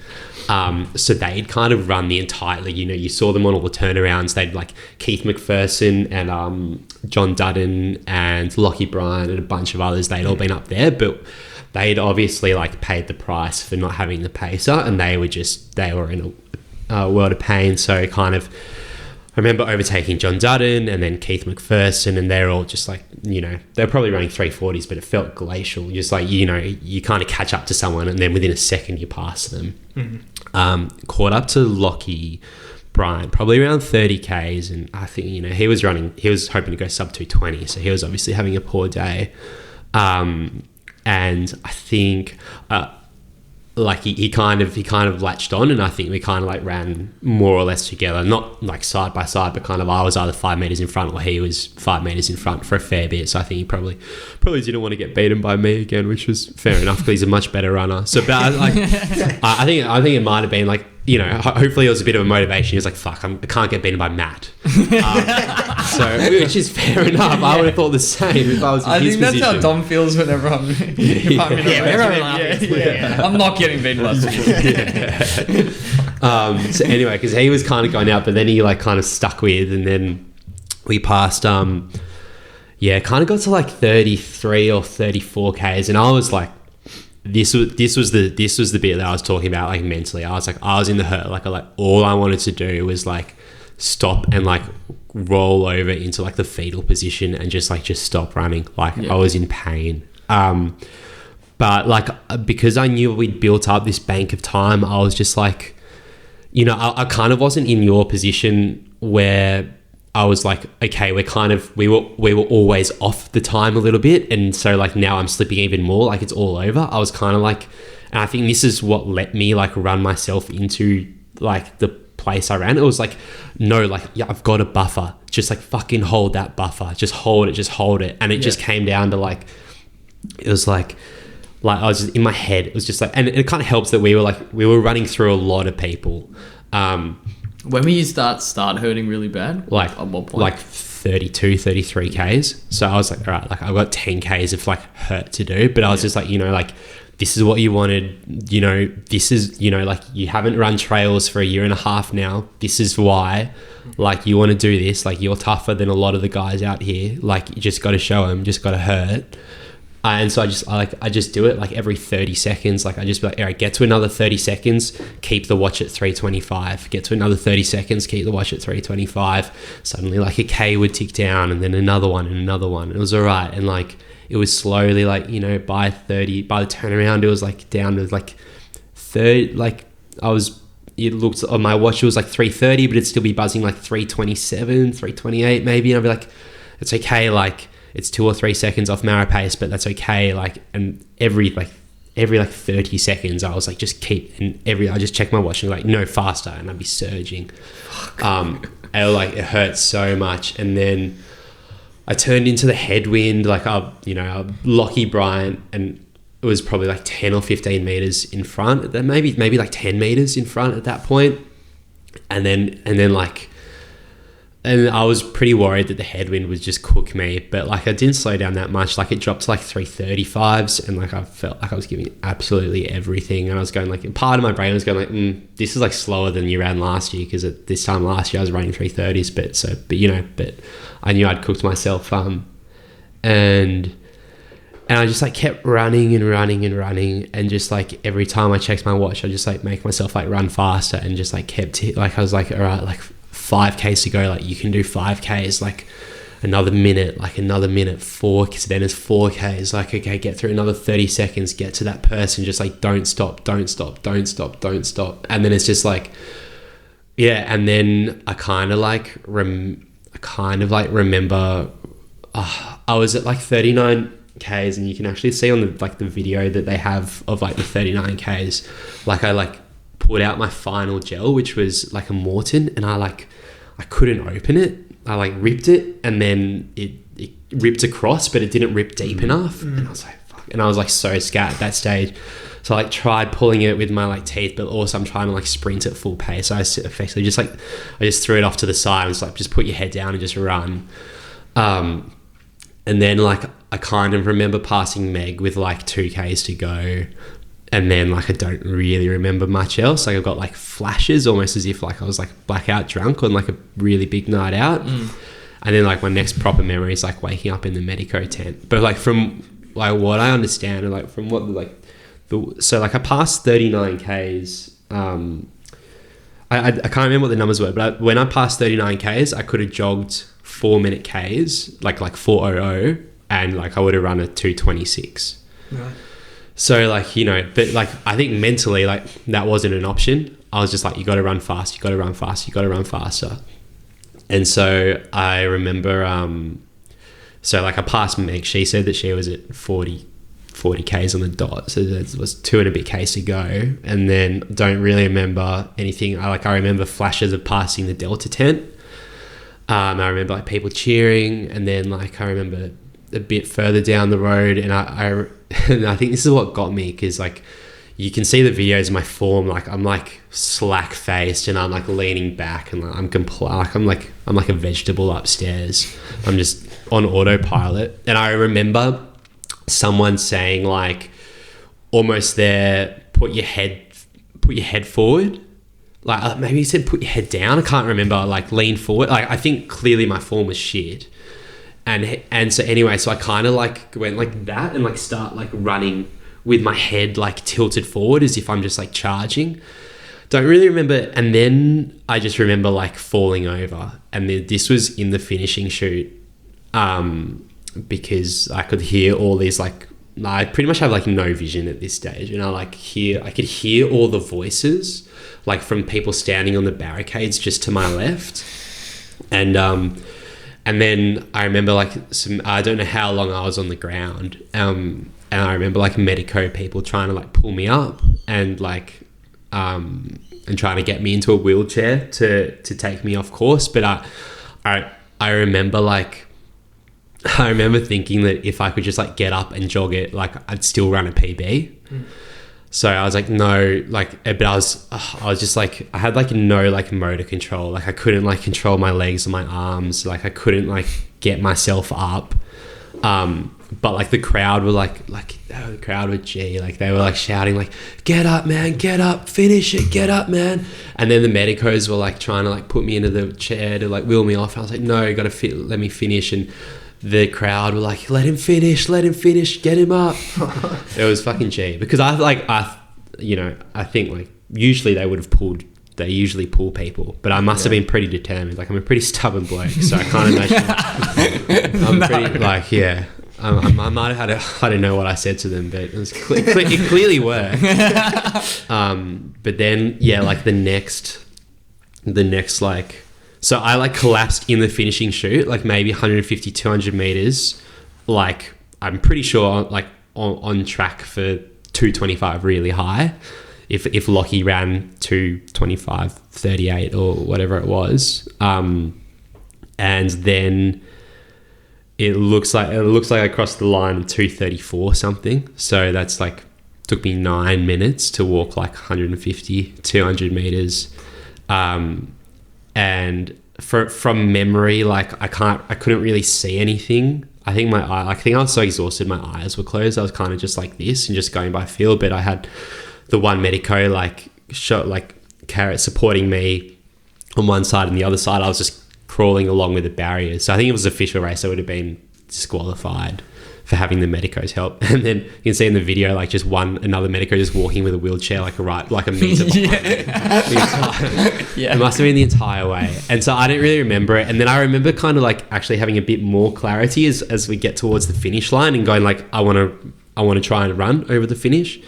So they'd kind of run the entire, you saw them on all the turnarounds. They'd like Keith McPherson and John Dudden and Lockie Bryant and a bunch of others. They'd all been up there, but they'd obviously like paid the price for not having the pacer, and they were in a world of pain. So kind of, I remember overtaking John Dudden and then Keith McPherson, and they're all just like, they're probably running 340s, but it felt glacial. Just like, you kind of catch up to someone, and then within a second you pass them. Mm-hmm. Caught up to Lockie Bryant, probably around 30Ks, and I think, he was hoping to go sub 220, so he was obviously having a poor day. And I think like he kind of latched on, and I think we kind of like ran more or less together, not like side by side, but kind of I was either 5 meters in front or he was 5 meters in front for a fair bit. So I think he probably didn't want to get beaten by me again, which was fair enough, because he's a much better runner. So but like I think it might have been like, hopefully it was a bit of a motivation. He was like, fuck, I can't get beaten by Matt. So, which is fair enough. Yeah. I would have thought the same if I was in his position. I think that's how Dom feels whenever I'm in I'm not getting beaten by So anyway, because he was kind of going out, but then he like kind of stuck with, and then we passed, kind of got to like 33 or 34Ks, and I was like, this was the bit that I was talking about, like mentally. I was in the hurt, like all I wanted to do was like stop and like roll over into like the fetal position and just stop running. I was in pain. But like, because I knew we'd built up this bank of time, I was just like, I kind of wasn't in your position where I was like, okay, we were always off the time a little bit, and so like now I'm slipping even more, like it's all over. I was kind of like, and I think this is what let me like run myself into like the place I ran. It was like, no, like, yeah, I've got a buffer, just like fucking hold that buffer, just hold it. And it just came down to like, it was like I was just in my head, it was just like, and it kind of helps that we were running through a lot of people. When will you start hurting really bad? Like at what point? Like 32, 33Ks. So I was like, all right, like I've got 10Ks of like hurt to do, but I was just like, like this is what you wanted, this is, like you haven't run trails for a year and a half now. This is why, like you want to do this, like you're tougher than a lot of the guys out here. Like you just got to show them, just got to hurt. And so I just do it like every 30 seconds. Like I just be like, all right, get to another 30 seconds, keep the watch at 3:25. Get to another 30 seconds, keep the watch at 3:25. Suddenly like a K would tick down, and then another one and another one. It was all right. And like it was slowly like, you know, by the turnaround, it was like down to like third. Like it looked on my watch, it was like 3:30, but it'd still be buzzing like 3:27, 3:28 maybe. And I'd be like, it's okay. Like it's 2 or 3 seconds off Mara pace, but that's okay. Like, and every 30 seconds, I was like, just keep, and I just check my watch and like, no, faster. And I'd be surging. And it hurt so much. And then I turned into the headwind, like Lockie Bryant, and it was probably like 10 or 15 meters in front, maybe like 10 meters in front at that point. And then like, and I was pretty worried that the headwind would just cook me, but like I didn't slow down that much. Like it dropped to like 3:35s, and like I felt like I was giving absolutely everything. And I was going like, part of my brain was going like, this is like slower than you ran last year, because at this time last year I was running 3:30s. But I knew I'd cooked myself. And I just like kept running, and just like every time I checked my watch, I just like make myself like run faster, and just like I was like, all right, like 5Ks to go, like you can do 5Ks, like another minute, 4, because then it's 4Ks, like okay, get through another 30 seconds, get to that person, just like don't stop. And then it's just like, yeah. And then I kind of like remember I was at like 39Ks, and you can actually see on the video that they have of like the 39Ks, like I like pulled out my final gel, which was like a Morton, and I couldn't open it. I like ripped it, and then it ripped across, but it didn't rip deep enough. And I was like, fuck. And I was like so scared at that stage. So I like tried pulling it with my like teeth, but also I'm trying to like sprint at full pace. So I effectively just threw it off to the side and was like, just put your head down and just run. And then like I kind of remember passing Meg with like 2Ks to go. And then like I don't really remember much else. Like I've got like flashes, almost as if like I was like blackout drunk on like a really big night out. And then like my next proper memory is like waking up in the Medico tent. But like from like what I understand, and like from what so like I passed 39Ks. I can't remember what the numbers were, but when I passed 39Ks, I could have jogged 4-minute Ks, like 4:00, and like I would have run a 2:26. Right. So like, you know, but like I think mentally like that wasn't an option. I was just like, you got to run fast, you got to run faster. And so I remember, so like I passed Meg. She said that she was at 40 Ks on the dot. So there was 2 and a bit Ks to go. And then don't really remember anything. I remember flashes of passing the Delta tent. I remember like people cheering, and then like I remember a bit further down the road, and I think this is what got me, because like you can see the videos of my form, like I'm like slack faced, and I'm like leaning back, and like I'm like a vegetable upstairs. I'm just on autopilot. And I remember someone saying like almost there, put your head forward. Like maybe he said put your head down. I can't remember. Like lean forward. Like I think clearly my form was shit. And so anyway, so I kind of like went like that, and like start like running with my head like tilted forward as if I'm just like charging. Don't really remember. And then I just remember like falling over, and then this was in the finishing chute, because I could hear all these like, I pretty much have like no vision at this stage, and I could hear all the voices like from people standing on the barricades just to my left. And then I remember like I don't know how long I was on the ground. And I remember like Medico people trying to like pull me up, and like, and trying to get me into a wheelchair to take me off course. But I remember like, I remember thinking that if I could just like get up and jog it, like I'd still run a PB. So I was like, no, like, but I was just like, I had like no like motor control. Like I couldn't like control my legs or my arms. Like I couldn't like get myself up. But like the crowd were like the crowd were like they were like shouting like, get up man, get up, finish it, get up man. And then the medicos were like trying to like put me into the chair to like wheel me off. I was like, no, you got to let me finish. And the crowd were like, let him finish, get him up. It was fucking G, because I think like usually they usually pull people, but I must have been pretty determined. Like, I'm a pretty stubborn bloke, so I can't imagine. I'm pretty like, yeah. I might have had I don't know what I said to them, but it clearly worked. But then, yeah, like the next like, so I like collapsed in the finishing chute, like maybe 150, 200 meters. Like, I'm pretty sure like on track for 225 really high. If Lockie ran 225.38 or whatever it was. And then it looks like I crossed the line at 234 something. So that's like, took me 9 minutes to walk like 150, 200 meters. And from memory, like I couldn't really see anything. I think I was so exhausted, my eyes were closed. I was kind of just like this and just going by feel. But I had the one medico supporting me on one side, and the other side I was just crawling along with the barriers. So I think it was an official race. I would have been disqualified for having the medicos help. And then you can see in the video, like just another medico just walking with a wheelchair like a meter behind me. It must have been the entire way. And so I didn't really remember it. And then I remember kind of like actually having a bit more clarity as we get towards the finish line and going like, I want to try and run over the finish.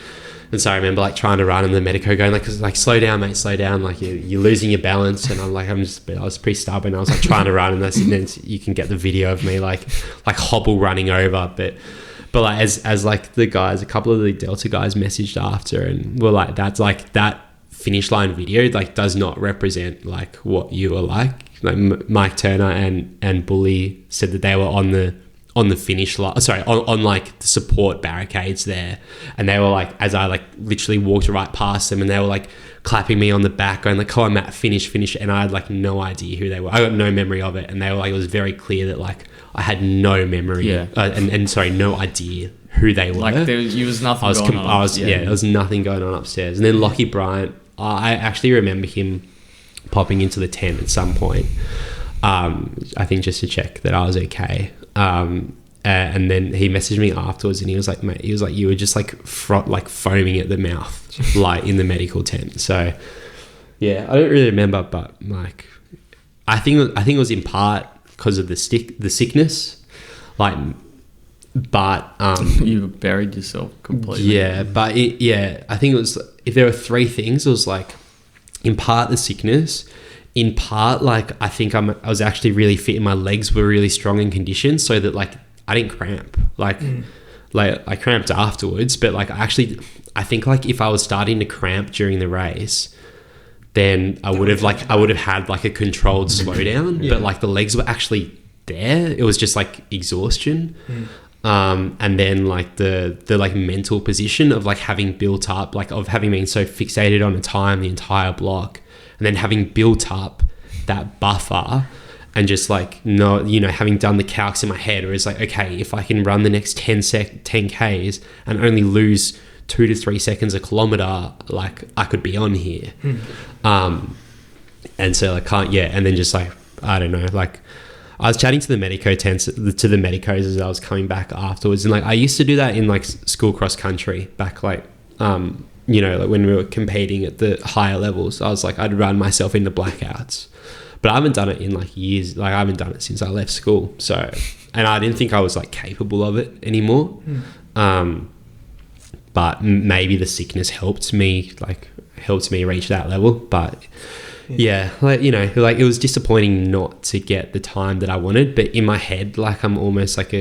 And so I remember like trying to run, and the medico going like slow down, mate, slow down, like you're losing your balance. And I'm like, I was pretty stubborn. I was like trying to run, and then you can get the video of me like hobble running over. But like as like the guys, a couple of the Delta guys messaged after and were like, that's like that finish line video like does not represent like what you were like. Like Mike Turner and Bully said that they were on the finish line, on like the support barricades there, and they were like, as I like literally walked right past them, and they were like clapping me on the back going like, come on Matt, finish, and I had like no idea who they were. I got no memory of it, and they were like, it was very clear that like I had no memory no idea who they were. Like there was nothing going on. There was nothing going on upstairs. And then Lockie Bryant, I actually remember him popping into the tent at some point, I think just to check that I was okay. And then he messaged me afterwards, and he was like, mate, you were just like foaming at the mouth, like in the medical tent. So yeah, I don't really remember, but like, I think it was in part because of the sickness, like, but you buried yourself completely. Yeah, but I think it was, if there were three things, it was like in part the sickness, in part like I think I was actually really fit and my legs were really strong and conditioned, so that like I didn't cramp. Like I cramped afterwards, but like I think like if I was starting to cramp during the race, then I would have had like a controlled slowdown. But like the legs were actually there. It was just like exhaustion. And then like the like mental position of like having built up, like of having been so fixated on a time the entire block, and then having built up that buffer and just like, having done the calcs in my head, where it's like, okay, if I can run the next 10 Ks and only lose 2 to 3 seconds a kilometer, like I could be on here. And so like, and then just like, I don't know, like I was chatting to the medicos as I was coming back afterwards. And like, I used to do that in like school cross country back like, like when we were competing at the higher levels. I was like, I'd run myself into blackouts, but I haven't done it in like years. Like I haven't done it since I left school. So, and I didn't think I was like capable of it anymore. But maybe the sickness helped me reach that level. But like it was disappointing not to get the time that I wanted. But in my head, like I'm almost like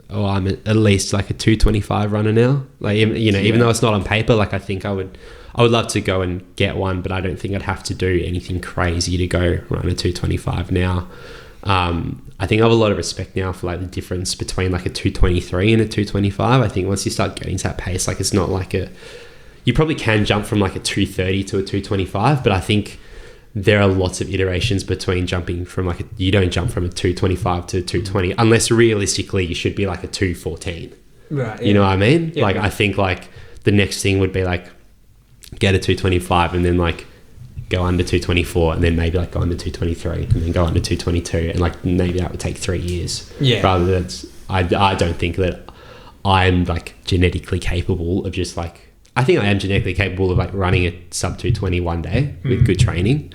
I'm at least like a 225 runner now. Like even though it's not on paper, like I think I would love to go and get one, but I don't think I'd have to do anything crazy to go run a 225 now. I think I have a lot of respect now for like the difference between like a 223 and a 225. I think once you start getting to that pace, like it's not like you probably can jump from like a 230 to a 225, but I think there are lots of iterations between jumping from you don't jump from a 225 to a 220 unless realistically you should be like a 214. Right. You know what I mean? I think like the next thing would be like get a 225 and then like go under 224 and then maybe like go under 223 and then go under 222, and like maybe that would take 3 years. Yeah. Rather than I don't think that I'm like genetically capable of just like, I think I am genetically capable of like running a sub 220 one day with good training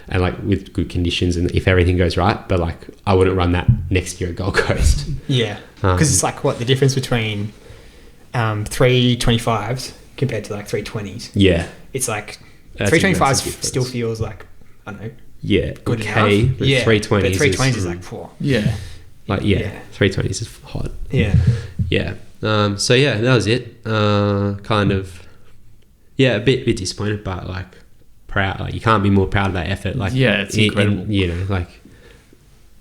and like with good conditions and if everything goes right, but like I wouldn't run that next year at Gold Coast. Yeah. Because it's like what the difference between 325s compared to like 320s. Yeah. It's like That's 325s still feels like, I don't know, yeah, good okay, enough. but Yeah. 320s But 320s is like, poor. Yeah. like, yeah, 320s is hot. Yeah. Yeah. So yeah, that was it. Kind of, yeah, a bit disappointed, but like proud. Like you can't be more proud of that effort. Like Yeah, it's incredible. you know, like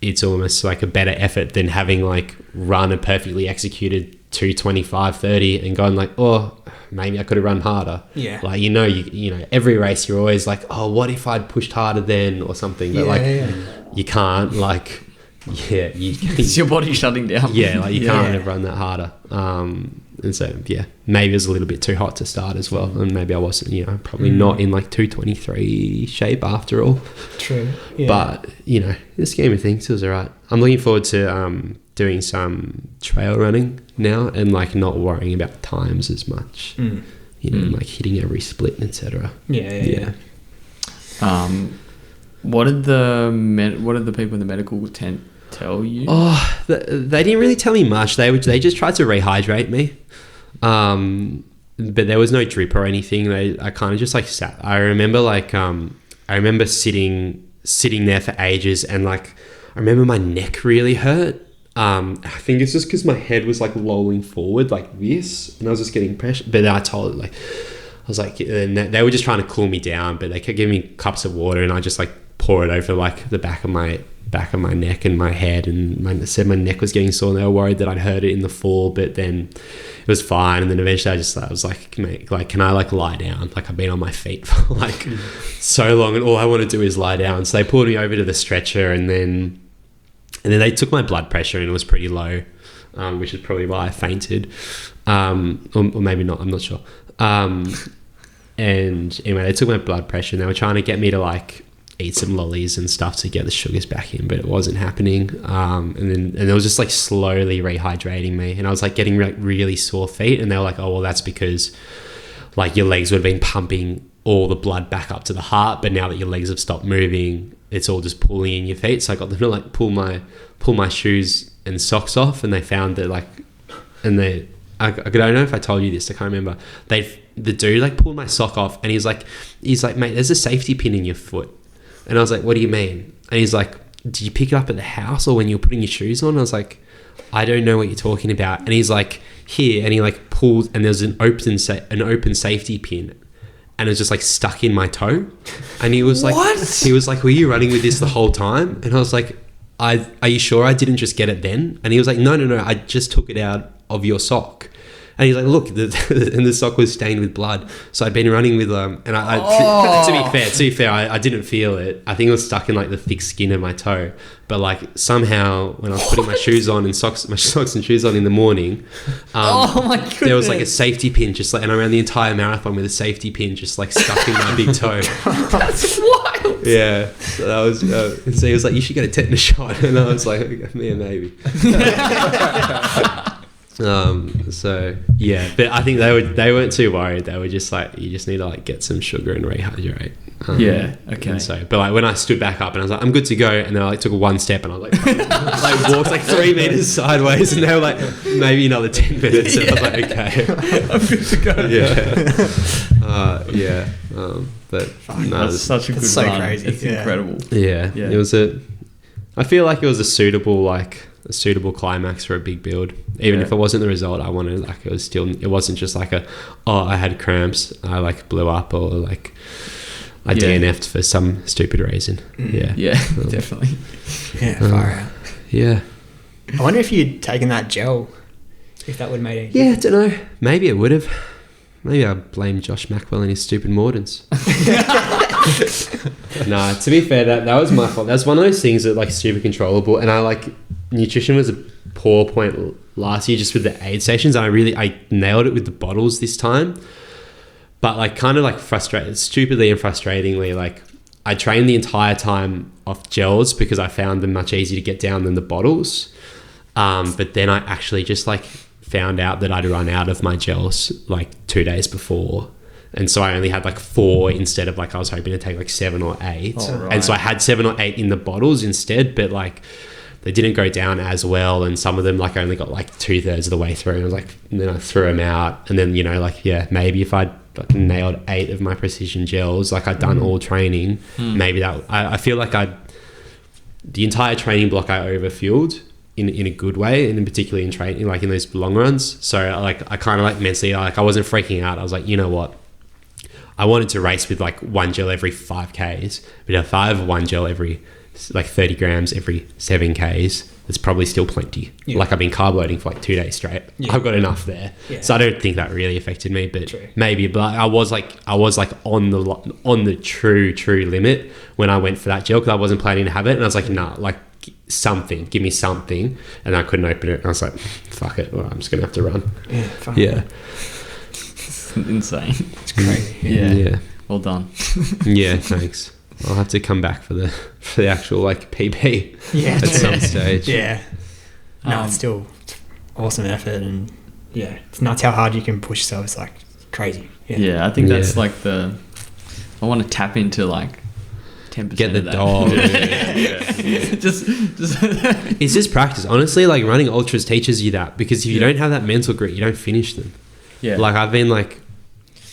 it's almost like a better effort than having like run a perfectly executed 225-30 and going like, oh, maybe I could have run harder. Yeah. Like you know, every race you're always like, oh, what if I'd pushed harder then or something? But you can't like. Yeah, It's your body shutting down. yeah, like you can't Yeah. have run that harder. And so yeah, maybe it was a little bit too hot to start as well, and maybe I wasn't, you know, probably not in like 223 shape after all. True. Yeah. But you know, the scheme of things, it was alright. I'm looking forward to doing some trail running now and like not worrying about times as much. You know, like hitting every split, etc. Yeah. What did the people in the medical tent tell you? Oh, they didn't really tell me much. They just tried to rehydrate me, but there was no drip or anything. I kind of just like sat. I remember sitting there for ages, and like I remember my neck really hurt. I think it's just because my head was like lolling forward like this, and I was just getting pressure. But then I told I was like, and they were just trying to cool me down, but they kept giving me cups of water, and I just like pour it over like the back of my neck and my head, and they said my neck was getting sore, and they were worried that I'd hurt it in the fall, but then it was fine. And then eventually I was like, mate, like, can I like lie down? Like I've been on my feet for like so long, and all I want to do is lie down. So they pulled me over to the stretcher, and then they took my blood pressure, and it was pretty low, which is probably why I fainted, or maybe not, I'm not sure. And anyway, they took my blood pressure, and they were trying to get me to like eat some lollies and stuff to get the sugars back in, but it wasn't happening. And it was just like slowly rehydrating me, and I was like getting really sore feet, and they were like, oh well, that's because like your legs would have been pumping all the blood back up to the heart, but now that your legs have stopped moving, it's all just pulling in your feet. So I got them to like pull my shoes and socks off, and they found that like, and I don't know if I told you this, I can't remember. The dude like pulled my sock off, and he's like, mate, there's a safety pin in your foot. And I was like, what do you mean? And he's like, did you pick it up at the house or when you were putting your shoes on? I was like, I don't know what you're talking about. And he's like, here, and he like pulled, and there's an open safety pin, and it was just like stuck in my toe. And he was like, What? He was like, were you running with this the whole time? And I was like, are you sure I didn't just get it then? And he was like, no, I just took it out of your sock. And he's like, look, and the sock was stained with blood. So I'd been running with and to be fair, I didn't feel it. I think it was stuck in like the thick skin of my toe. But like somehow when I was putting my shoes on and my socks and shoes on in the morning, Oh my goodness. there was like a safety pin just like, and I ran the entire marathon with a safety pin just like stuck in my big toe. That's wild. Yeah, so that was. So he was like, you should get a tetanus shot, and I was like, yeah, maybe. So yeah, but I think they weren't too worried. They were just like, you just need to like get some sugar and rehydrate. Yeah, okay. And so, but like when I stood back up and I was like, I'm good to go, and then I like took one step and I was like, like walked like 3 meters sideways, and they were like, maybe another 10 minutes, and I was like, okay, I'm good to go. Yeah, but no, That's such a good so run. crazy. It's Yeah. incredible. yeah, Yeah. it was I feel like it was a suitable climax for a big build, even Yeah. if it wasn't the result I wanted. Like it wasn't just like I had cramps, I like blew up, or like I DNF'd for some stupid reason. Yeah, Definitely. Yeah, far out. yeah, I wonder if you'd taken that gel, if that would have made any yeah. I don't know. Maybe it would have. Maybe I blame Josh Maxwell and his stupid Mordens. Nah, to be fair, that was my fault. That's one of those things that like super controllable, and I like nutrition was a poor point last year just with the aid stations. I nailed it with the bottles this time, but like kind of like stupidly and frustratingly, like I trained the entire time off gels because I found them much easier to get down than the bottles. But then I actually just like found out that I'd run out of my gels like 2 days before. And so I only had like 4 instead of like I was hoping to take like 7 or 8. Oh, right. And so I had 7 or 8 in the bottles instead, but like they didn't go down as well. And some of them like I only got like 2/3 of the way through. And I was like, and then I threw them out. And then, you know, like, yeah, maybe if I'd like nailed 8 of my precision gels, like I'd done all training, maybe that, I feel like the entire training block I overfueled in a good way, and in particularly in training, like in those long runs. So like I kind of like mentally, like I wasn't freaking out. I was like, you know what? I wanted to race with like 1 gel every 5Ks, but if I have 1 gel every like 30 grams every 7Ks, it's probably still plenty. Yeah. Like I've been carb loading for like 2 days straight. Yeah. I've got enough there. Yeah. So I don't think that really affected me, but True. maybe. But I was like on the true limit when I went for that gel, because I wasn't planning to have it, and I was like, nah, like something, give me something, and I couldn't open it. And I was like, fuck it, well, I'm just gonna have to run. Yeah, fine. Yeah. Insane. It's crazy. Yeah. Well done. Yeah, thanks. I'll have to come back for the actual like PB Yeah. at some stage. Yeah. No, it's still awesome effort, and yeah, it's nuts how hard you can push yourself. It's like crazy. Yeah. Yeah, I think that's Yeah. like I want to tap into like 10% Get the of that. dog. Yeah. just It's just practice. Honestly, like running ultras teaches you that, because if you don't have that mental grit, you don't finish them. yeah. Like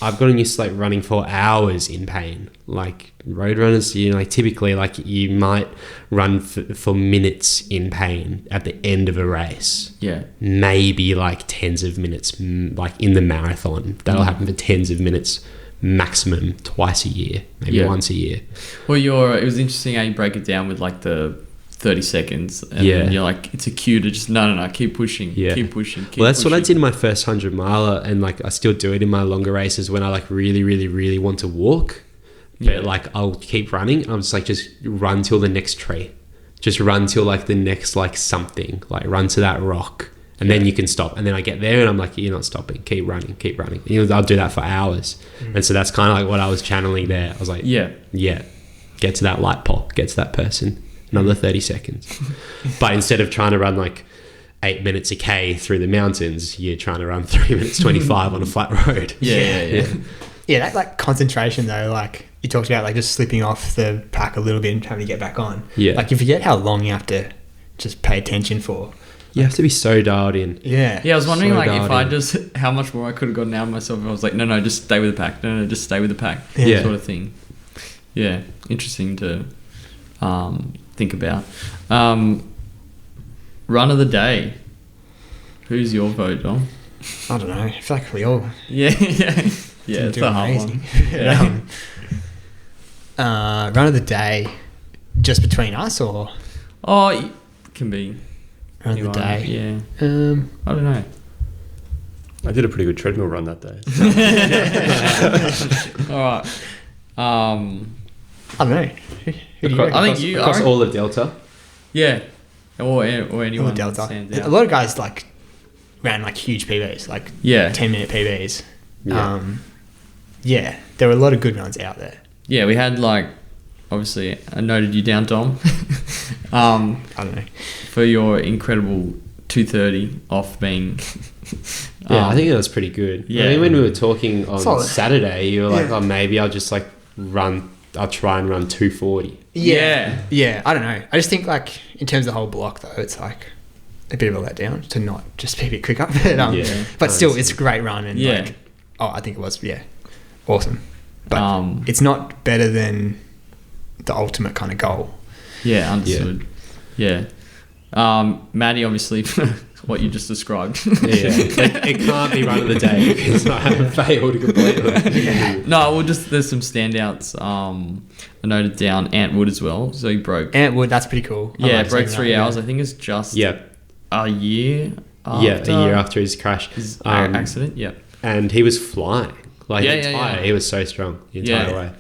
I've gotten used to like running for hours in pain. Like road runners, you know, like typically like you might run for minutes in pain at the end of a race. yeah. Maybe like tens of minutes, like in the marathon. That'll happen for tens of minutes maximum twice a year, maybe Yeah. once a year. Well, it was interesting how you break it down with like the 30 seconds, and Yeah. you're like, it's a cue to just no, keep pushing, Yeah. keep pushing. Keep Well, that's what I pushing. did in my first 100 miler, and like I still do it in my longer races when I like really, really, really want to walk. But Yeah. like I'll keep running. I'm just like, just run till the next tree, just run till like the next like something, like run to that rock, and then you can stop. And then I get there and I'm like, you're not stopping, keep running. You know, I'll do that for hours. And so that's kind of like what I was channeling there. I was like, Yeah. get to that light pole, get to that person, another 30 seconds. But instead of trying to run like 8 minutes a K through the mountains, you're trying to run 3 minutes 25 on a flat road. Yeah. Yeah, that like concentration though, like you talked about, like just slipping off the pack a little bit and having to get back on. Yeah. Like you forget how long you have to just pay attention for. You have to be so dialed in. Yeah. Yeah, I was wondering So like if I guarded. how much more I could have gotten out of myself. I was like, no, just stay with the pack. No, just stay with the pack. Yeah. Sort of thing. Yeah, interesting to think about. Run of the day. Who's your vote, Dom? I don't know. I feel like we all Yeah, yeah, it's do a hard amazing. one. Yeah. Run of the day, just between us or Oh, it can be. run of anyone. the day? Yeah, Yeah. I don't know. I did a pretty good treadmill run that day. All right. I don't know. Who do you Across, reckon? I think you across are. all of Delta. Yeah, or anyone Or Delta. stands out. A lot of guys like ran like huge PBs, like Yeah, 10-minute PBs. Yeah. Yeah, there were a lot of good runs out there. yeah. We had like, obviously, I noted you down, Dom, I don't know. for your incredible 2:30 off being. Yeah, I think that was pretty good. Yeah. I mean, when we were talking on Solid. Saturday, you were like, Yeah. oh, maybe I'll just like I'll try and run 240. Yeah. Yeah, I don't know. I just think like in terms of the whole block though, it's like a bit of a letdown to not just be a bit quicker. But, Yeah. but still, it's a great run and Yeah. like, I think it was awesome. But Um, it's not better than the ultimate kind of goal. Yeah, understood. Yeah. Maddie, obviously, what you just described. Yeah, it can't be run of the day because I have failed completely. No, well, just there's some standouts. I noted down Antwood as well. So he broke. Antwood, that's pretty cool. I Yeah, like broke seeing 3 that, hours. I think it's just Yeah, a year after yeah, a year after his crash. his accident. Yeah. And he was flying. Like Yeah, the yeah, entire, yeah. he was so strong the entire Yeah. way.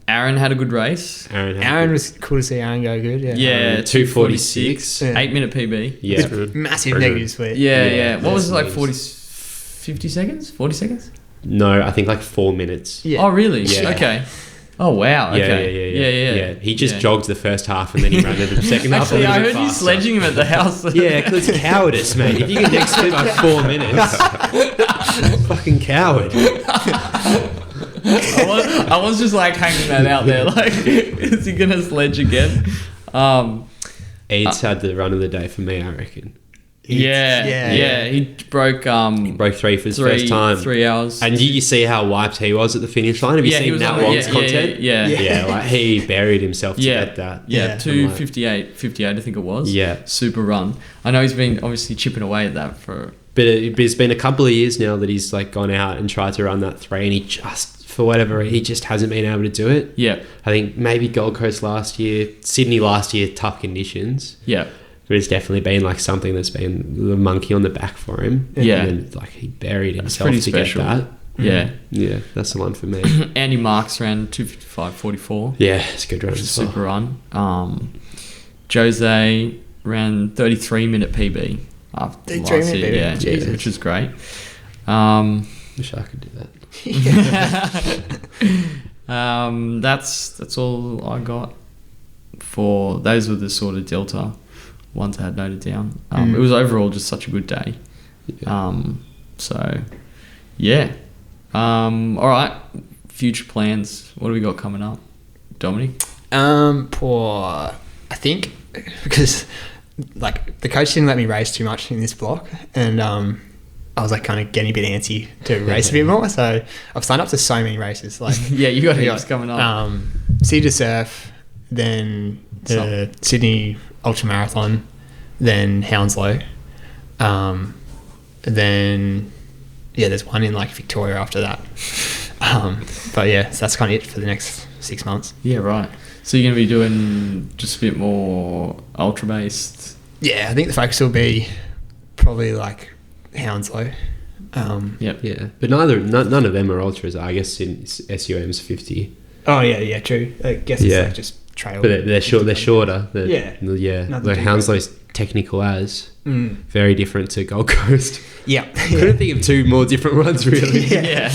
Aaron had a good race. Aaron was cool to see Aaron go good. Yeah. Yeah, 2:46. Yeah. 8-minute PB. Yeah, Good. Massive Very negative good. split. Yeah, Yeah, yeah. What was it, like that's 40, 50 seconds? 40 seconds? no, I think like 4 minutes. Yeah. Oh, really? Yeah. Okay. Oh wow! Yeah, Okay. Yeah. He just jogged the first half and then he ran into the second half. Actually, a I little heard bit you faster. sledging him at the house. Yeah, because it's cowardice, mate. If you can next split by 4 minutes, fucking coward. I was just like hanging that out there. Like, is he gonna sledge again? Eads had the run of the day for me, I reckon. Yeah. He broke Broke 3 for his first time. 3 hours. And you see how wiped he was at the finish line? Have you Yeah, he seen was Nat on it. Wong's Yeah, content? yeah. Like he buried himself to get that. Yeah, I'm 2:58 I think it was. Yeah. Super run. I know he's been obviously chipping away at that for... But it's been a couple of years now that he's like gone out and tried to run that 3 and he just, for whatever, he just hasn't been able to do it. Yeah. I think maybe Gold Coast last year, Sydney last year, tough conditions. Yeah. But it's definitely been like something that's been the monkey on the back for him. Yeah. And then, like he buried himself pretty to special. get that. Yeah. Yeah, that's the one for me. Andy Marks ran 2:55.44. Yeah, it's a good run. Which is a super run. Jose ran 33-minute PB after 33 last minute year. PB, Yeah, Jesus. which is great. Wish I could do that. That's all I got for those were the sort of Delta ones I had noted down. It was overall just such a good day. Yeah. So yeah. All right. Future plans. What do we got coming up, Dominic? I think because like the coach didn't let me race too much in this block, and I was like kind of getting a bit antsy to race a bit more. So I've signed up to so many races. Like Yeah, you got heaps coming up. Cedar Surf, then the Sydney Ultra Marathon, then Hounslow, then there's one in like Victoria after that. But yeah, so that's kind of it for the next 6 months. Yeah, right. So you're going to be doing just a bit more ultra based. Yeah, I think the focus will be probably like Hounslow. Yep. Yeah, but none of them are ultras. I guess in SUM's 50. Oh yeah, true. I guess it's like just trail. But they're shorter. Yeah. Like too Hounslow's technical as very different to Gold Coast. Yeah. Couldn't think of two more different ones really. Yeah.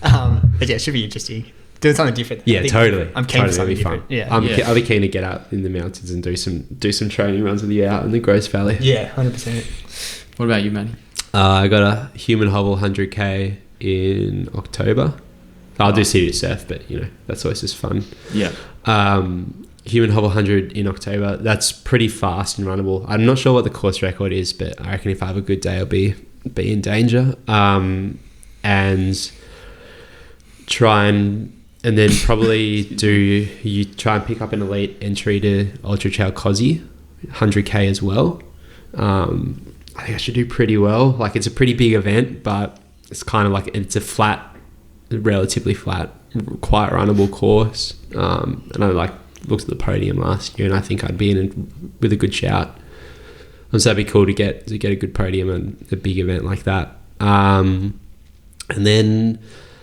But yeah, it should be interesting. Doing something different. Yeah, totally. I'm keen for something That'd be different. Yeah. I'll be keen to get out in the mountains and do some training runs with you out in the Gross Valley. Yeah, 100%. What about you, Manny? I got a human hobble 100k in October. I'll do City Surf, but that's always just fun. Yeah. Human hobble 100 in October. That's pretty fast and runnable. I'm not sure what the course record is, but I reckon if I have a good day, I'll be in danger. And then probably try and pick up an elite entry to Ultra Trail Cozzy 100k as well. I think I should do pretty well. Like it's a pretty big event, but it's kind of like it's a relatively flat, quite runnable course. And I looked at the podium last year, and I think I'd be in with a good shout. So that'd be cool to get a good podium and a big event like that. And then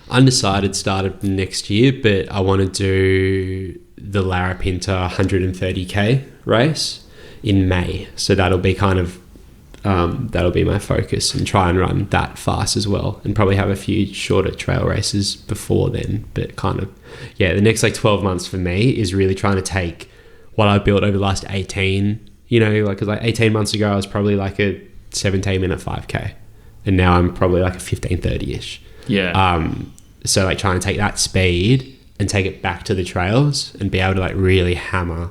undecided started next year, but I want to do the Larapinta 130k race in May. So that'll be that'll be my focus, and try and run that fast as well, and probably have a few shorter trail races before then. But the next 12 months for me is really trying to take what I built over the last 18, because 18 months ago I was probably like a 17-minute 5k, and now I'm probably like a 15:30ish. Yeah. So trying to take that speed and take it back to the trails and be able to really hammer,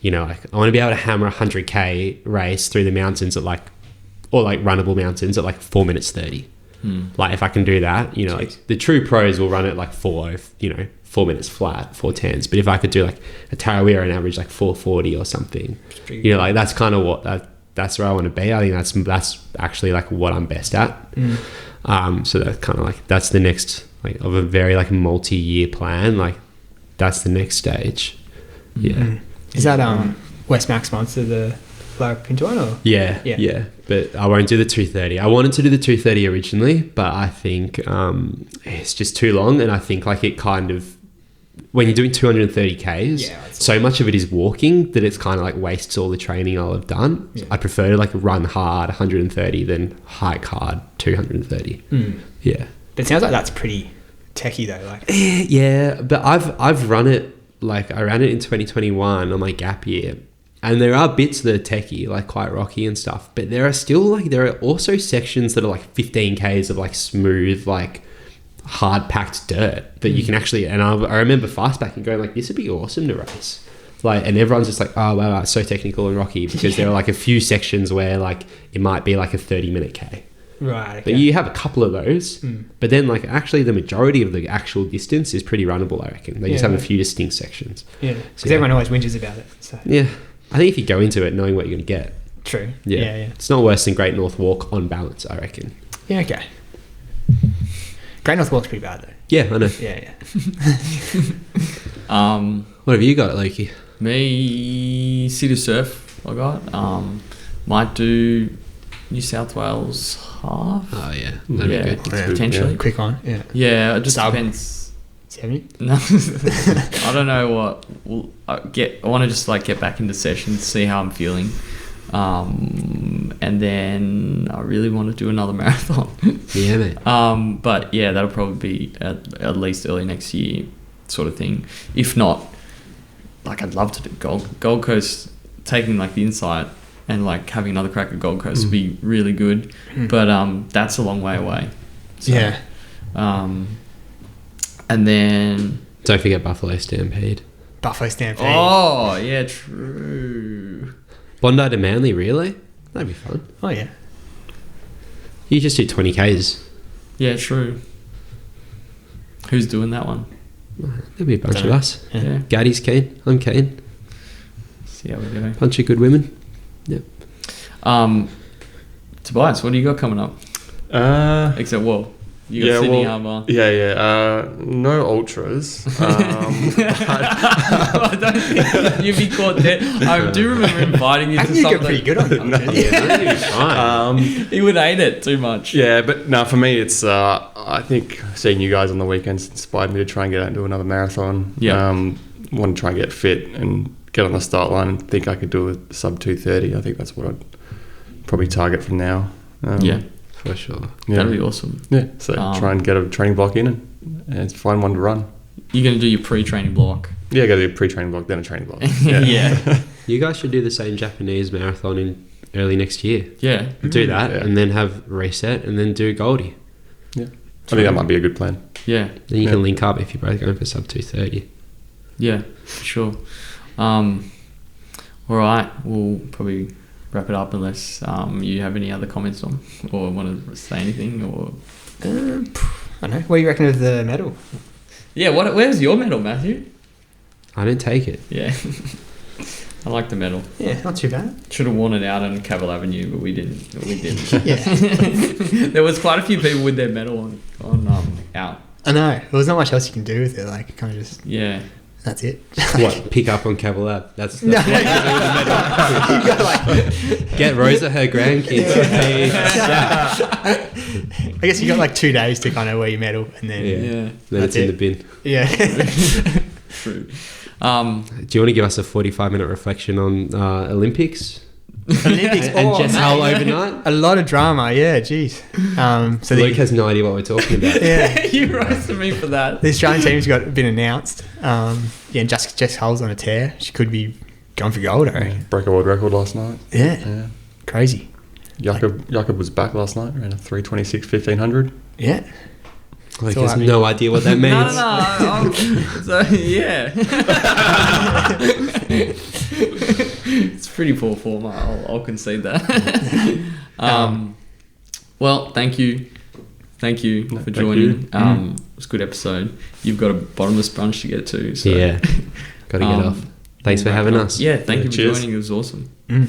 I want to be able to hammer a 100k race through the mountains at runnable mountains at 4 minutes 30. If I can do that, the true pros will run it 4 minutes flat, 4:10s. But if I could do a Tarawera and average 4:40 or something, that's kind of that's where I want to be. I think that's actually what I'm best at. So that's kind of that's the next of a very multi-year plan. That's the next stage. Yeah. Is that West Max sponsor the Larapinta one? Or? Yeah. But I won't do the 230. I wanted to do the 230 originally, but I think it's just too long, and I think it kind of, when you're doing 230Ks, so much of it is walking that it's kind of wastes all the training I'll have done. Yeah. I prefer to run hard 130 than hike hard 230. Yeah. But it sounds like that's pretty techie though. Like, Yeah, but I've run it, like I ran it in 2021 on my gap year, and there are bits that are techie, like quite rocky and stuff, but there are also sections that are like 15 k's of like smooth, like hard packed dirt that you can actually, and I remember fastbacking going like, this would be awesome to race. Like, and everyone's just like, oh wow, it's so technical and rocky, because there are like a few sections where like it might be like a 30-minute K. right. Okay. But you have a couple of those, but then like actually the majority of the actual distance is pretty runnable, I reckon. They just have a few distinct sections. Yeah. Because So, yeah. everyone always whinges about it. So Yeah. I think if you go into it knowing what you're going to get, true. yeah. Yeah. It's not worse than Great North Walk on balance, I reckon. Yeah. Okay. Great North Walk's pretty bad though. Yeah, I know. Yeah. What have you got, Loki? Me, City Surf, I got. Might do New South Wales half. Oh, yeah. That'd Yeah. be good. That's good, Potentially. Quick one. Yeah. Yeah, it just Sub. depends. 70. No, I don't know what. I want to just like get back into sessions, see how I'm feeling, and then I really want to do another marathon. Yeah, mate. But yeah, that'll probably be at least early next year, sort of thing. If not, like I'd love to do Gold Coast, taking like the insight and like having another crack at Gold Coast would be really good. But that's a long way away. So, Yeah. and then Don't forget Buffalo Stampede. Buffalo Stampede. oh yeah, true. Bondi to Manly, really? That'd be fun. Oh yeah. You just do 20 k's. Yeah, true. Who's doing that one? There'll be a bunch of Don't- us. Yeah. Gaddy's keen. I'm keen. See how we're doing. Bunch of good women. Yep. Tobias, what do you got coming up? Except, well, you got Sydney Harbour. No ultras. I don't think you'd be caught there. I do remember inviting you I to think you get something. pretty good on that. Yeah, that'd be fine. He would hate it too much. Yeah, but no, for me, it's I think seeing you guys on the weekends inspired me to try and get out and do another marathon. Yeah. Want to try and get fit and get on the start line and think I could do a sub 2:30. I think that's what I'd probably target from now. Yeah, For sure. Yeah. that'd be awesome. Yeah, so try and get a training block in and find one to run. You're going to do your pre-training block. Yeah, go to a pre-training block, then a training block. Yeah. You guys should do the same Japanese marathon in early next year. Yeah. Do that Yeah. and then have reset and then do Goldie. Yeah, I think that might be a good plan. Yeah. Then you can link up if you're both going for sub 2:30. Yeah, for sure. All right, we'll probably wrap it up unless you have any other comments on or want to say anything or... I don't know. What do you reckon of the medal? Yeah, where's your medal, Matthew? I didn't take it. Yeah. I like the medal. Yeah, not too bad. Should have worn it out on Cavill Avenue, but we didn't. Yeah. There was quite a few people with their medal on out. I know. There was not much else you can do with it. Like, kind of just, Yeah. that's it. What? Pick up on Cavill Ave. That's No. what you do with the medal. You got like, Get Rosa her grandkids. Hey, I guess you got like 2 days to kind of wear your medal and then, Yeah. Yeah. Then That's it's in it. the bin. yeah. True. Do you want to give us a 45-minute reflection on Olympics? Olympics. And Jess mate. Hull overnight? A lot of drama, yeah, geez. So Luke has no idea what we're talking about. yeah, You roasted me for that. the Australian team's been announced. And Jess Hull's on a tear. She could be going for gold, I reckon. Broke a world record last night. Yeah, Yeah. crazy. Jakob was back last night, around a 3:26 1500. Yeah. Luke all has happening. no idea what that means. So yeah. It's pretty poor form. I'll concede that. Well, thank you for thank joining. you. It was a good episode. You've got a bottomless brunch to get to. So Yeah. Got to get off. Thanks for we'll wrap having it up. us. Yeah, thank you for cheers. joining. It was awesome. Mm.